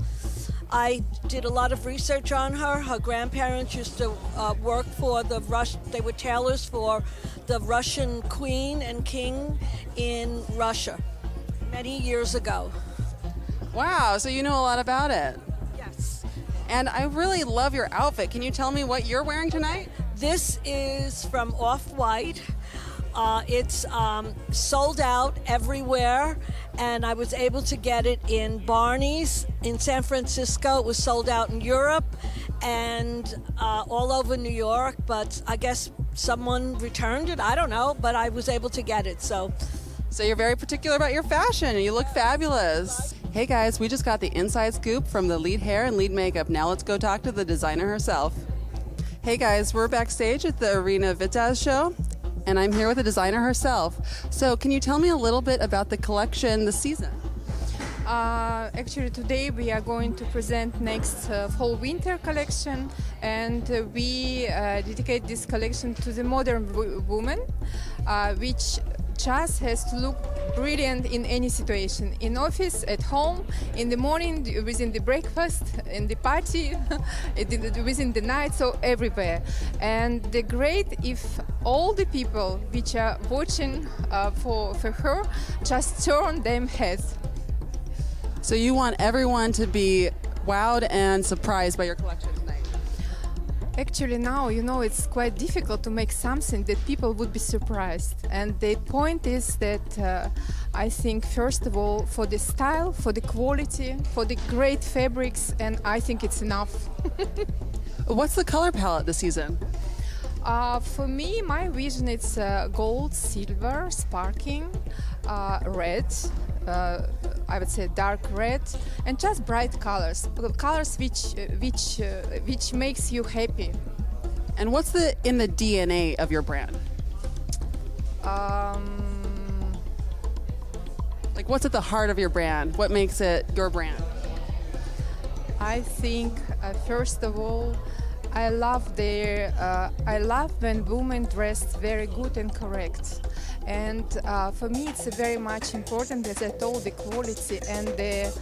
I did a lot of research on her. Her grandparents used to work for they were tailors for the Russian queen and king in Russia many years ago. Wow, so you know a lot about it. Yes. And I really love your outfit. Can you tell me what you're wearing tonight? This is from Off-White. It's sold out everywhere, and I was able to get it in Barney's in San Francisco. It was sold out in Europe and all over New York, but I guess someone returned it. I don't know, but I was able to get it. So you're very particular about your fashion, and you look fabulous. Hey guys, we just got the inside scoop from the lead hair and lead makeup. Now let's go talk to the designer herself. Hey guys, we're backstage at the Arena Vitaz show, and I'm here with the designer herself. So can you tell me a little bit about the collection this season? Actually, today we are going to present next fall-winter collection, and we dedicate this collection to the modern woman, which just has to look brilliant in any situation. In office, at home, in the morning, within the breakfast, in the party, within the night, so everywhere. And the great if all the people which are watching for her just turn them heads. So you want everyone to be wowed and surprised by your collection tonight? Actually, now, it's quite difficult to make something that people would be surprised. And the point is that I think, first of all, for the style, for the quality, for the great fabrics, and I think it's enough. What's the color palette this season? For me, my vision is gold, silver, sparkling, red, I would say dark red, and just bright colors which makes you happy. And what's in the DNA of your brand? Like, what's at the heart of your brand? What makes it your brand? I think, first of all, I love when women dress very good and correct. And for me, it's very much important, as I told, the quality and the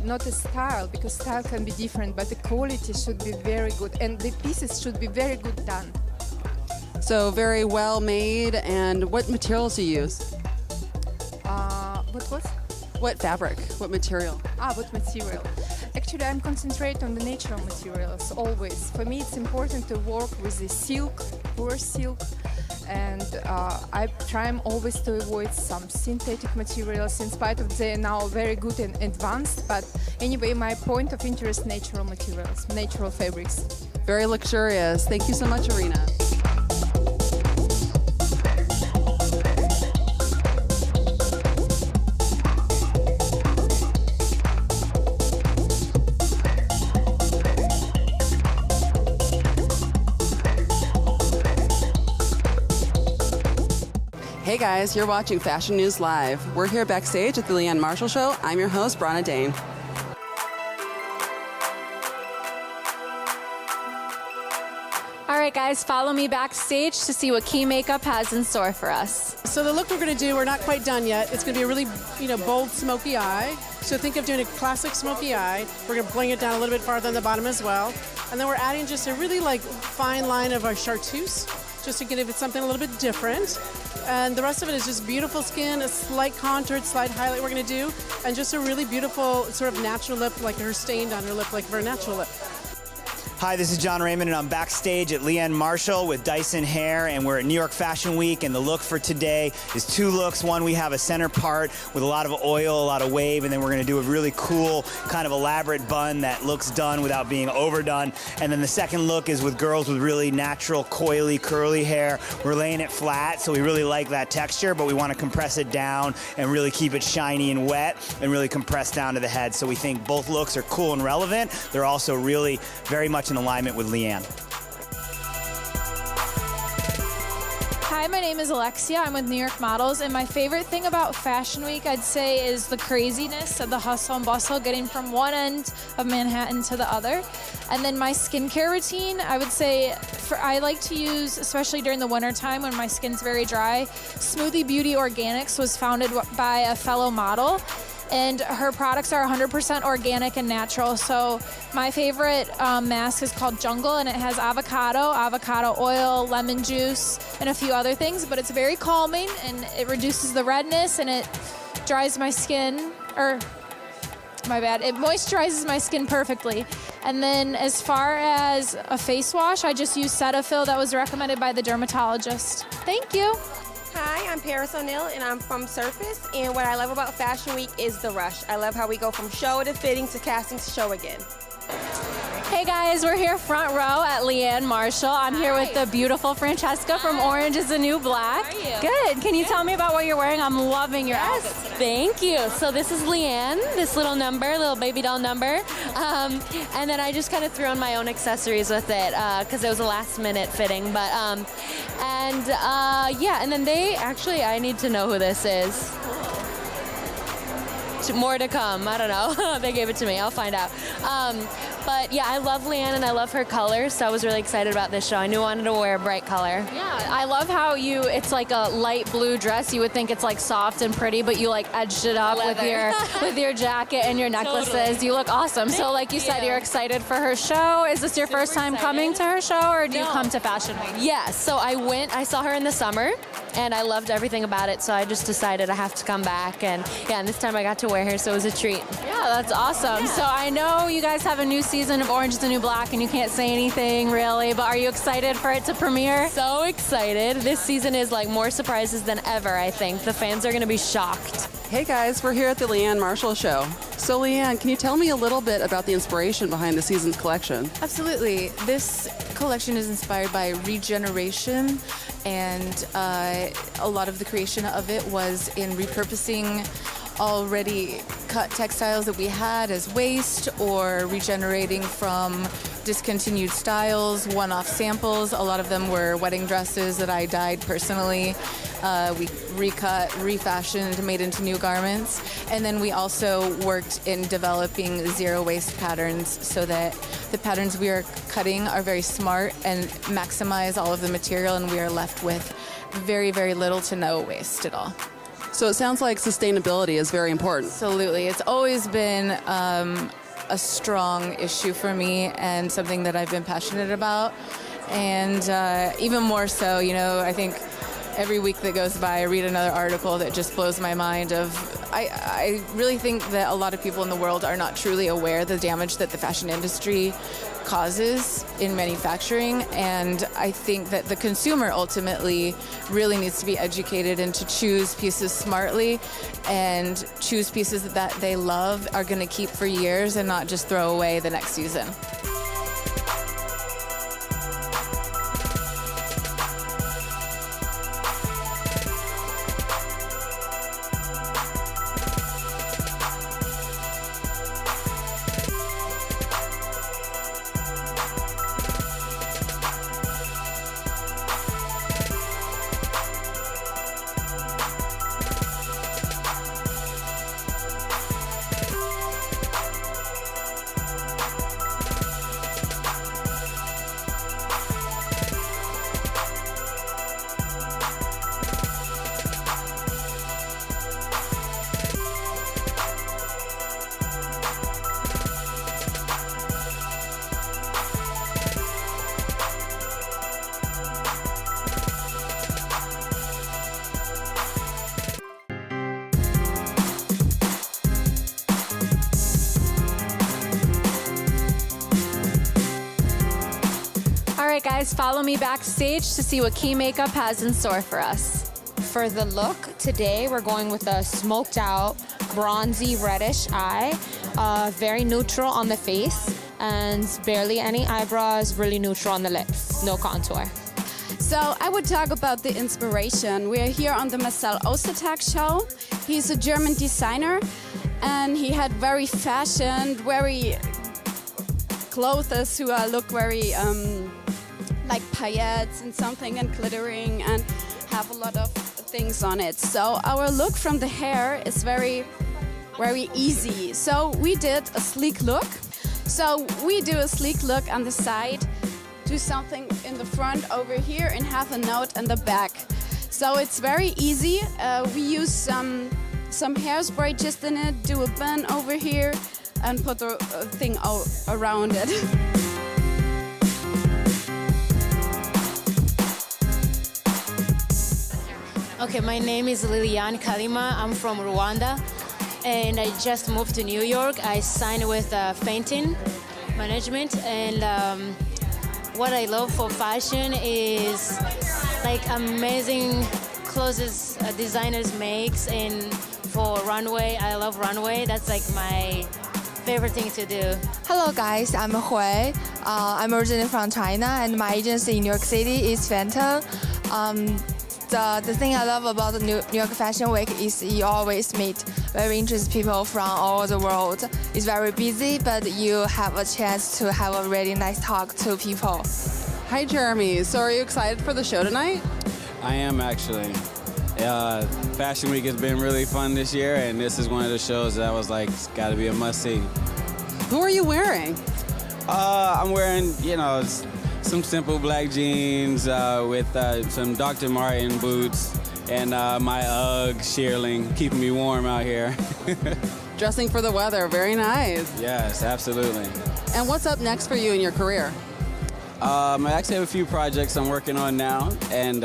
not the style, because style can be different, but the quality should be very good, and the pieces should be very good done. So very well made. And what materials do you use? What fabric? What material? What material? Actually, I'm concentrating on the natural materials always. For me, it's important to work with the silk, pure silk, and I try always to avoid some synthetic materials, in spite of they are now very good and advanced. But anyway, my point of interest: natural materials, natural fabrics. Very luxurious. Thank you so much, Irina. Hey guys, you're watching Fashion News Live. We're here backstage at the Leanne Marshall Show. I'm your host, Brana Dane. All right, guys, follow me backstage to see what Key Makeup has in store for us. So the look we're going to do, we're not quite done yet. It's going to be a really, bold smoky eye. So think of doing a classic smoky eye. We're going to bring it down a little bit farther on the bottom as well. And then we're adding just a really fine line of our chartreuse, just to give it something a little bit different. And the rest of it is just beautiful skin, a slight contoured, slight highlight we're going to do, and just a really beautiful sort of natural lip, like her stained on her lip, like for a natural lip. Hi, this is John Raymond, and I'm backstage at Leanne Marshall with Dyson Hair, and we're at New York Fashion Week, and the look for today is two looks. One, we have a center part with a lot of oil, a lot of wave, and then we're going to do a really cool kind of elaborate bun that looks done without being overdone. And then the second look is with girls with really natural, coily, curly hair. We're laying it flat, so we really like that texture, but we want to compress it down and really keep it shiny and wet and really compress down to the head. So we think both looks are cool and relevant. They're also really very much in alignment with Leanne. Hi, my name is Alexia. I'm with New York Models, and my favorite thing about Fashion Week, I'd say, is the craziness of the hustle and bustle, getting from one end of Manhattan to the other. And then my skincare routine, I would say, I like to use, especially during the winter time when my skin's very dry, Smoothie Beauty Organics was founded by a fellow model, and her products are 100% organic and natural. So my favorite mask is called Jungle, and it has avocado oil, lemon juice, and a few other things, but it's very calming, and it reduces the redness, and it dries my skin, it moisturizes my skin perfectly. And then as far as a face wash, I just use Cetaphil that was recommended by the dermatologist. Thank you. Hi, I'm Paris O'Neill, and I'm from Surface. And what I love about Fashion Week is the rush. I love how we go from show to fitting to casting to show again. Hey guys, we're here front row at Leanne Marshall. I'm here with the beautiful Francesca from Orange is the New Black. How are you? Good. Can you tell me about what you're wearing? I'm loving your outfit today. Thank you. So this is Leanne, this little baby doll number. And then I just kind of threw on my own accessories with it because it was a last minute fitting. But, and then I need to know who this is. More to come. I don't know. They gave it to me. I'll find out. But yeah, I love Leanne and I love her colors, so I was really excited about this show. I knew I wanted to wear a bright color. Yeah, I love how it's like a light blue dress. You would think it's like soft and pretty, but you like edged it up with your jacket and your necklaces. Totally. You look awesome. So like you said, you're excited for her show. Is this your first time coming to her show, or do you come to Fashion Week? Yeah, so I saw her in the summer. and I loved everything about it, so I just decided I have to come back. And yeah, and this time I got to wear her, so it was a treat. Yeah, that's awesome. So I know you guys have a new season of Orange is the New Black, and you can't say anything really, but are you excited for it to premiere? So excited. This season is like more surprises than ever, I think. The fans are going to be shocked. Hey guys, we're here at the Leanne Marshall Show. So Leanne, can you tell me a little bit about the inspiration behind the season's collection? Absolutely. This collection is inspired by regeneration, and a lot of the creation of it was in repurposing already cut textiles that we had as waste, or regenerating from discontinued styles, one-off samples. A lot of them were wedding dresses that I dyed personally. We recut, refashioned, made into new garments. And then we also worked in developing zero waste patterns so that the patterns we are cutting are very smart and maximize all of the material, and we are left with very, very little to no waste at all. So it sounds like sustainability is very important. Absolutely. It's always been a strong issue for me, and something that I've been passionate about. And even more so, I think every week that goes by, I read another article that just blows my mind. I really think that a lot of people in the world are not truly aware of the damage that the fashion industry causes in manufacturing, and I think that the consumer ultimately really needs to be educated and to choose pieces smartly and choose pieces that they love, are going to keep for years, and not just throw away the next season. All right, guys, follow me backstage to see what Key Makeup has in store for us. For the look today, we're going with a smoked out, bronzy reddish eye, very neutral on the face, and barely any eyebrows, really neutral on the lips, no contour. So I would talk about the inspiration. We are here on the Marcel Ostertag show. He's a German designer, and he had very fashioned, very clothes who look very like paillettes and something, and glittering, and have a lot of things on it. So our look from the hair is very, very easy. So we did a sleek look. So we do a sleek look on the side, do something in the front over here, and have a note in the back. So it's very easy. We use some hairspray just in it, do a bun over here, and put the thing around it. Okay, my name is Liliane Kalima. I'm from Rwanda, and I just moved to New York. I signed with Fenton Management, and what I love for fashion is like amazing clothes designers makes, and for runway, I love runway. That's like my favorite thing to do. Hello guys, I'm Hui. I'm originally from China, and my agency in New York City is Fenton. The thing I love about the New York Fashion Week is you always meet very interesting people from all over the world. It's very busy, but you have a chance to have a really nice talk to people. Hi Jeremy, so are you excited for the show tonight? I am actually. Fashion Week has been really fun this year, and this is one of the shows that I was like, it's got to be a must-see. Who are you wearing? I'm wearing, some simple black jeans with some Dr. Martin boots, and my Ugg shearling, keeping me warm out here. Dressing for the weather, very nice. Yes, absolutely. And what's up next for you in your career? I actually have a few projects I'm working on now, and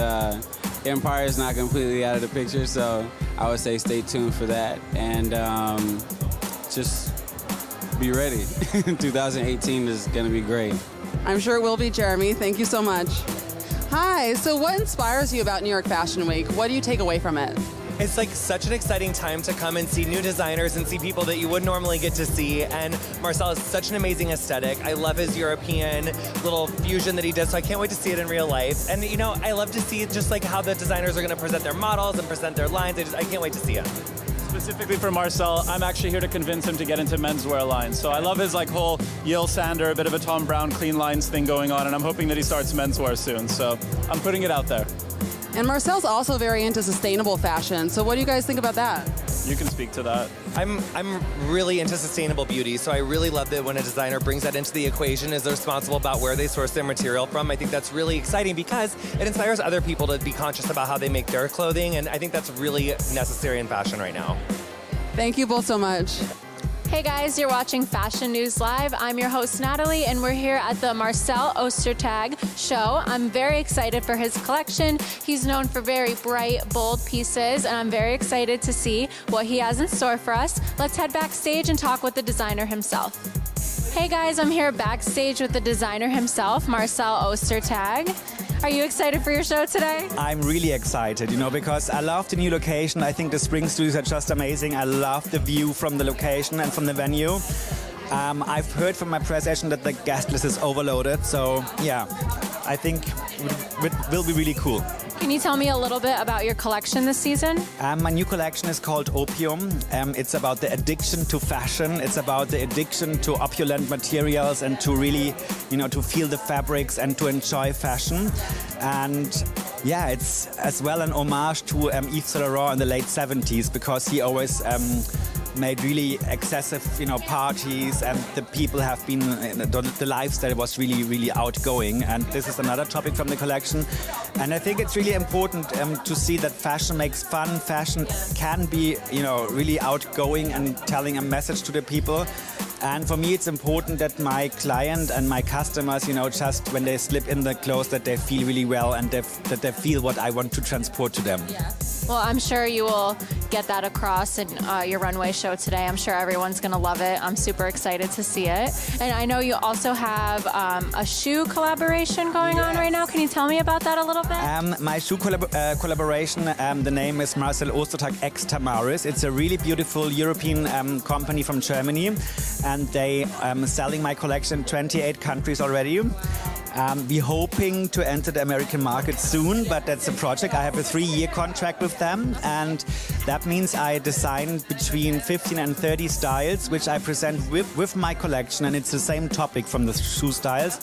Empire is not completely out of the picture, so I would say stay tuned for that. And just be ready. 2018 is going to be great. I'm sure it will be, Jeremy. Thank you so much. Hi, so what inspires you about New York Fashion Week? What do you take away from it? It's like such an exciting time to come and see new designers and see people that you would normally get to see. And Marcel has such an amazing aesthetic. I love his European little fusion that he does, so I can't wait to see it in real life. And you know, I love to see just like how the designers are going to present their models and present their lines. I can't wait to see it. Specifically for Marcel, I'm actually here to convince him to get into menswear lines. So I love his like whole Yale Sander, a bit of a Tom Brown clean lines thing going on, and I'm hoping that he starts menswear soon. So I'm putting it out there. And Marcel's also very into sustainable fashion. So what do you guys think about that? You can speak to that. I'm really into sustainable beauty, so I really love that when a designer brings that into the equation, is responsible about where they source their material from. I think that's really exciting because it inspires other people to be conscious about how they make their clothing, and I think that's really necessary in fashion right now. Thank you both so much. Hey guys, you're watching Fashion News Live. I'm your host Natalie, and we're here at the Marcel Ostertag show. I'm very excited for his collection. He's known for very bright, bold pieces, and I'm very excited to see what he has in store for us. Let's head backstage and talk with the designer himself. Hey guys, I'm here backstage with the designer himself, Marcel Ostertag. Are you excited for your show today? I'm really excited, because I love the new location. I think the spring studios are just amazing. I love the view from the location and from the venue. I've heard from my press agent that the guest list is overloaded. So yeah, I think it will be really cool. Can you tell me a little bit about your collection this season? My new collection is called Opium. It's about the addiction to fashion. It's about the addiction to opulent materials and to really, to feel the fabrics and to enjoy fashion. And yeah, it's as well an homage to Yves Saint Laurent in the late 70s, because he always made really excessive, parties, and the people have been, the lifestyle was really, really outgoing. And this is another topic from the collection. And I think it's really important to see that fashion makes fun. Fashion can be, really outgoing and telling a message to the people. And for me, it's important that my client and my customers, just when they slip in the clothes, that they feel really well and that they feel what I want to transport to them. Yeah. Well, I'm sure you will get that across in your runway show today. I'm sure everyone's going to love it. I'm super excited to see it. And I know you also have a shoe collaboration going on right now. Can you tell me about that a little bit? My shoe collaboration, the name is Marcel Ostertag X Tamaris. It's a really beautiful European company from Germany, and they selling my collection in 28 countries already. We're hoping to enter the American market soon, but that's a project. I have a 3-year contract with them, and that means I design between 15 and 30 styles, which I present with my collection, and it's the same topic from the shoe styles,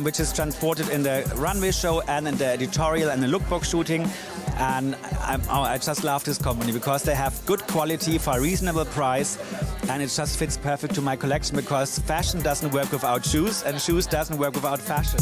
which is transported in the runway show and in the editorial and the lookbook shooting. And I just love this company because they have good quality for a reasonable price, and it just fits perfect to my collection, because fashion doesn't work without shoes and shoes doesn't work without fashion.